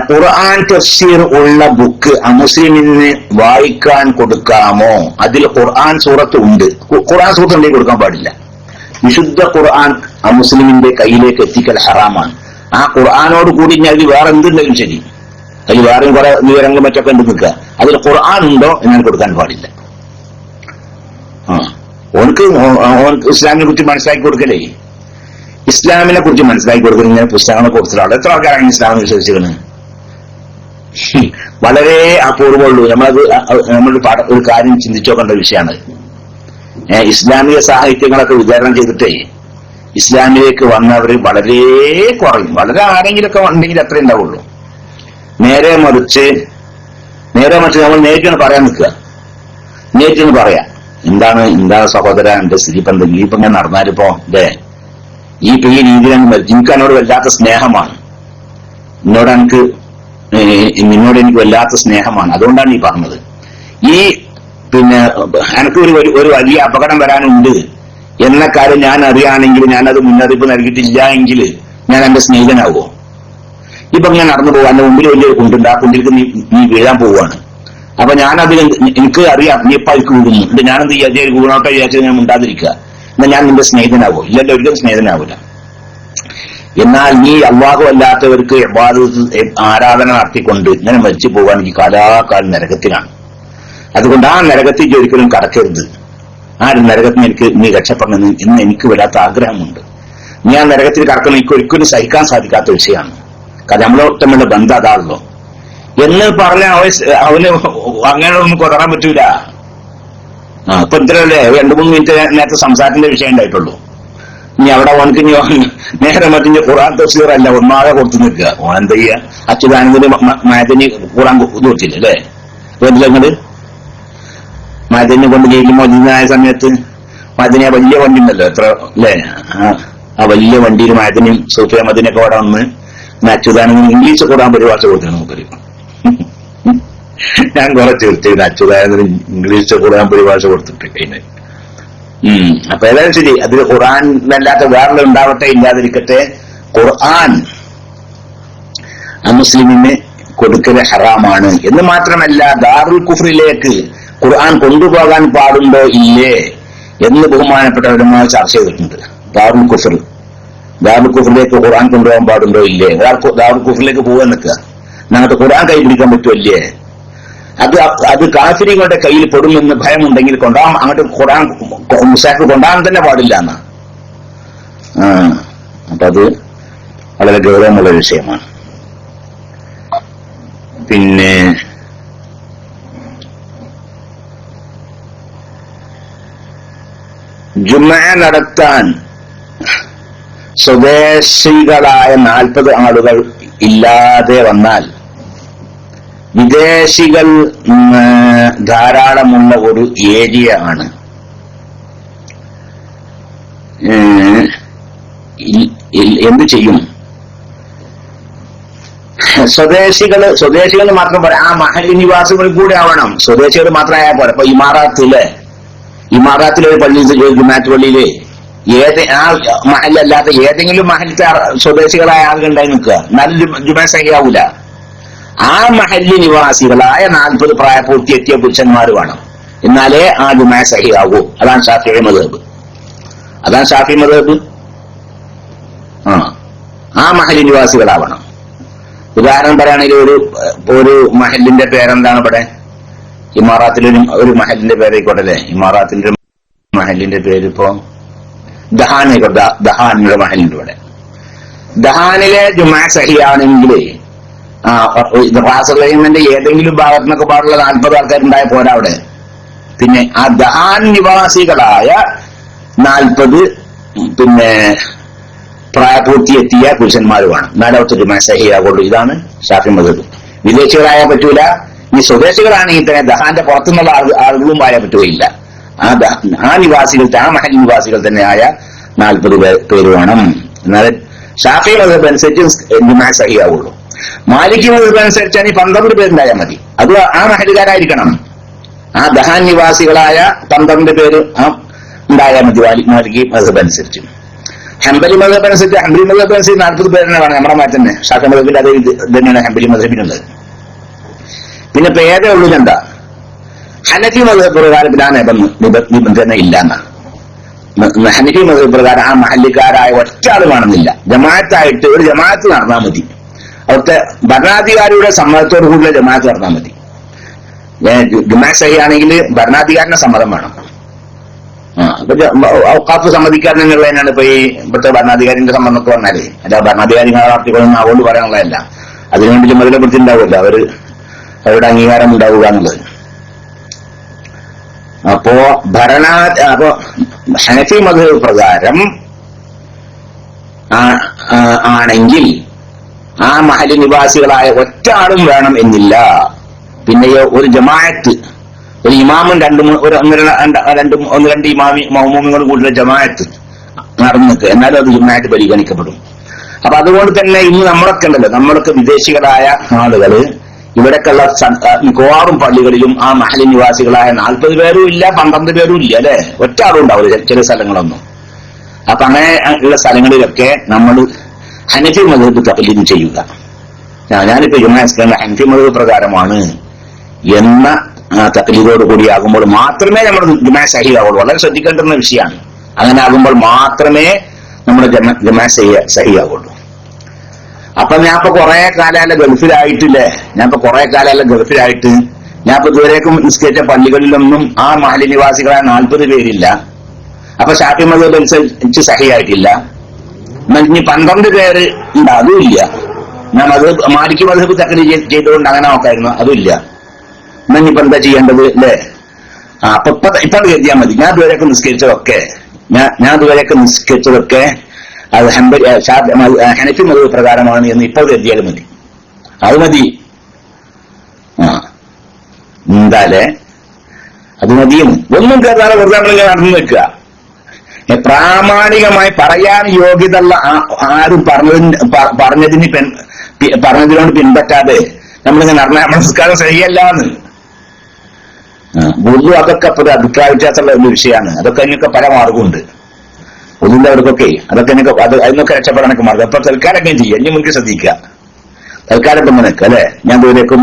ഖുർആൻ തഫ്സീർ ഉള്ള ബുക്ക് അമുസ്ലിമിന് വായിക്കാൻ കൊടുക്കാമോ? അതിൽ ഖുർആൻ സൂറത്ത് ഉണ്ട്. ഖുർആൻ സൂറത്ത് ഉണ്ടെങ്കിൽ കൊടുക്കാൻ പാടില്ല. വിശുദ്ധ ഖുർആൻ അമുസ്ലിമിന്റെ കയ്യിലേക്ക് എത്തിക്കൽ ഹറാമാണ്. ആ ഖുർആനോട് കൂടി ഇനി അതിൽ വേറെ എന്തുണ്ടെങ്കിലും ശരി, അതിൽ വേറെയും കുറെ വിവരങ്ങളും മറ്റൊക്കെ ഉണ്ട് നിൽക്കുക. അതിൽ ഖുർആൻ ഉണ്ടോ എന്നാൽ കൊടുക്കാൻ പാടില്ല. ഓനക്ക് ഇസ്ലാമിനെ കുറിച്ച് മനസ്സിലാക്കി കൊടുക്കലേ, ഇസ്ലാമിനെ കുറിച്ച് മനസ്സിലാക്കി കൊടുക്കുന്ന ഇങ്ങനെ പുസ്തകങ്ങളെ കൊടുത്തിട്ടുള്ള എത്ര ആൾക്കാരാണ് ഇസ്ലാമിനെ വിശ്വസിക്കുന്നത്? വളരെ അപൂർവമുള്ളൂ. നമ്മൾ ഒരു കാര്യം ചിന്തിച്ചു നോക്കേണ്ട വിഷയമാണ്. ഇസ്ലാമിക സാഹിത്യങ്ങളൊക്കെ വിതരണം ചെയ്തിട്ടേ ഇസ്ലാമിലേക്ക് വന്നവർ വളരെ കുറയും. വളരെ ആരെങ്കിലൊക്കെ ഉണ്ടെങ്കിൽ അത്രേ ഉണ്ടാവുള്ളൂ. നേരെ മറിച്ച് നമ്മൾ നേരിട്ടാണ് പറയാൻ നിൽക്കുക. നേരിട്ടാണ് പറയാം എന്താ സഹോദര എന്റെ സ്ഥിതി ഇപ്പൊ എന്തെങ്കിലും ഇപ്പൊ ഞാൻ നടന്നാലിപ്പോ ഈ രീതിയിൽ എനിക്ക് എന്നോട് വല്ലാത്ത സ്നേഹമാണ്. നിന്നോട് എനിക്ക് വല്ലാത്ത സ്നേഹമാണ്. അതുകൊണ്ടാണ് ഈ പറഞ്ഞത്. എനിക്ക് ഒരു വലിയ അപകടം വരാനുണ്ട് എന്ന കാര്യം ഞാൻ അറിയുകയാണെങ്കിൽ ഞാനത് മുന്നറിയിപ്പ് നൽകിയിട്ടില്ല എങ്കിൽ ഞാൻ എന്റെ സ്നേഹിതനാവോ? ഇപ്പൊ ഞാൻ നടന്നു പോവാ, എന്റെ മുമ്പിൽ വലിയൊരു കുണ്ടുണ്ട്, ആ കുണ്ടിലേക്ക് നീ വീഴാൻ പോവുകയാണ്. അപ്പൊ ഞാനത് എനിക്ക് അറിയാം നീ ഇപ്പൊ അതിക്ക് വീഴുന്നു. എന്നിട്ട് ഞാനെന്ത് വിചാരിച്ചു വീണോട്ടെ വിചാരിച്ചത് ഞാൻ ഉണ്ടാതിരിക്കുക. എന്നാൽ ഞാൻ നിന്റെ സ്നേഹിതനാവോ? ഇല്ലല്ലോ, ഒരിക്കലും സ്നേഹിതനാവില്ല. എന്നാൽ നീ അല്ലാഹു അല്ലാത്തവർക്ക് ആരാധന നടത്തിക്കൊണ്ട് ഇങ്ങനെ മരിച്ചു പോകാൻ ഈ കാലാകാലം നരകത്തിലാണ്. അതുകൊണ്ട് ആ നരകത്തിൽ ഒരിക്കലും കടക്കരുത്. ആ നരകത്തിന് നീ രക്ഷപ്പെടണമെന്ന് ഇന്ന് എനിക്ക് വല്ലാത്ത ആഗ്രഹമുണ്ട്. നീ ആ നരകത്തിൽ കടക്കണം എനിക്ക് ഒരിക്കലും സഹിക്കാൻ സാധിക്കാത്ത വിഷയമാണ്. കാരണം നമ്മളെ തമ്മിലുള്ള ബന്ധം അതാണല്ലോ എന്ന് പറഞ്ഞാൽ അവന് അങ്ങനെ ഒന്നും കൊററാൻ പറ്റൂല. ഇപ്പൊ ഇത്രയല്ലേ 2-3 മിനിറ്റ് നേരത്തെ സംസാരത്തിന്റെ വിഷയം ഉണ്ടായിട്ടുള്ളൂ. ഇനി അവിടെ ഓനക്ക് നേരെ മറ്റിന്റെ ഖുർആൻ തഫ്സീർ അല്ല ഒന്നാകെ കൊടുത്തു നിൽക്കുക. ഓൻ എന്താ ചെയ്യുക? അച്യുതാനന്ദന് മയത്തിന് ഖുർആൻ കൊടുത്തില്ല അല്ലേ? വീട്ടിലങ്ങള് മയത്തിനെ കൊണ്ട് ജയിലിൽ മോചിതനായ സമയത്ത് മയത്തിനെ വലിയ വണ്ടി ഉണ്ടല്ലോ എത്ര അല്ലേ? ആ വലിയ വണ്ടിയിൽ മയത്തിനെയും സൂഫിയ മദിനൊക്കെ അവിടെ വന്ന് അച്യുതാനന്ദന് ഇംഗ്ലീഷ് ഖുർആൻ പരിഭാഷ കൊടുത്തു. നമുക്കൊരു ഞാൻ കുറെ തീർച്ചയായും അച്യുതാനന്ദന് ഇംഗ്ലീഷ് ഖുർആൻ പരിഭാഷ കൊടുത്തിട്ട് കഴിഞ്ഞ. അപ്പൊ ഏതായാലും ശരി, അതിൽ ഖുർആൻ അല്ലാത്ത വേറെ ഉണ്ടാവട്ടെ ഇല്ലാതിരിക്കട്ടെ, ഖുർആൻ മുസ്ലിമിന് കൊടുക്കൽ ഹറാമാണ്. എന്ന് മാത്രമല്ല ദാറുൽ കുഫ്രിലേക്ക് ഖുർആൻ കൊണ്ടുപോകാൻ പാടുണ്ടോ ഇല്ലേ എന്ന് ബഹുമാനപ്പെട്ടവരുമായി ചർച്ച ചെയ്തിട്ടുണ്ട്. ദാറുൽ കുഫ്രിലേക്ക് ഖുർആൻ കൊണ്ടുപോകാൻ പാടുണ്ടോ ഇല്ലേ? ദാറുൽ കുഫ്രിലേക്ക് പോകാൻ നിൽക്കുക, ഞങ്ങൾക്ക് ഖുർആൻ കൈ പിടിക്കാൻ പറ്റുമല്ലേ? അത് കാഫിരികളുടെ കയ്യിൽ പെടുമെന്ന് ഭയമുണ്ടെങ്കിൽ കൊണ്ടാം അങ്ങോട്ട് ഖുർആൻ മുസാഫ് കൊണ്ടാൻ തന്നെ പാടില്ല എന്നാ. അപ്പൊ അത് വളരെ ഗൗരവമുള്ള വിഷയമാണ്. പിന്നെ ജുമുഅ നടത്താൻ സ്വദേശികളായ 40 ആളുകൾ ഇല്ലാതെ വന്നാൽ വിദേശികൾ ധാരാളമുള്ള ഒരു ഏരിയ ആണ്. എന്തു ചെയ്യും? സ്വദേശികൾ മാത്രം പോരാ, ആ മഹല്ലി നിവാസികൾ കൂടെ ആവണം. സ്വദേശികൾ മാത്രമായാൽ പോരാ. ഇപ്പൊ ഇമാറാത്തിലെ ഒരു പള്ളിയിൽ ജുമാഅത്ത് പള്ളിയില് ആ മഹല്ലല്ലാത്ത ഏതെങ്കിലും മഹലിത്തെ സ്വദേശികളായ ആളുകൾ ഉണ്ടായി നിൽക്കുക, നല്ല ജുമാ സഹിയാവൂല. ആ മഹല്ലി നിവാസികളായ 40 പ്രായപൂർത്തിയെത്തിയ പുരുഷന്മാർ വേണം, എന്നാലേ ആ ജുമാ സഹിയാവൂ. അതാണ് ഷാഫിഈ മദ്ഹബ്. ആ മഹല്ലി നിവാസികളാവണം. ഉദാഹരണം പറയുകയാണെങ്കിൽ ഒരു മഹലിന്റെ പേരെന്താണ്? ഇവിടെ ഇമാറാത്തിലൊരു ഒരു മഹലിന്റെ പേരായിക്കോട്ടെ അല്ലെ? ഇമാറാത്തിന്റെ മഹലിന്റെ പേര് ഇപ്പോ ദഹാൻ ആയിക്കോട്ടെ. ദഹാനിയുടെ മഹലുണ്ട് ഇവിടെ. ദഹാനിലെ ജുമാ സഹിയാണെങ്കിൽ റാസലൈമിന്റെ ഏതെങ്കിലും ഭാഗത്തുനിന്നൊക്കെ പാടുള്ള 40 ആൾക്കാരുണ്ടായ പോരാ അവിടെ. പിന്നെ ആ ദഹാൻ നിവാസികളായ 40 പിന്നെ പ്രായപൂർത്തിയെത്തിയ പുരുഷന്മാർ വേണം, നാലാമത്തെ ജുമാ സഹിയാകുള്ളൂ. ഇതാണ് ഷാഫി മദ്ഹബ്. വിദേശികളായാൽ പറ്റൂല. ഈ സ്വദേശികളാണെങ്കിൽ തന്നെ ദഹാന്റെ പുറത്തുനിന്നുള്ള ആളുകളും ആയാൽ പറ്റുകയില്ല. ആ നിവാസികൾ, ആ മഹൽ നിവാസികൾ തന്നെ ആയ 40 പേര് വേണം. എന്നാൽ ഷാഫി മദ്ഹബ് അനുസരിച്ച് ജുമാ സഹിയാവുള്ളൂ. മാലികി മദ്ഹബ് അനുസരിച്ചാണ് 12 പേരുണ്ടായാൽ മതി. അത് ആ മഹലുകാരായിരിക്കണം. ആ ദഹാൻ നിവാസികളായ 12 പേര് ഉണ്ടായാൽ മതി മാലികി മദ്ഹബ് അനുസരിച്ച്. ഹംബലി മദ്ഹബ് അനുസരിച്ച് 40 പേരെന്നെ വേണം. നമ്മുടെ മാറ്റി തന്നെ ഷാഫി മദ്ഹബിൽ അത് തന്നെയാണ് ഹംബലി മദ്ഹബിനുള്ളത്. പിന്നെ പേരേ ഉള്ളൂ എന്താ? ഹനഫി മദ്ഹബ് പ്രകാരം ആ നിബന്ധന ഇല്ലെന്നാ. ഹനഫി മദ്ഹബ് പ്രകാരം ആ മഹല്ലിക്കാരായ ഒറ്റ ആൾ വേണമെന്നില്ല. ജമാഅത്തായിട്ട് ഒരു ജമാഅത്ത് നടന്നാൽ മതി. അവിടുത്തെ ഭരണാധികാരിയുടെ സമ്മതത്തോടു കൂടിയുള്ള ജമാഅത്ത് നടന്നാൽ മതി. ജുമാ സഹിയാണെങ്കിൽ ഭരണാധികാരിന്റെ സമ്മതം വേണം. ഔഖാഫ് സമ്മതിക്കാറുള്ളതിനാണ് ഇപ്പൊ ഈ ഇവിടുത്തെ ഭരണാധികാരിന്റെ സമ്മതം എന്നൊക്കെ പറഞ്ഞാലേ, അല്ല ഭരണാധികാരികളെ നടത്തിക്കൊള്ളുന്ന അതുകൊണ്ട് പറയാനുള്ളതല്ല. അതിനുവേണ്ടി ചുമതലപ്പെടുത്തി ഉണ്ടാവുമല്ലോ അവരുടെ അംഗീകാരം ഉണ്ടാവുക എന്നുള്ളത്. അപ്പോ ഹനഫി മദ്ഹബ് പ്രകാരം ആണെങ്കിൽ ആ മഹല്ല് നിവാസികളായ ഒറ്റ ആളും വേണം എന്നില്ല. പിന്നെയോ ഒരു ജമാഅത്ത്, ഒരു ഇമാമും ഒന്ന് രണ്ട് മൗമൂമികളും കൂടിയുള്ള ജമാഅത്ത് നടന്നു നിൽക്കുക, എന്നാലും അത് ജുമാഅത്ത് പരിഗണിക്കപ്പെടും. അപ്പൊ അതുകൊണ്ട് തന്നെ ഇന്ന് നമ്മളൊക്കെ ഉണ്ടല്ലോ, നമ്മളൊക്കെ വിദേശികളായ ആളുകള് ഇവിടേക്കുള്ള മിക്കവാറും പള്ളികളിലും ആ മഹല്ല് നിവാസികളായ 40 പേരും ഇല്ല, 12 പേരും ഇല്ല അല്ലെ? ഒറ്റ ആളും ഉണ്ടാവില്ല ചില സ്ഥലങ്ങളൊന്നും. അപ്പൊ അങ്ങനെ ഉള്ള സ്ഥലങ്ങളിലൊക്കെ നമ്മൾ ഹനഫി മദ്ഹബ് തഖ്ലീദ് ചെയ്യുക. ഞാനിപ്പോ ജുമാഅത്ത് ഹനഫി മദ്ഹബ് പ്രകാരമാണ് എന്ന തഖ്ലീദോട് കൂടിയാകുമ്പോൾ മാത്രമേ നമ്മുടെ ജുമാ സഹിയാവുള്ളൂ. വളരെ ശ്രദ്ധിക്കേണ്ടുന്ന വിഷയമാണ്. അങ്ങനെ ആകുമ്പോൾ മാത്രമേ നമ്മുടെ ജുമാ സഹിയാവുള്ളൂ. അപ്പൊ ഞാനിപ്പോ കുറെ കാലമല്ല ഗൾഫിലായിട്ടില്ലേ, ഞാനിപ്പോ കുറെ കാലമല്ല ഗൾഫിലായിട്ട് ഞാനിപ്പോ ഇതുവരേക്കും നിസ്കരിച്ച പള്ളികളിലൊന്നും ആ മഹലി നിവാസികളായ 40 പേരില്ല. അപ്പൊ ഷാഫി മദ്ഹബ് അനുസരിച്ച് സഹിയായിട്ടില്ല. ഇനി 12 പേര് ഉണ്ട്, അതും ഇല്ല. ഞാൻ മാലിക് മദ്ഹബ് തഖ്ലീദ് ചെയ്തുകൊണ്ട് അങ്ങനെ നോക്കായിരുന്നു, അതും ഇല്ല. ഇനിയിപ്പോ എന്താ ചെയ്യേണ്ടത് അല്ലേ? അപ്പൊ ഇപ്പൊ കരുതിയാൽ മതി. ഞാൻ ഇതുവരെയൊക്കെ നിസ്കരിച്ചതൊക്കെ അത് ഹനഫി മദ്ഹബ് പ്രകാരമാണ് എന്ന് ഇപ്പോൾ കരുതിയാലും മതി. അത് മതി. എന്താലേ അത് മതിയെന്ന് ഒന്നും കരുതാതെ വെറുതെ നമ്മളിങ്ങനെ നടന്നു വെക്കുക. പ്രാമാണികമായി പറയാൻ യോഗ്യതയുള്ള ആരും പറഞ്ഞതിനോട് പിൻപറ്റാതെ നമ്മളിങ്ങനെ നടന്ന നമ്മുടെ സംസ്കാരം ശരിയല്ലാന്ന് ഉള്ളു. അതൊക്കെ ഒരു അഭിപ്രായ വ്യത്യാസമുള്ള ഒരു വിഷയമാണ്. അതൊക്കെ അതിനൊക്കെ പല മാർഗമുണ്ട്. ഒന്നിന്റെ അവർക്കൊക്കെ അതൊക്കെ അതിനൊക്കെ രക്ഷപ്പെടാനൊക്കെ മാർഗം. അപ്പൊ തൽക്കാലൊക്കെ ചെയ്യാം. ഇനി മുൻകി ശ്രദ്ധിക്കുക. തൽക്കാലം ഇപ്പം നിനക്ക് അല്ലെ, ഞാൻ ദൂരേക്കും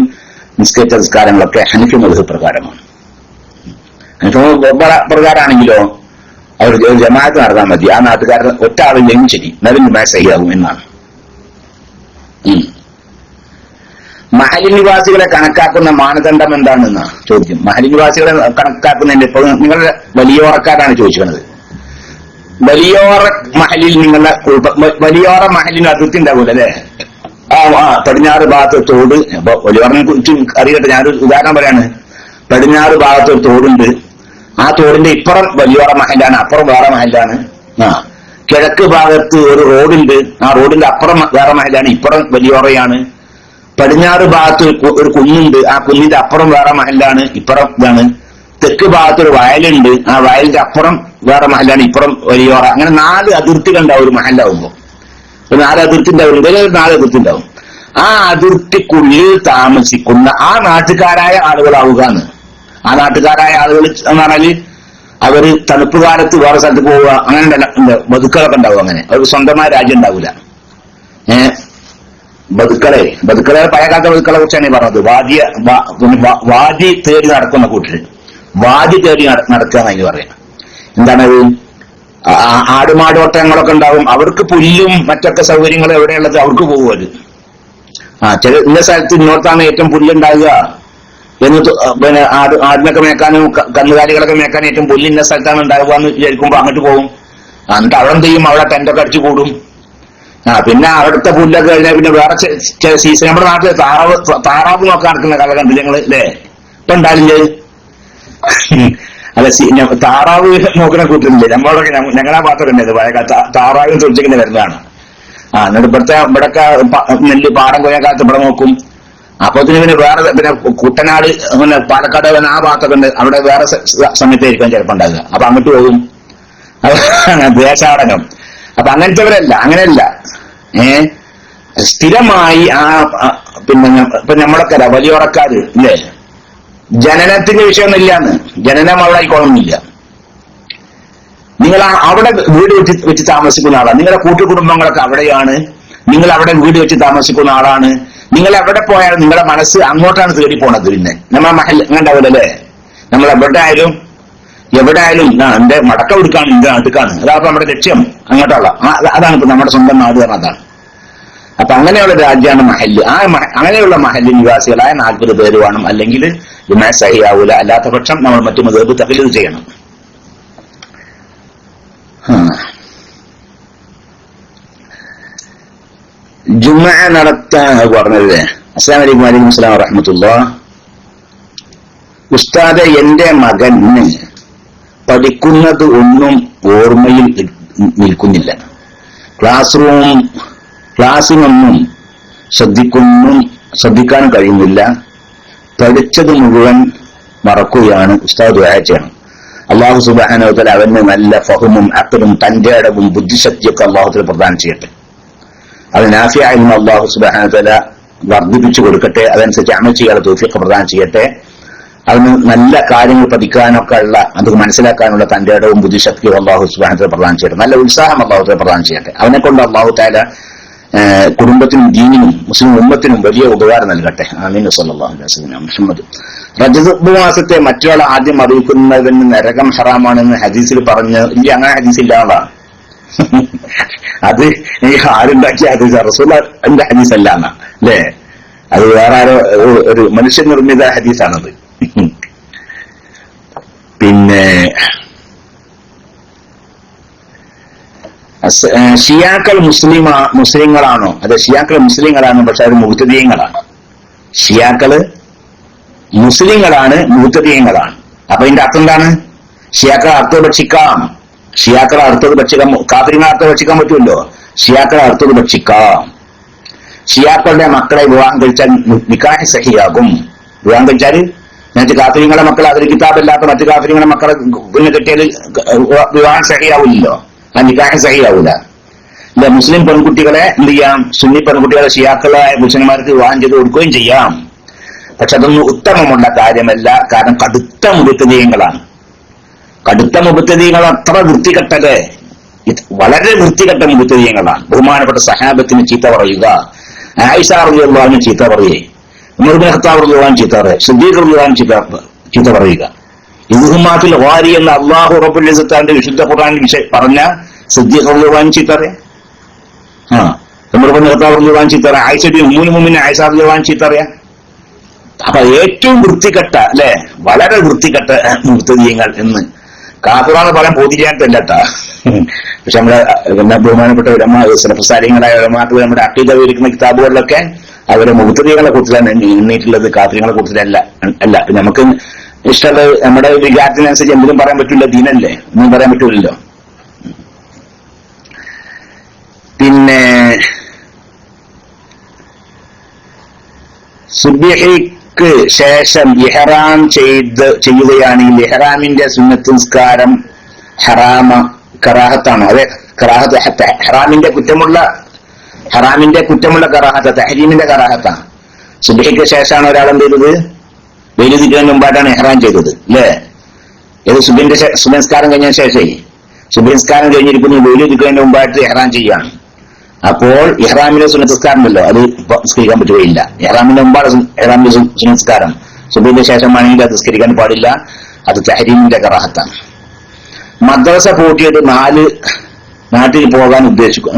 നിസ്കരിച്ച നിസ്കാരങ്ങളൊക്കെ ഹനഫി മദ്ഹബ് പ്രകാരമാണ്. ഹനഫി പ്രകാരമാണെങ്കിലോ അവർ ജമാഅത്ത് നടന്നാൽ മതി. ആ നാട്ടുകാരുടെ ഒറ്റ ആളില്ലെങ്കിലും ശരി, എന്നാലും ജമാഅത്ത് സഹിയാകും എന്നാണ്. മഹലി നിവാസികളെ കണക്കാക്കുന്ന മാനദണ്ഡം എന്താണെന്നാ ചോദ്യം. മഹലി നിവാസികളെ കണക്കാക്കുന്നതിന്റെ ഇപ്പോൾ നിങ്ങളുടെ വലിയോറക്കാരാണ് ചോദിക്കുന്നത്. വലിയോറ മഹലിൽ നിങ്ങളുടെ വലിയോറ മഹലിന് അതിർത്തി ഉണ്ടാവൂല അല്ലെ? പടിഞ്ഞാറ് ഭാഗത്ത് തോട്. അപ്പൊ വലിയോറിനെ കുറിച്ച് അറിയട്ടെ, ഞാനൊരു ഉദാഹരണം പറയാണ്. പടിഞ്ഞാറ് ഭാഗത്ത് ഒരു തോടുണ്ട്. ആ തോടിന്റെ ഇപ്പുറം വലിയോറ മഹലാണ്, അപ്പുറം വേറെ മഹലാണ്. കിഴക്ക് ഭാഗത്ത് ഒരു റോഡുണ്ട്. ആ റോഡിന്റെ അപ്പുറം വേറെ മഹലാണ്, ഇപ്പുറം വലിയോറയാണ്. പടിഞ്ഞാറ് ഭാഗത്ത് ഒരു കുന്നുണ്ട്. ആ കുന്നിന്റെ അപ്പുറം വേറെ മഹലാണ്, ഇപ്പുറം ഇതാണ്. തെക്ക് ഭാഗത്ത് ഒരു വയലുണ്ട്. ആ വയലിന്റെ അപ്പുറം വേറെ മഹലാണ്, ഇപ്പുറം വലിയോറ. അങ്ങനെ 4 അതിർത്തികൾ ഉണ്ടാവും ഒരു മഹലാവുമ്പോ. 4 അതിർത്തി ഉണ്ടാവും, 4 അതിർത്തി ഉണ്ടാവും. ആ അതിർത്തിക്കുള്ളിൽ താമസിക്കുന്ന ആ നാട്ടുകാരായ ആളുകളാവുക എന്ന്. ആ നാട്ടുകാരായ ആളുകൾ എന്ന് പറഞ്ഞാല് അവര് തണുപ്പ് കാലത്ത് വേറെ സ്ഥലത്ത് പോവുക, അങ്ങനെ ബതുക്കളൊക്കെ ഉണ്ടാവും. അങ്ങനെ അവർക്ക് സ്വന്തമായ രാജ്യം ഉണ്ടാവില്ല. ബതുക്കളെ പഴയ കാലത്തെ ബതുക്കളെ കുറിച്ചാണ് പറഞ്ഞത്. വാദി തേടി നടക്കുന്ന കൂട്ടര്, വാദി തേടി നടക്കുക എന്നതിന് പറയാം. എന്താണത്? ആടുമാടോട്ടങ്ങളൊക്കെ ഉണ്ടാവും. അവർക്ക് പുല്ലും മറ്റൊക്കെ സൗകര്യങ്ങളും എവിടെയുള്ളത് അവർക്ക് പോകും. അത് ചില ഇന്ന സ്ഥലത്ത് ഇന്നോർത്താണ് ഏറ്റവും പുല്ലുണ്ടാകുക എന്ന് പിന്നെ ആടിനൊക്കെ മേക്കാനും കന്നുകാലികളൊക്കെ മേക്കാനും ഏറ്റവും പുല്ല് ഇന്ന സ്ഥലത്താണ് ഉണ്ടാകുക എന്ന് വിചാരിക്കുമ്പോ അങ്ങോട്ട് പോകും. എന്നിട്ട് അവിടെ എന്ത് ചെയ്യും? അവിടെ ടെന്റൊക്കെ അടിച്ചു കൂടും. പിന്നെ അവിടുത്തെ പുല്ലൊക്കെ കഴിഞ്ഞാൽ പിന്നെ വേറെ സീസൺ. നമ്മുടെ നാട്ടിൽ താറാവ് നോക്കാൻ നടക്കുന്ന കഥ കണ്ടില്ല ഞങ്ങള് അല്ലേ? ഇപ്പൊ ഉണ്ടാവില്ലേ? അല്ല, താറാവ് നോക്കുന്ന കൂട്ടില്ലേ നമ്മളൊക്കെ? ഞങ്ങളാ ഭാഗത്തൊക്കെ ഉണ്ടായത് പഴയ താറാവിന് തൊഴിച്ചിങ്ങനെ വരുന്നതാണ്. എന്നിട്ട് ഇവിടൊക്കെ നെല്ല് പാടം കൊയ്യാൻ കാലത്ത് ഇവിടെ നോക്കും. അപ്പൊ പിന്നെ വേറെ പിന്നെ കുട്ടനാട് പിന്നെ പാലക്കാട് ആ ഭാഗത്തൊക്കെ ഉണ്ട്. അവിടെ വേറെ സമയത്തായിരിക്കും ചിലപ്പോൾ ഉണ്ടാകുക. അപ്പൊ അങ്ങോട്ട് പോകും. ദേശാടനം. അപ്പൊ അങ്ങനെയല്ല. സ്ഥിരമായി പിന്നെ ഇപ്പൊ നമ്മളൊക്കെ വലിയോറക്കാര് ഇല്ലേ, ജനനത്തിന്റെ വിഷയമൊന്നുമില്ലാന്ന്. ജനനം അവിടെ ആയിക്കോളൊന്നുമില്ല. നിങ്ങൾ അവിടെ വീട് വെച്ച് താമസിക്കുന്ന ആളാണ്. നിങ്ങളുടെ കൂട്ടുകുടുംബങ്ങളൊക്കെ അവിടെയാണ്. നിങ്ങൾ അവിടെ വീട് വെച്ച് താമസിക്കുന്ന ആളാണ്. നിങ്ങൾ എവിടെ പോയാലും നിങ്ങളുടെ മനസ്സ് അങ്ങോട്ടാണ് തേടി പോണത്. പിന്നെ നമ്മളെ മഹൽ അങ്ങനെ ഉണ്ടാവില്ലല്ലേ? നമ്മൾ എവിടെ ആയാലും എന്റെ മടക്ക എടുക്കാണ്, എന്റെ നാട്ടുകാണ്. അതാണ് നമ്മുടെ ലക്ഷ്യം. അങ്ങോട്ടുള്ള അതാണ് ഇപ്പൊ നമ്മുടെ സ്വന്തം നാട് പറഞ്ഞ അതാണ്. അപ്പൊ അങ്ങനെയുള്ള രാജ്യമാണ് മഹല്ല്. അങ്ങനെയുള്ള മഹല്ല് നിവാസികളായ 40 പേര് വേണം. അല്ലെങ്കിൽ ജുമാഅത്ത് സഹിയാവൂല. അല്ലാത്ത പക്ഷം നമ്മൾ മറ്റു മദ്ഹബ് തഖ്ലീദ് ചെയ്യണം. ജുമുഅ നടത്താൻ പറഞ്ഞത്. അസ്സലാമു അലൈക്കും. വഅലൈക്കും അസ്സലാം വറഹ്മത്തുള്ളാഹി. ഉസ്താദെ, എന്റെ മകന് പഠിക്കുന്നത് ഒന്നും ഓർമ്മയിൽ നിൽക്കുന്നില്ല. ക്ലാസ്സിനൊന്നും ശ്രദ്ധിക്കാൻ കഴിയുന്നില്ല. പഠിച്ചത് മുഴുവൻ മറക്കുകയാണ്. ഉസ്താദ് ദുആ ചെയ്യണം. അല്ലാഹു സുബ്ഹാനഹു വ തആല അവന് നല്ല ഫഹമും അഖലും തന്റെ ഇടവും ബുദ്ധിശക്തിയൊക്കെ അല്ലാഹു തആല പ്രദാനം ചെയ്യട്ടെ. അത് നാഫിയായ അല്ലാഹു സുബ്ഹാനഹു വ തആല വർദ്ധിപ്പിച്ചു കൊടുക്കട്ടെ. അതനുസരിച്ച് അമൽ ചെയ്യാനുള്ള തൗഫീഖ് പ്രദാനം ചെയ്യട്ടെ. അതിന് നല്ല കാര്യങ്ങൾ പഠിക്കാനൊക്കെ ഉള്ള, അത് മനസ്സിലാക്കാനുള്ള തന്റെ ഇടവും ബുദ്ധിശക്തിയും അല്ലാഹു സുബ്ഹാനഹു വ തആല പ്രദാനം ചെയ്യട്ടെ. നല്ല ഉത്സാഹം അല്ലാഹു തആല പ്രദാനം ചെയ്യട്ടെ. അവനെ കൊണ്ട് അല്ലാഹു തആല കുടുംബത്തിനും ദീനിനും മുസ്ലിം ഉമ്മത്തിനും വലിയ ഉപകാരം നൽകട്ടെ. ആമീൻ. സല്ലല്ലാഹു അലൈഹി വസല്ലം. മുഹമ്മദ്. റജബ് മാസത്തെ മറ്റൊരാൾ ആദ്യം അറിയിക്കുന്നതിന് നരകം ഹറാമാണെന്ന് ഹദീസിൽ പറഞ്ഞ് ഇല്ല. അങ്ങനെ ഹദീസ് ഇല്ലാതാണ്. അത് ഈ ആരുണ്ടാക്കിയ ഹദീസ് റസൂലുള്ളാഹിന്റെ ഹദീസ് അല്ല അല്ലേ? അത് വേറെ ആരോ ഒരു മനുഷ്യനിർമ്മിത ഹദീസാണത്. പിന്നെ ഷിയാക്കൾ മുസ്ലിങ്ങളാണോ? അതെ, ഷിയാക്കൾ മുസ്ലിങ്ങളാണ്, പക്ഷെ അത് മുബ്തദിഈങ്ങളാണ്. ഷിയാക്കള് മുസ്ലിങ്ങളാണ്, മുബ്തദിഈങ്ങളാണ്. അപ്പൊ ഇതിന്റെ അർത്ഥം എന്താണ്? ഷിയാക്കളെ അർത്ഥം ഭക്ഷിക്കാം, ഷിയാക്കളെ അർത്ഥത് ഭക്ഷിക്കാം, കാഫിറിനെ അർത്ഥം ഭക്ഷിക്കാൻ പറ്റുമല്ലോ. ഷിയാക്കളെ അർത്ഥത് ഭക്ഷിക്കാം. ഷിയാക്കളുടെ മക്കളെ വിവാഹം കഴിച്ചാൽ നിക്കാഹ് സഹിയാകും. വിവാഹം കഴിച്ചാൽ എന്നിട്ട് കാഫിറിങ്ങളുടെ മക്കൾ അതിൽ കിതാബില്ലാത്ത മറ്റു കാഫിറിങ്ങളുടെ മക്കളെ പിന്നെ കെട്ടിയാൽ വിവാഹം സഹിയാവില്ലല്ലോ, ആ നിക്കാഹ് സഹിയാവൂല. ഇല്ല, മുസ്ലിം പെൺകുട്ടികളെ എന്ത് ചെയ്യാം? സുന്നി പെൺകുട്ടികളെ ഷിയാക്കളായ പുരുഷന്മാർക്ക് വിവാഹം ചെയ്ത് കൊടുക്കുകയും ചെയ്യാം. പക്ഷെ അതൊന്നും ഉത്തമമുള്ള കാര്യമല്ല. കാരണം കടുത്ത മുബത്തദീയങ്ങളാണ്. കടുത്ത മുബത്തദീയങ്ങൾ അത്ര വൃത്തികെട്ടത്, വളരെ വൃത്തികെട്ട മുബത്തദീയങ്ങളാണ്. ബഹുമാനപ്പെട്ട സഹാബത്തിന് ചീത്ത പറയുക, ആയിഷ റളിയല്ലാഹു അൻഹ ചീത്ത പറയുക, ഉമർ ഇബ്നു ഖത്താബ് റളിയല്ലാഹു അൻഹു ചീത്ത പറയുക, സിദ്ദീഖ് റളിയല്ലാഹു അൻഹു ചീത്ത പറയുക. ഇദ്ഹുമാത്തുൽ ഗാരി എന്ന അല്ലാഹു റബ്ബുൽ ഇസ്സത്തിന്റെ വിശുദ്ധ ഖുർആനിൽ പറഞ്ഞ സിദ്ദീഖ് റളിയല്ലാഹു അൻഹു ചീത്ത പറയുക, ഉമർ ഇബ്നു ഖത്താബ് റളിയല്ലാഹു അൻഹു ചീത്ത പറയുക, ആയിഷ ഉമ്മുൽ മുഅ്മിനീൻ ആയിഷ റളിയല്ലാഹു അൻഹ ചീത്ത പറയുക. അപ്പൊ ഏറ്റവും വൃത്തികെട്ട അല്ലെ, വളരെ വൃത്തികെട്ട മുബ്തദീയങ്ങൾ എന്ന് കാഫിറാന്ന് പറയാൻ ബോധിക്കാത്തല്ലട്ടാ. പക്ഷെ നമ്മുടെ ബഹുമാനപ്പെട്ട ഉലമാ സലഫുസാലിഹ്യങ്ങളായ ഉലമാക്കൾ നമ്മുടെ അഖീദ വിവരിക്കുന്ന കിതാബുകളിലൊക്കെ അവരെ മുബ്തദീയങ്ങളെ കുറിച്ചാണ് എണ്ണീട്ടുള്ളത്, കാഫിറുകളെ കുറിച്ചല്ല. അല്ല, നമുക്ക് ഇഷ്ടമുള്ള നമ്മുടെ വികാരത്തിനനുസരിച്ച് എന്തിനും പറയാൻ പറ്റില്ല, ദീനല്ലേ, ഒന്നും പറയാൻ പറ്റൂലല്ലോ. പിന്നെ സുബ്ഹിക്ക് ശേഷം ഇഹ്റാം ചെയ്യുകയാണെങ്കിൽ ഇഹ്റാമിന്റെ സുന്നത്ത് നിസ്കാരം കറാഹത്താണോ? അതെ, കറാഹത്ത്. ഹറാമിന്റെ കുറ്റമുള്ള കറാഹത്ത, തഹരീമിന്റെ കറാഹത്താണ്. സുബ്ഹിക്ക് ശേഷമാണ് ഒരാൾ എന്ത് ചെയ്തത്? വെയിലുദിക്കുന്നതിന് മുമ്പായിട്ടാണ് ഇഹ്റാം ചെയ്തത് അല്ലേ? ഏത് സുബ്ഹി നിസ്കാരം കഴിഞ്ഞ ശേഷം, സുബ്ഹി നിസ്കാരം കഴിഞ്ഞിരിക്കുന്നു, വെയിലുദിക്കുന്നതിന് മുമ്പായിട്ട് ഇഹ്റാം ചെയ്യാണ്. അപ്പോൾ ഇഹ്റാമിലെ സുന്നത്തസ്കാരമല്ലോ, അത് നിസ്കരിക്കാൻ പറ്റുകയില്ല. ഇഹ്റാമിന്റെ മുമ്പാണ് ഇഹ്റാമിലെ സുന്നത്തസ്കാരം. സുബ്ഹിന്റെ ശേഷമാണെങ്കിൽ അത് നിസ്കരിക്കാൻ പാടില്ല. അത് തഹരീമിന്റെ കറാഹത്താണ്. മദ്രസ പൂട്ടിയിട്ട് നാട്ടിൽ പോകാൻ ഉദ്ദേശിക്കും.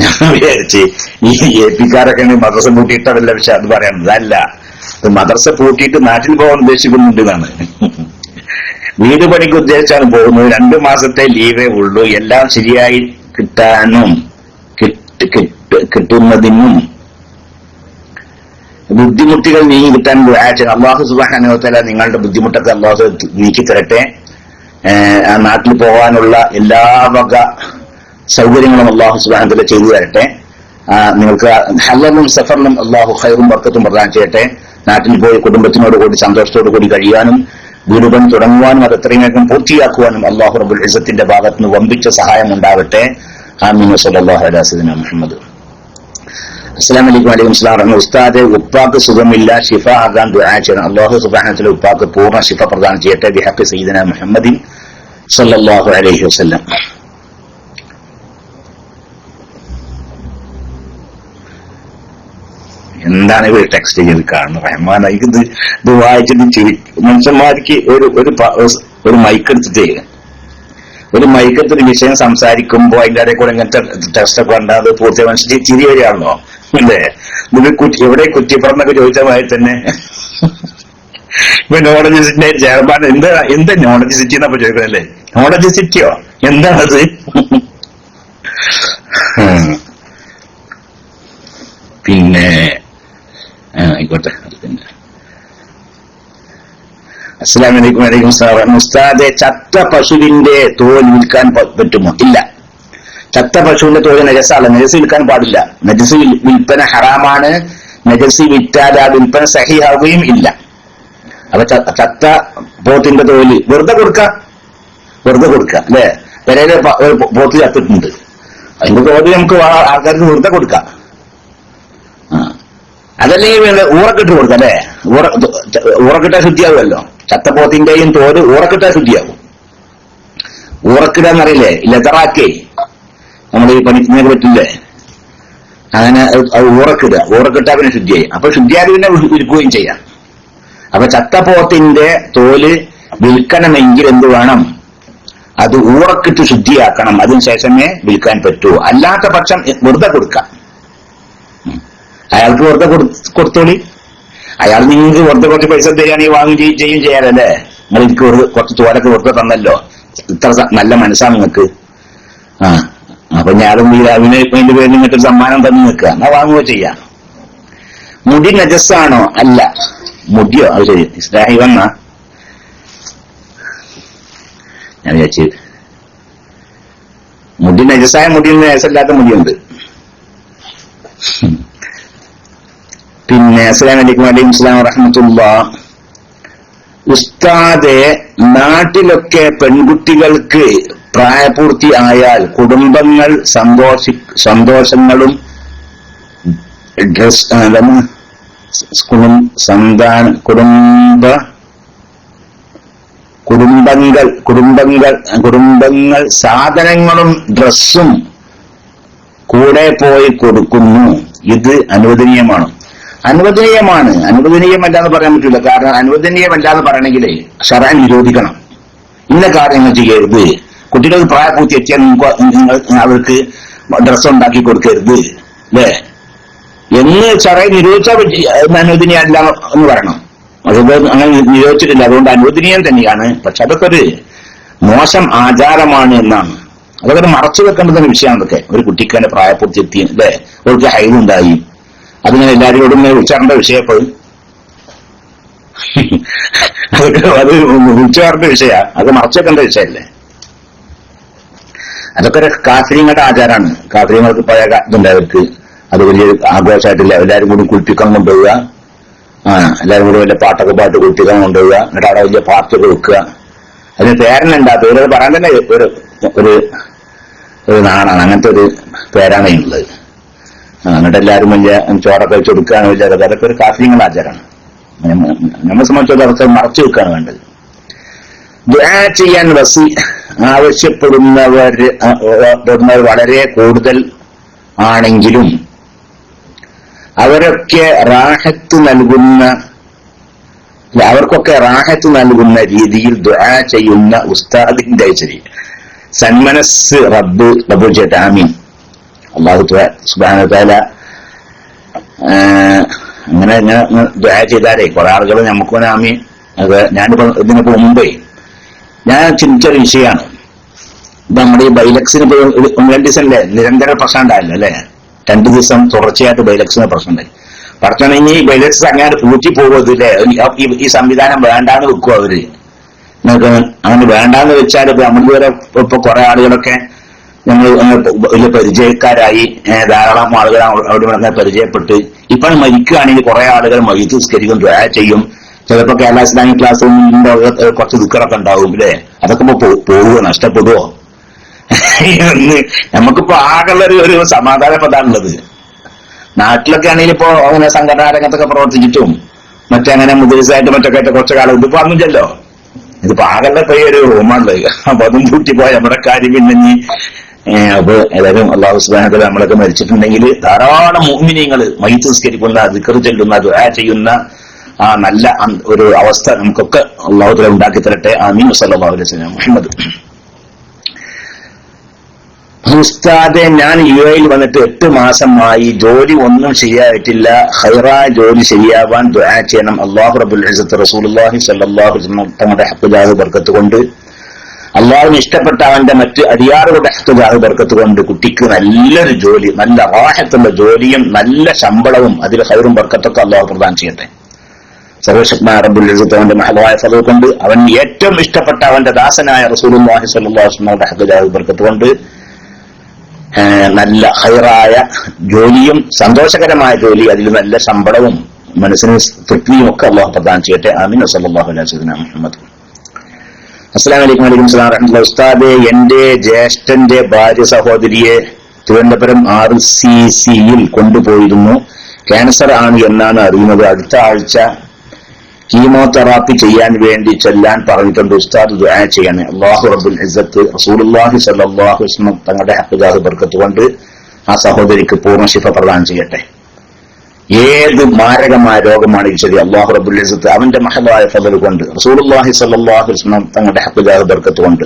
ഞാൻ വിചാരിച്ച് ഈ എപിക്കാരൊക്കെ മദ്രസ പൂട്ടിയിട്ടതല്ല, പക്ഷെ അത് പറയണത് അല്ല. മദ്രസ പൂട്ടിയിട്ട് നാട്ടിൽ പോകാൻ ഉദ്ദേശിക്കുന്നുണ്ട് എന്നാണ്. വീട് പണിക്ക് ഉദ്ദേശിച്ചാണ് പോകുന്നത്. 2 മാസത്തെ ലീവേ ഉള്ളൂ. എല്ലാം ശരിയായി കിട്ടുന്നതിനും ബുദ്ധിമുട്ടുകൾ നീങ്ങി കിട്ടാൻ ദുആ ചെയ്യണം. അല്ലാഹു സുബ്ഹാനഹു വ തആല നിങ്ങളുടെ ബുദ്ധിമുട്ടൊക്കെ അല്ലാഹു നീക്കി തരട്ടെ. ആ നാട്ടിൽ പോകാനുള്ള എല്ലാ വക സൗകര്യങ്ങളും അല്ലാഹു സുബ്ഹാനഹു വ തആല ചെയ്തു തരട്ടെ. നിങ്ങൾക്ക് ഹല്ലലും സഫറിലും അല്ലാഹു ഖൈറും ബർക്കത്തും പ്രദാനം ചെയ്യട്ടെ. നാട്ടിൽ പോയി കുടുംബത്തിനോട് കൂടി സന്തോഷത്തോടു കൂടി കഴിയാനും വീട് പണി തുടങ്ങുവാനും അത് എത്രയും വേഗം പൂർത്തിയാക്കുവാനും അല്ലാഹു റബ്ബുൽ ഇസ്സത്തിന്റെ ഭാഗത്ത് നിന്ന് വമ്പിച്ച സഹായം ഉണ്ടാവട്ടെ. ആമീൻ. സല്ലല്ലാഹു അലൈഹി സയ്യിദിനാ മുഹമ്മദ്. അസ്സലാമു അലൈക്കും. വഅലൈക്കും അസ്സലാം. ഉസ്താദെ, ഉപ്പാക്ക് സുഖമില്ല, ഷിഫ ആകാൻ ദുആ ചെയ്യണം. അല്ലാഹു സുബ്ഹാനഹു വ തആല ഉപ്പാക്ക് പൂർണ്ണ ഷിഫ പ്രദാനം ചെയ്യട്ടെ. ബിഹഖ് സയ്യിദിനാ മുഹമ്മദിൻ സല്ലല്ലാഹു അലൈഹി വസല്ലം. എന്താണ് ഇവർ ടെക്സ്റ്റ് ചെയ്ത് കാണുന്നത്? റഹ്മാൻ, ഇത് വായിച്ചിട്ട് മനുഷ്യന്മാർക്ക് ഒരു മൈക്കെടുത്തിട്ട് ഒരു വിഷയം സംസാരിക്കുമ്പോ അതിന്റെ ഇടയിൽ കൂടെ ഇങ്ങനത്തെ ടെക്സ്റ്റ് ഒക്കെ ഉണ്ടാകുന്നത് പൂർത്തിയായ മനുഷ്യൻ ചിരി വരികയാണല്ലോ അല്ലേ? എവിടെ കുറ്റിപ്പുറന്നൊക്കെ ചോദിച്ച മാതിരി തന്നെ ഇപ്പൊ നോളജ് സിറ്റിന്റെ ചെയർമാൻ എന്താ നോളജ് സിറ്റി എന്നപ്പോ ചോദിക്കണല്ലേ? നോളജ് സിറ്റിയോ എന്താണത്? പിന്നെ ആയിക്കോട്ടെ. അസ്സലാമു അലൈക്കും. വഅലൈക്കും അസ്സലാം. ഉസ്താദെ, ചത്ത പശുവിന്റെ തോൽ വിൽക്കാൻ പറ്റുമോ? ഇല്ല, ചത്ത പശുവിന്റെ തോല് നജസാണ്. നജസ് വിൽക്കാൻ പാടില്ല. നജസ് വിൽപ്പന ഹറാമാണ്. നജസ് വിറ്റാൽ ആ വിൽപ്പന സഹിയാവുകയും ഇല്ല. അപ്പൊ ചത്ത പോത്തിന്റെ തോല് വെറുതെ കൊടുക്കാം അല്ലെ? പെരയിലെ പോത്ത് ചത്തിട്ടുണ്ട്, അതിന്റെ തോല് നമുക്ക് ആൾക്കാർക്ക് വെറുതെ കൊടുക്കാം. അതല്ലെങ്കിൽ ഊറക്കിട്ട് കൊടുക്കാം അല്ലെ? ഊറക്കിട്ടാൽ ശുദ്ധിയാവുമല്ലോ. ചത്തപ്പോത്തിന്റെയും തോല് ഊറക്കിട്ടാൽ ശുദ്ധിയാവും. ഊറക്കിടാന്നറിയില്ലേ? ലെതറാക്കേ നമ്മൾ ഈ പണിക്കുന്നതിന് പറ്റില്ലേ? അങ്ങനെ ഊറക്കിട്ടാ പിന്നെ ശുദ്ധിയായി. അപ്പൊ ശുദ്ധിയായി പിന്നെ വിൽക്കുകയും ചെയ്യാം. അപ്പൊ ചത്തപ്പോത്തിന്റെ തോല് വിൽക്കണമെങ്കിൽ എന്ത് വേണം? അത് ഊറക്കിട്ട് ശുദ്ധിയാക്കണം, അതിനുശേഷമേ വിൽക്കാൻ പറ്റൂ. അല്ലാത്ത പക്ഷം വെറുതെ കൊടുക്കാം. അയാൾക്ക് വെറുതെ കൊടുത്തോളി. അയാൾ നിങ്ങൾക്ക് വെറുതെ കുറച്ച് പൈസ തരികയാണെങ്കിൽ വാങ്ങുകയും ചെയ്യും ചെയ്യാനല്ലേ. നിങ്ങൾ എനിക്ക് കുറച്ച് തോലൊക്കെ വെറുതെ തന്നല്ലോ, ഇത്ര നല്ല മനസ്സാണ് നിങ്ങൾക്ക്. അപ്പൊ ഞാനും അതിന് വേണ്ടി പേര് നിങ്ങൾക്ക് സമ്മാനം തന്നു നിൽക്കുക, എന്നാ വാങ്ങുകയോ ചെയ്യാം. മുടി നജസ്സാണോ? അല്ല. മുടിയോ? അത് ശരി, ഇസ്ലാഹി വന്ന ഞാൻ വിചാരിച്ചു മുടി നജസായ മുടിയിൽ നജസല്ലാത്ത മുടിയുണ്ട്. പിന്നെ അസ്സലാമു അലൈക്കും വലൈക്കും സ്സലാം വറഹ്മത്തുള്ളാഹ്. ഉസ്താദെ, നാട്ടിലൊക്കെ പെൺകുട്ടികൾക്ക് പ്രായപൂർത്തി ആയാൽ കുടുംബങ്ങൾ സന്തോഷങ്ങളും കുടുംബങ്ങൾ സാധനങ്ങളും ഡ്രസ്സും കൂടെ പോയി കൊടുക്കുന്നു. ഇത് അനുവദനീയമാണ്? അനുവദനീയമല്ലാന്ന് പറയാൻ പറ്റില്ല. കാരണം അനുവദനീയമല്ലാന്ന് പറയണമെങ്കിൽ ശറഅൻ നിരോധിക്കണം. ഇന്ന കാര്യങ്ങൾ ചെയ്യരുത്, കുട്ടികൾക്ക് പ്രായപൂർത്തി എത്തിയാൽ നിങ്ങൾ അവർക്ക് ഡ്രസ്സ് ഉണ്ടാക്കി കൊടുക്കരുത് അല്ലേ എന്ന് ശറഅൻ നിരോധിച്ചാൽ അനുവദനീയമല്ല എന്ന് പറയണം. അതുകൊണ്ട് അങ്ങനെ നിരോധിച്ചിട്ടില്ല, അതുകൊണ്ട് അനുവദനീയം തന്നെയാണ്. പക്ഷെ അതൊക്കെ ഒരു മോശം ആചാരമാണ് എന്നാണ്. അതൊക്കെ മറച്ചു വെക്കേണ്ടുന്ന വിഷയമാണ്. അതൊക്കെ ഒരു കുട്ടിക്ക് തന്നെ പ്രായപൂർത്തി എത്തി അല്ലേ, അവർക്ക് ഹൈലുണ്ടായി, അതിങ്ങനെ എല്ലാവരോടും ഉച്ചാറിന്റെ വിഷയപ്പോൾ അത് ഉച്ചാറിന്റെ വിഷയമാണ്, അത് മറച്ചു വെക്കേണ്ട വിഷയമല്ലേ. അതൊക്കെ ഒരു കാഫിര്യങ്ങളുടെ ആചാരമാണ്. കാഫിര്യങ്ങൾക്ക് പഴയ ഇതുണ്ടായവർക്ക് അത് വലിയ ആഘോഷമായിട്ടില്ല. എല്ലാവരും കൂടി കുളിപ്പിക്കാൻ കൊണ്ടുപോവുക, എല്ലാവരും കൂടി വലിയ പാട്ടൊക്കെ പാട്ട് കുളിപ്പിക്കാൻ കൊണ്ടുപോവുക, എന്നിട്ട് അവിടെ വലിയ പാർട്ടിയൊക്കെ വെക്കുക. അതിന് പേരനുണ്ടാത്ത ഇവരത് പറയാൻ തന്നെ ഒരു നാടാണ്, അങ്ങനത്തെ ഒരു പേരാണ് ഉള്ളത്. എന്നിട്ട് എല്ലാവരും വലിയ ചോറൊക്കെ വെച്ച് കൊടുക്കുകയാണ് വലിയ അതൊക്കെ ഒരു കാഫിര്യങ്ങളുടെ ആചാരമാണ്. നമ്മളെ സംബന്ധിച്ചത് അവർക്ക് മറച്ചു വെക്കുകയാണ് വേണ്ടത്. ദുആ ചെയ്യാൻ ആവശ്യപ്പെടുന്നവർ വളരെ കൂടുതൽ ആണെങ്കിലും അവർക്കൊക്കെ റാഹത്ത് നൽകുന്ന രീതിയിൽ ദുആ ചെയ്യുന്ന ഉസ്താദിന്റെ സന്മനസ് റബ്ബ് ചേട്ട ആമീൻ. അല്ലാഹു സുബ്ഹാനഹു വ തആല അങ്ങനെ ദുആ ചെയ്താലേ കുറെ ആളുകൾ നമുക്കും ആമീൻ. അത് ഞാനിപ്പോ ഇതിനിപ്പോ മുമ്പേ ഞാൻ ചിന്തിച്ചൊരു വിഷയമാണ്. നമ്മുടെ ഈ ബൈലക്സിന് ഇപ്പൊ 1-2 ദിവസമല്ലേ നിരന്തര പ്രശ്നം ഉണ്ടായില്ല അല്ലെ, 2 ദിവസം തുടർച്ചയായിട്ട് ബൈലക്സിന് പ്രശ്നം ഉണ്ടായി. പറഞ്ഞാൽ ഈ ബൈലക്സ് അങ്ങനെ പൂറ്റി പോകുമല്ലേ, ഈ സംവിധാനം വേണ്ടാന്ന് വെക്കും അവര്. നിങ്ങൾക്ക് അങ്ങനെ വേണ്ടാന്ന് വെച്ചാൽ ഇപ്പൊ നമ്മളിതുവരെ ഇപ്പൊ കുറെ ആളുകളൊക്കെ ഞങ്ങൾ വലിയ പരിചയക്കാരായി, ധാരാളം ആളുകൾ അവിടെ പരിചയപ്പെട്ട് ഇപ്പൊ മരിക്കുകയാണെങ്കിൽ കുറെ ആളുകൾ മയ്യിത്ത് നിസ്കരിക്കും, ദുആ ചെയ്യും. ചിലപ്പോ കേരള ഇസ്ലാമിക് ക്ലാസ്സിന്റെ കുറച്ച് ദുഃഖറൊക്കെ ഉണ്ടാവും അല്ലേ, അതൊക്കെ ഇപ്പൊ പോവുക നഷ്ടപ്പെടുവോ? നമുക്കിപ്പോ ആകെയുള്ള ഒരു സമാധാനപ്പെടാനുള്ളത്. നാട്ടിലൊക്കെ ആണെങ്കിൽ ഇപ്പോ അങ്ങനെ സംഘടനാ രംഗത്തൊക്കെ പ്രവർത്തിച്ചിട്ടും മറ്റങ്ങനെ മുദ്രസായിട്ട് മറ്റൊക്കെ ആയിട്ട് കുറച്ചു കാലം ഇതിപ്പോ അന്നില്ലല്ലോ. ഇതിപ്പോ ആകെയുള്ള ഇപ്പൊ ഈ ഒരു റൂമാണുള്ളത്. അപ്പൊ അതും കൂട്ടിപ്പോയ നമ്മുടെ കാര്യം പിന്നെ അപ്പൊ ഏതായാലും അല്ലാഹു സുബ്ഹാനഹു വ തആല നമ്മളൊക്കെ മരിച്ചിട്ടുണ്ടെങ്കിൽ ധാരാളം മുഅ്മിനീങ്ങൾ മയ്യിത്ത് നിസ്കരിക്കുന്ന, ദിക്ർ ചൊല്ലുന്ന, ദുആ ചെയ്യുന്ന ആ നല്ല ഒരു അവസ്ഥ നമുക്കൊക്കെ അല്ലാഹു തആല ഉണ്ടാക്കി തരട്ടെ. ആമീൻ. സല്ലല്ലാഹു അലൈഹി വസല്ലം. മുഹമ്മദ് ഉസ്താദെ, ഞാൻ യുഎഇയിൽ വന്നിട്ട് 8 മാസമായി, ജോലി ഒന്നും ശരിയായിട്ടില്ല. ഖൈറായ ജോലി ശരിയാവാൻ ദുആ ചെയ്യണം. അല്ലാഹു റബ്ബുൽ ഇസ്സത്ത് റസൂലുള്ളാഹി സ്വല്ലല്ലാഹു അലൈഹി വസല്ലം തങ്ങളുടെ ഹഖ് ജാഹ് ബർക്കത്ത് കൊണ്ട്, അല്ലാഹുവിന് ഇഷ്ടപ്പെട്ട അവന്റെ മറ്റ് അടിയാറുകളുടെ ഹഖ് ജാഹ് ബർക്കത്ത് കൊണ്ട് കുട്ടിക്ക് നല്ലൊരു ജോലി, നല്ല റാഹത്തുള്ള ജോലിയും നല്ല ശമ്പളവും അതിൽ ഖൈറും ബർക്കത്തൊക്കെ അല്ലാഹു പ്രദാനം ചെയ്യട്ടെ. സർവശക്തനായ റബ്ബുൽ ഇസ്സത്ത് അവന്റെ മഹദായ ഫള കൊണ്ട്, അവൻ ഏറ്റവും ഇഷ്ടപ്പെട്ട അവന്റെ ദാസനായ റസൂലുള്ളാഹി സ്വല്ലല്ലാഹു അലൈഹി വസല്ലം ഹഖ് ജാഹ് ബർക്കത്ത് കൊണ്ട് നല്ല ഹൈറായ ജോലിയും സന്തോഷകരമായ ജോലി, അതിൽ നല്ല ശമ്പളവും മനസ്സിന് തൃപ്തിയും ഒക്കെ അല്ലാഹു പ്രദാനം ചെയ്യട്ടെ. ആമീൻ. സല്ലല്ലാഹു അലൈഹി വസല്ലം. മുഹമ്മദ്. അസ്സലാമു അലൈക്കും വലൈക്കും സലാം വറഹ്മത്തുള്ളാഹി. ഉസ്താദേ, എന്റെ ജ്യേഷ്ഠന്റെ ഭാര്യ സഹോദരിയെ തിരുവനന്തപുരം RCCയിൽ കൊണ്ടുപോയിരുന്നു. ക്യാൻസർ ആണ് എന്നാണ് അറിയുന്നത്. അടുത്ത ആഴ്ച കീമോതെറാപ്പി ചെയ്യാൻ വേണ്ടി ചെല്ലാൻ പറഞ്ഞിട്ടുണ്ട്. ഉസ്താദ് ദുആ ചെയ്യണേ. അല്ലാഹു റബ്ബുൽ ഇസ്സത്ത് റസൂലുള്ളാഹി സ്വല്ലല്ലാഹു അലൈഹി വസല്ലം തങ്ങളുടെ ഹഖ് ജാഹ് ബർക്കത്ത് കൊണ്ട് ആ സഹോദരിക്ക് പൂർണ്ണ ശിഫ പ്രദാനം ചെയ്യട്ടെ. ഏത് മാരകമായ രോഗമാണെങ്കിൽ ശരി, അല്ലാഹു റബ്ബുൽ ഇസ്സത്ത് അവന്റെ മഹദായ ഫള കൊണ്ട്, റസൂലുള്ളാഹി സ്വല്ലല്ലാഹു അലൈഹി വസല്ലം തങ്ങളുടെ ഹഖ് ജാഹ് ബർക്കത്ത് കൊണ്ട്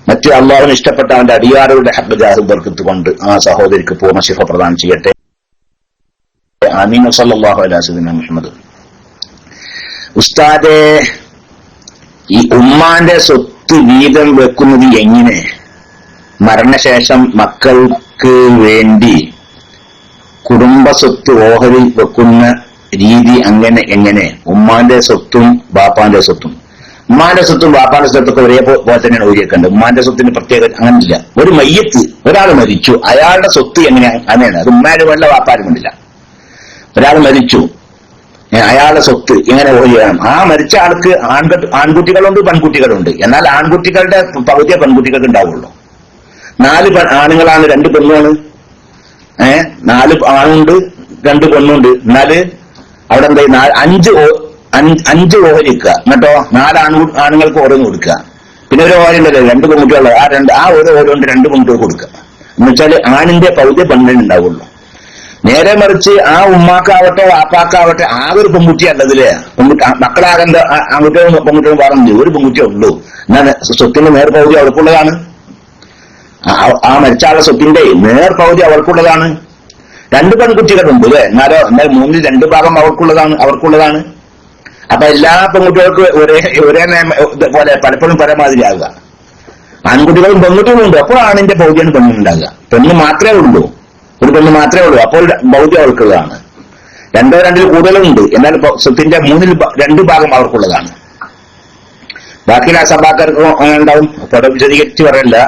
മറ്റ് അള്ളാഹുവിന് ഇഷ്ടപ്പെട്ട അവന്റെ അടിയാറുകളുടെ ഹഖ് ജാഹ് ബർക്കത്ത് കൊണ്ട് ആ സഹോദരിക്ക് പൂർണ്ണ ശിഫ പ്രദാനം ചെയ്യട്ടെ. ആമീൻ. സല്ലല്ലാഹു അലൈഹി വസല്ലം. മുഹമ്മദ് ഉസ്താദെ, ഈ ഉമ്മാന്റെ സ്വത്ത് വീതം വെക്കുന്നത് എങ്ങനെ? മരണശേഷം മക്കൾക്ക് വേണ്ടി കുടുംബ സ്വത്ത് ഓഹരി വെക്കുന്ന രീതി എങ്ങനെ? ഉമ്മാന്റെ സ്വത്തും ബാപ്പാന്റെ സ്വത്തും. ഉമ്മാന്റെ സ്വത്തും ബാപ്പാന്റെ സ്വത്തൊക്കെ ഒരേപോലെ തന്നെയാണ് ഓരിയേക്കേണ്ടത്. ഉമ്മാന്റെ സ്വത്തിന് പ്രത്യേക അങ്ങനെയില്ല. ഒരു മയ്യത്ത് ഒരാൾ മരിച്ചു, അയാളുടെ സ്വത്ത് അങ്ങനെയാണ്. അത് ഉമ്മാരും വേണ്ട ബാപ്പാരും വേണ്ടില്ല. ഒരാൾ മരിച്ചു, അയാളുടെ സ്വത്ത് എങ്ങനെ ഓരിയണം? ആ മരിച്ച ആൾക്ക് ആൺകുട്ടികളുണ്ട് പെൺകുട്ടികളുണ്ട്. എന്നാൽ ആൺകുട്ടികളുടെ പകുതിയെ പെൺകുട്ടികൾക്ക് ഉണ്ടാവുള്ളൂ. 4 ആണുങ്ങളാണ് 2 പെണ്ണുമാണ്. 4 ആണുണ്ട് 2 പെണ്ണുണ്ട്. എന്നാല് അവിടെ എന്താ 5 ഓഹരി വെക്കുക. എന്നിട്ടോ 4 ആണുങ്ങൾക്ക് ഓരോന്ന് കൊടുക്കുക. പിന്നെ ഒരു ഓഹരി ഉണ്ടല്ലോ 2 പെൺകുട്ടികളുള്ള ആ ഒരു ഓരോ കൊണ്ട് 2 പെൺകുട്ടികൾ കൊടുക്കുക. എന്നുവെച്ചാൽ ആണിന്റെ പകുതി പെണ്ണിന് ഉണ്ടാവുള്ളൂ. നേരെ മറിച്ച് ആ ഉമ്മാക്കാവട്ടെ വാപ്പാക്കാവട്ടെ ആകെ ഒരു പെൺകുട്ടിയല്ലതില്ലേ? മക്കളാകേണ്ട ആൺകുട്ടികളും പെൺകുട്ടികളും പറഞ്ഞില്ല, ഒരു പെൺകുട്ടിയേ ഉള്ളൂ. എന്നാൽ സ്വത്തിന്റെ നേർപകുതി അവർക്കുള്ളതാണ്. ആ മരിച്ച ആളുടെ സ്വത്തിന്റെ നേർപകുതി അവർക്കുള്ളതാണ്. 2 പെൺകുട്ടികളുണ്ട് അല്ലേ? എന്നാൽ 3 2 ഭാഗം അവർക്കുള്ളതാണ്. അപ്പൊ എല്ലാ പെൺകുട്ടികൾക്കും ഒരേ പോലെ പലപ്പോഴും പരമാതിരിയാകുക. ആൺകുട്ടികളും പെൺകുട്ടികളും ഉണ്ട്. അപ്പോൾ ആണിന്റെ പൗതിയാണ് പെണ്ണിനുണ്ടാകുക. പെണ്ണ് മാത്രമേ ഉള്ളൂ, ഒരു പെണ്ണ് മാത്രമേ ഉള്ളൂ. അപ്പോൾ പൗതി അവർക്കുള്ളതാണ്. 2 2 കൂടുതലുണ്ട്. എന്നാൽ സ്വത്തിന്റെ 3 2 ഭാഗം അവർക്കുള്ളതാണ്. ബാക്കിയുള്ള സഭാക്കാർക്ക് അങ്ങനെ ഉണ്ടാവും. വിശദീകരിച്ച് പറയല്ല.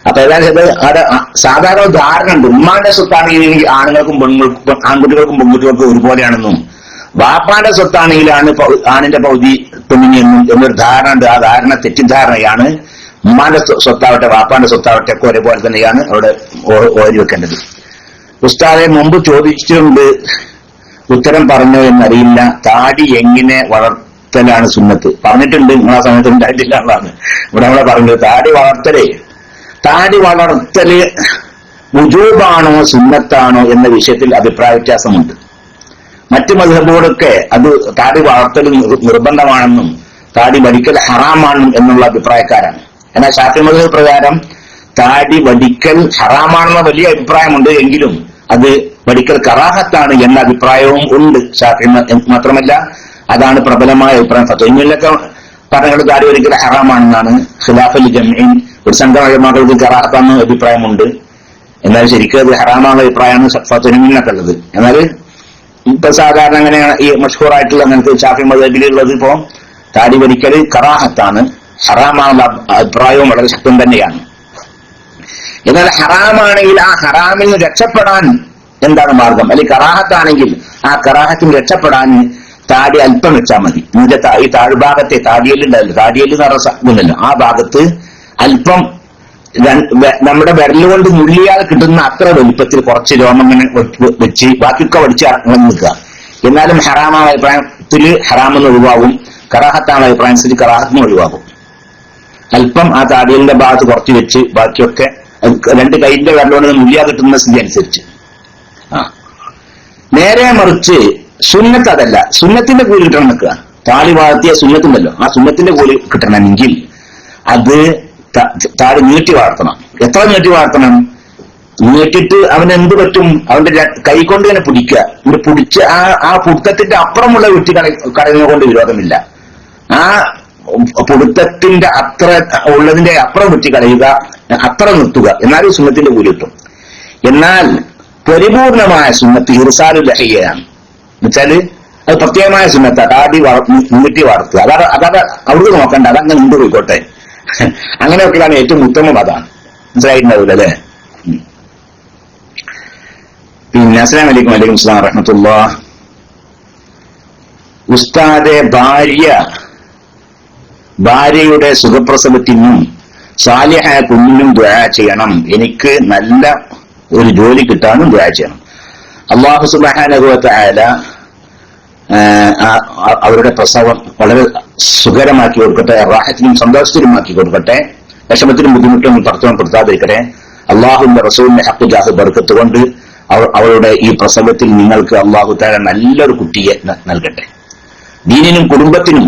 അപ്പൊ ഏതായാലും അവിടെ സാധാരണ ധാരണ ഉണ്ട്. ഉമ്മാന്റെ സ്വത്താണെങ്കിൽ ആണുങ്ങൾക്കും പെണ്ണുങ്ങൾക്കും ആൺകുട്ടികൾക്കും പെൺകുട്ടികൾക്കും ഒരുപോലെയാണെന്നും വാപ്പാന്റെ സ്വത്താണെങ്കിലാണ് ആണിന്റെ പൗതി പെണ്ണിനെന്നും എന്നൊരു ധാരണ ഉണ്ട്. ആ ധാരണ തെറ്റിദ്ധാരണയാണ്. ഉമ്മാന്റെ സ്വത്താവട്ടെ വാപ്പാന്റെ സ്വത്താവട്ടെ ഒക്കെ ഒരേപോലെ തന്നെയാണ് അവിടെ ഓരി വെക്കേണ്ടത്. ഉസ്താദെ, മുമ്പ് ചോദിച്ചിട്ടുണ്ട്, ഉത്തരം പറഞ്ഞോ എന്നറിയില്ല. താടി എങ്ങനെ വളർത്തലാണ് സുന്നത്ത്? പറഞ്ഞിട്ടുണ്ട്, നിങ്ങളാ സമയത്ത് ഉണ്ടായിട്ടില്ല എന്നാണ് ഇവിടെ നമ്മളെ പറഞ്ഞത്. താടി വളർത്തല് വുജൂബാണോ സുന്നത്താണോ എന്ന വിഷയത്തിൽ അഭിപ്രായ വ്യത്യാസമുണ്ട്. മറ്റു മദ്ഹബുകളൊക്കെ അത് താടി വളർത്തൽ നിർബന്ധമാണെന്നും താടി വടിക്കൽ ഹറാമാണെന്നും എന്നുള്ള അഭിപ്രായക്കാരാണ്. എന്നാൽ ശാഫി മദ്ഹബ് പ്രകാരം താടി വടിക്കൽ ഹറാമാണെന്ന വലിയ അഭിപ്രായമുണ്ട്. എങ്കിലും അത് വടിക്കൽ കറാഹത്താണ് എന്ന അഭിപ്രായവും ഉണ്ട് ശാഫി. മാത്രമല്ല അതാണ് പ്രബലമായ അഭിപ്രായം. ഫത്വയിലൊക്കെ പറഞ്ഞത് താടി വടിക്കൽ ഹറാമാണെന്നാണ്. ഖിലാഫുൽ ജംഈൻ ഒരു സംഘം ഉലമാക്കൾക്ക് കറാഹത്താണെന്ന അഭിപ്രായമുണ്ട്. എന്നാൽ ശരിക്കും അത് ഹറാമായ അഭിപ്രായമാണ് ഫത്വയിലൊക്കെ ഉള്ളത്. എന്നാൽ ഇപ്പൊ സാധാരണ അങ്ങനെയാണ് ഈ മഷ്ഹൂറായിട്ടുള്ള അങ്ങനത്തെ ഷാഫി മദ്ഹബിലുള്ളത്. ഇപ്പോ താടി വടിക്കൽ കറാഹത്താണ്, ഹറാമാണെന്ന അഭിപ്രായവും വളരെ ശക്തം തന്നെയാണ്. എന്നാൽ ഹറാമാണെങ്കിൽ ആ ഹറാമിൽ നിന്ന് രക്ഷപ്പെടാൻ എന്താണ് മാർഗം? അല്ലെങ്കിൽ കറാഹത്താണെങ്കിൽ ആ കറാഹത്തിന് രക്ഷപ്പെടാൻ താടി അല്പം വെച്ചാൽ മതി. എന്നുവെച്ചാൽ ഈ താഴ്ഭാഗത്തെ താടിയല്ലുണ്ടാവില്ല, താടിയല്ല് നിറയുന്നല്ലോ, ആ ഭാഗത്ത് അല്പം നമ്മുടെ വിരലുകൊണ്ട് നുള്ളിയാൽ കിട്ടുന്ന അത്ര വലുപ്പത്തിൽ കുറച്ച് രോമങ്ങനെ വെച്ച് ബാക്കിയൊക്കെ വടിച്ച് നിൽക്കുക. എന്നാലും ഹറാമായ അഭിപ്രായത്തിൽ ഹറാമെന്ന് ഒഴിവാകും, കറാഹത്താണ് അഭിപ്രായത്തിൽ കറാഹത്തിന് ഒഴിവാകും. അല്പം ആ താടിയലിന്റെ ഭാഗത്ത് കുറച്ച് വെച്ച് ബാക്കിയൊക്കെ 2 കൈന്റെ വിരലുകൊണ്ട് നുള്ളിയാൽ കിട്ടുന്ന സ്ഥിതി അനുസരിച്ച്. നേരെ മറിച്ച് സുന്നത്ത് അതല്ല. സുന്നത്തിന്റെ കൂലി കിട്ടണം നിൽക്കുക. താടി വളർത്തിയ സുന്നത്തുണ്ടല്ലോ, ആ സുന്നത്തിന്റെ കൂലി കിട്ടണമെങ്കിൽ അത് താടി നീട്ടി വളർത്തണം. എത്ര നീട്ടി വളർത്തണം? നീട്ടിട്ട് അവൻ എന്ത് പറ്റും? അവന്റെ കൈ കൊണ്ട് തന്നെ പിടിക്കുക. പിടിച്ച് ആ പുടുത്തത്തിന്റെ അപ്പുറമുള്ള വെട്ടി കളയുന്നത് കൊണ്ട് വിരോധമില്ല. ആ പുടുത്തത്തിന്റെ അത്ര ഉള്ളതിന്റെ അപ്പുറം വെട്ടി കളയുക, അത്ര നിർത്തുക. എന്നാലും സുന്നത്തിന്റെ കൂലി കിട്ടും. എന്നാൽ പരിപൂർണമായ സുന്നത്ത് ഇർസാലുൽ ലഹിയയാണ്. എന്നുവെച്ചാല് അത് പ്രത്യേകമായ സുന്നത്താ. താടി നീട്ടി വളർത്തുക. അതാണ് അവിടുന്ന് നോക്കണ്ട, അതങ്ങനെ മുമ്പ് പോയിക്കോട്ടെ. അങ്ങനെയൊക്കെയാണ് ഏറ്റവും ഉത്തമം. അതാണ് മനസ്സിലായിട്ടുണ്ടാവില്ല അല്ലെ? പിന്നെ അസ്സലാമു അലൈക്കും. വലൈക്കും അസ്സലാം വറഹ്മത്തുള്ളാഹി. ഉസ്താദെ, ഭാര്യയുടെ സുഖപ്രസവത്തിനും സാലിഹായ കുഞ്ഞിനും ദുആ ചെയ്യണം. എനിക്ക് നല്ല ഒരു ജോലി കിട്ടാനും ദുആ ചെയ്യണം. അല്ലാഹു സുബ്ഹാനഹു വ തആല അവരുടെ പ്രസവം വളരെ സുഖകരമാക്കി കൊടുക്കട്ടെ, റാഹത്തിനും സന്തോഷത്തിനുമാക്കി കൊടുക്കട്ടെ, വിഷമത്തിനും ബുദ്ധിമുട്ടിനും പെടുത്താതിരിക്കട്ടെ. അള്ളാഹുവിന്റെ റസൂലിന്റെ ഹഖ് ജാഹ് ബർക്കത്ത് കൊണ്ട് അവരുടെ ഈ പ്രസവത്തിൽ നിങ്ങൾക്ക് അള്ളാഹു തആല നല്ലൊരു കുട്ടിയെ നൽകട്ടെ. ദീനിനും കുടുംബത്തിനും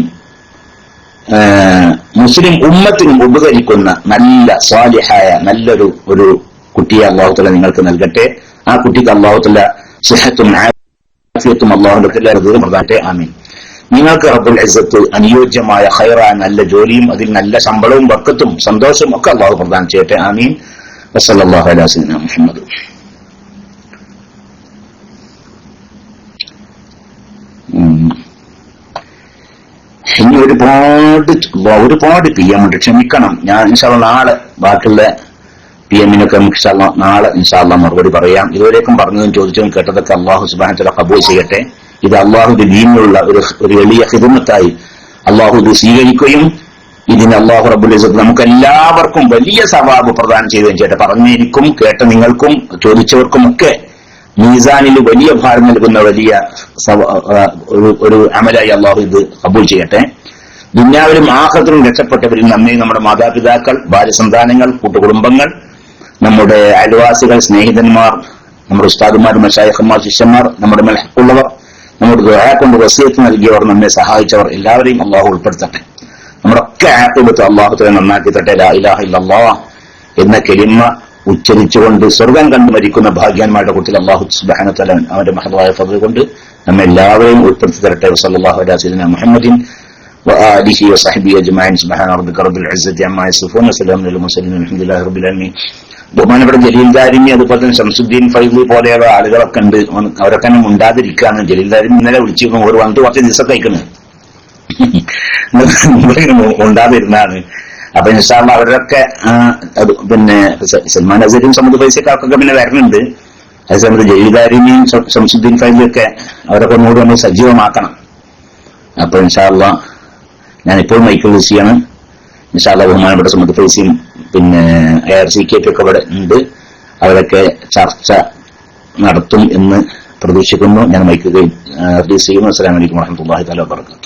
മുസ്ലിം ഉമ്മത്തിനും ഉപകരിക്കുന്ന നല്ല സ്വാലിഹായ നല്ലൊരു കുട്ടിയെ അല്ലാഹു തആല നിങ്ങൾക്ക് നൽകട്ടെ. ആ കുട്ടിക്ക് അല്ലാഹു തആല സിഹത്തും ആഫിയത്തും അല്ലാഹുവിന്റെ എല്ലാവരും പ്രദാനട്ടെ. ആമീൻ. നിങ്ങൾക്ക് റബ്ബുൽ ഇസ്സത്ത് അനുയോജ്യമായ ഖൈറായ നല്ല ജോലിയും അതിൽ നല്ല ശമ്പളവും ബർക്കത്തും സന്തോഷവും ഒക്കെ അല്ലാഹു പ്രദാനം ചെയ്യട്ടെ. ആമീൻ. വസല്ലല്ലാഹു അലാ സയ്യിദിനാ മുഹമ്മദ്. ഇനി ഒരുപാട് PM ഉണ്ട്. ക്ഷമിക്കണം, ഞാൻ ഇൻഷാ അല്ലാഹ് നാളെ ബാക്കിയുള്ള PMനൊക്കെ ഇൻഷാ അല്ലാഹ് നാളെ ഇൻഷാ അല്ലാഹ് മറുപടി പറയാം. ഇതുവരേക്കും പറഞ്ഞതും ചോദിച്ചതും കേട്ടതൊക്കെ അല്ലാഹു സുബ്ഹാനഹു വ തആല ഖബൂൽ ചെയ്യട്ടെ. ഇത് അല്ലാഹുവിന്റെ ദീനിലുള്ള ഒരു എളിയ ഖിദ്മത്തായി അല്ലാഹു ഇത് സ്വീകരിക്കുകയും ഇതിന് അല്ലാഹു റബ്ബുൽ ഇസ്സത്ത് നമുക്ക് എല്ലാവർക്കും വലിയ സവാബ് പ്രദാനം ചെയ്യുകയും ചെയ്യട്ടെ. പറഞ്ഞിരിക്കും കേട്ട നിങ്ങൾക്കും ചോദിച്ചവർക്കും ഒക്കെ മീസാനിൽ വലിയ ഭാരം നൽകുന്ന വലിയ ഒരു അമലായി അല്ലാഹു ഇത് ഖബൂൽ ചെയ്യട്ടെ. ദുനിയാവിലും ആഖിറത്തിലും രക്ഷപ്പെട്ടവരിൽ നമ്മയും നമ്മുടെ മാതാപിതാക്കൾ, ഭാര്യസന്താനങ്ങൾ, കൂട്ടുകുടുംബങ്ങൾ, നമ്മുടെ അയൽവാസികൾ, സ്നേഹിതന്മാർ, നമ്മുടെ ഉസ്താദുമാർ, മശായിഖന്മാർ, ശിഷ്യന്മാർ, നമ്മുടെ മൽഹഖുള്ളവർ, നമ്മുടെ ദുആ കൊണ്ട് വസിയത്ത് നൽകിയവർ, നമ്മെ സഹായിച്ചവർ എല്ലാവരെയും അല്ലാഹു ഉൾപ്പെടുത്തട്ടെ. നമ്മുടെ ഒക്കെ ആഖിബത്ത് അല്ലാഹു തആല നന്നാക്കി തട്ടെ. ലാ ഇലാഹ ഇല്ലല്ലാഹ് എന്ന കലിമ ഉച്ചരിച്ചുകൊണ്ട് സ്വർഗം കണ്ടു മരിക്കുന്ന ഭാഗ്യവാന്മാരുടെ കൂട്ടത്തിൽ അല്ലാഹു സുബ്ഹാനഹു വ തആല അവന്റെ മഹത്തായ ഫദ്ൽ കൊണ്ട് നമ്മെ എല്ലാവരെയും ഉൾപ്പെടുത്തി തരട്ടെ. സല്ലല്ലാഹു അലൈഹി വസല്ലം മുഹമ്മദിൻ وآله وصحبه أجمعين. سبحان ربك رب العزة عما يصفون وسلام على المرسلين والحمد لله رب العالمين. ബഹുമാനപ്പെട്ട ജലീൽ ദാരിമി അതുപോലെ തന്നെ ശംസുദ്ദീൻ ഫൈസി പോലെയുള്ള ആളുകളൊക്കെ ഉണ്ട്. അവരൊക്കെ തന്നെ മുണ്ടാതിരിക്കാണ്. ജലീൽ ദാരിമി ഇന്നലെ വിളിച്ചിരുന്നു, ഒരു വന്നിട്ട് കുറച്ച് ദിവസം കഴിക്കുന്നത് ഉണ്ടാതിരുന്നാണ്. അപ്പൊ ഇൻഷാ അല്ലാഹ് അവരൊക്കെ പിന്നെ സൽമാൻ അസരിയും സമദ് ഫൈസിക്കാർക്കൊക്കെ പിന്നെ വരുന്നുണ്ട്. അതേസമയത്ത് ജലീൽ ദാരിമിയും ശംസുദ്ദീൻ ഫൈസിയൊക്കെ അവരൊക്കെ ഒന്നുകൂടി നമ്മൾ സജീവമാക്കണം. അപ്പൊ ഇൻഷാ അല്ലാഹ് ഞാനിപ്പോൾ മൈക്കിൾ വിസിയാണ്. ഇൻഷാ അല്ലാഹ് ബഹുമാനപ്പെട്ട സമദ് ഫൈസിയും പിന്നെ ARCK ഒക്കെ ഇവിടെ ഉണ്ട്. അവരൊക്കെ ചർച്ച നടത്തും എന്ന് പ്രതീക്ഷിക്കുന്നു. ഞാൻ മൈക്ക് റിലീസ് ചെയ്യുന്നു. അസ്സലാമു അലൈക്കും വറഹ്മത്തുള്ളാഹി തആല വബറകാതുഹു.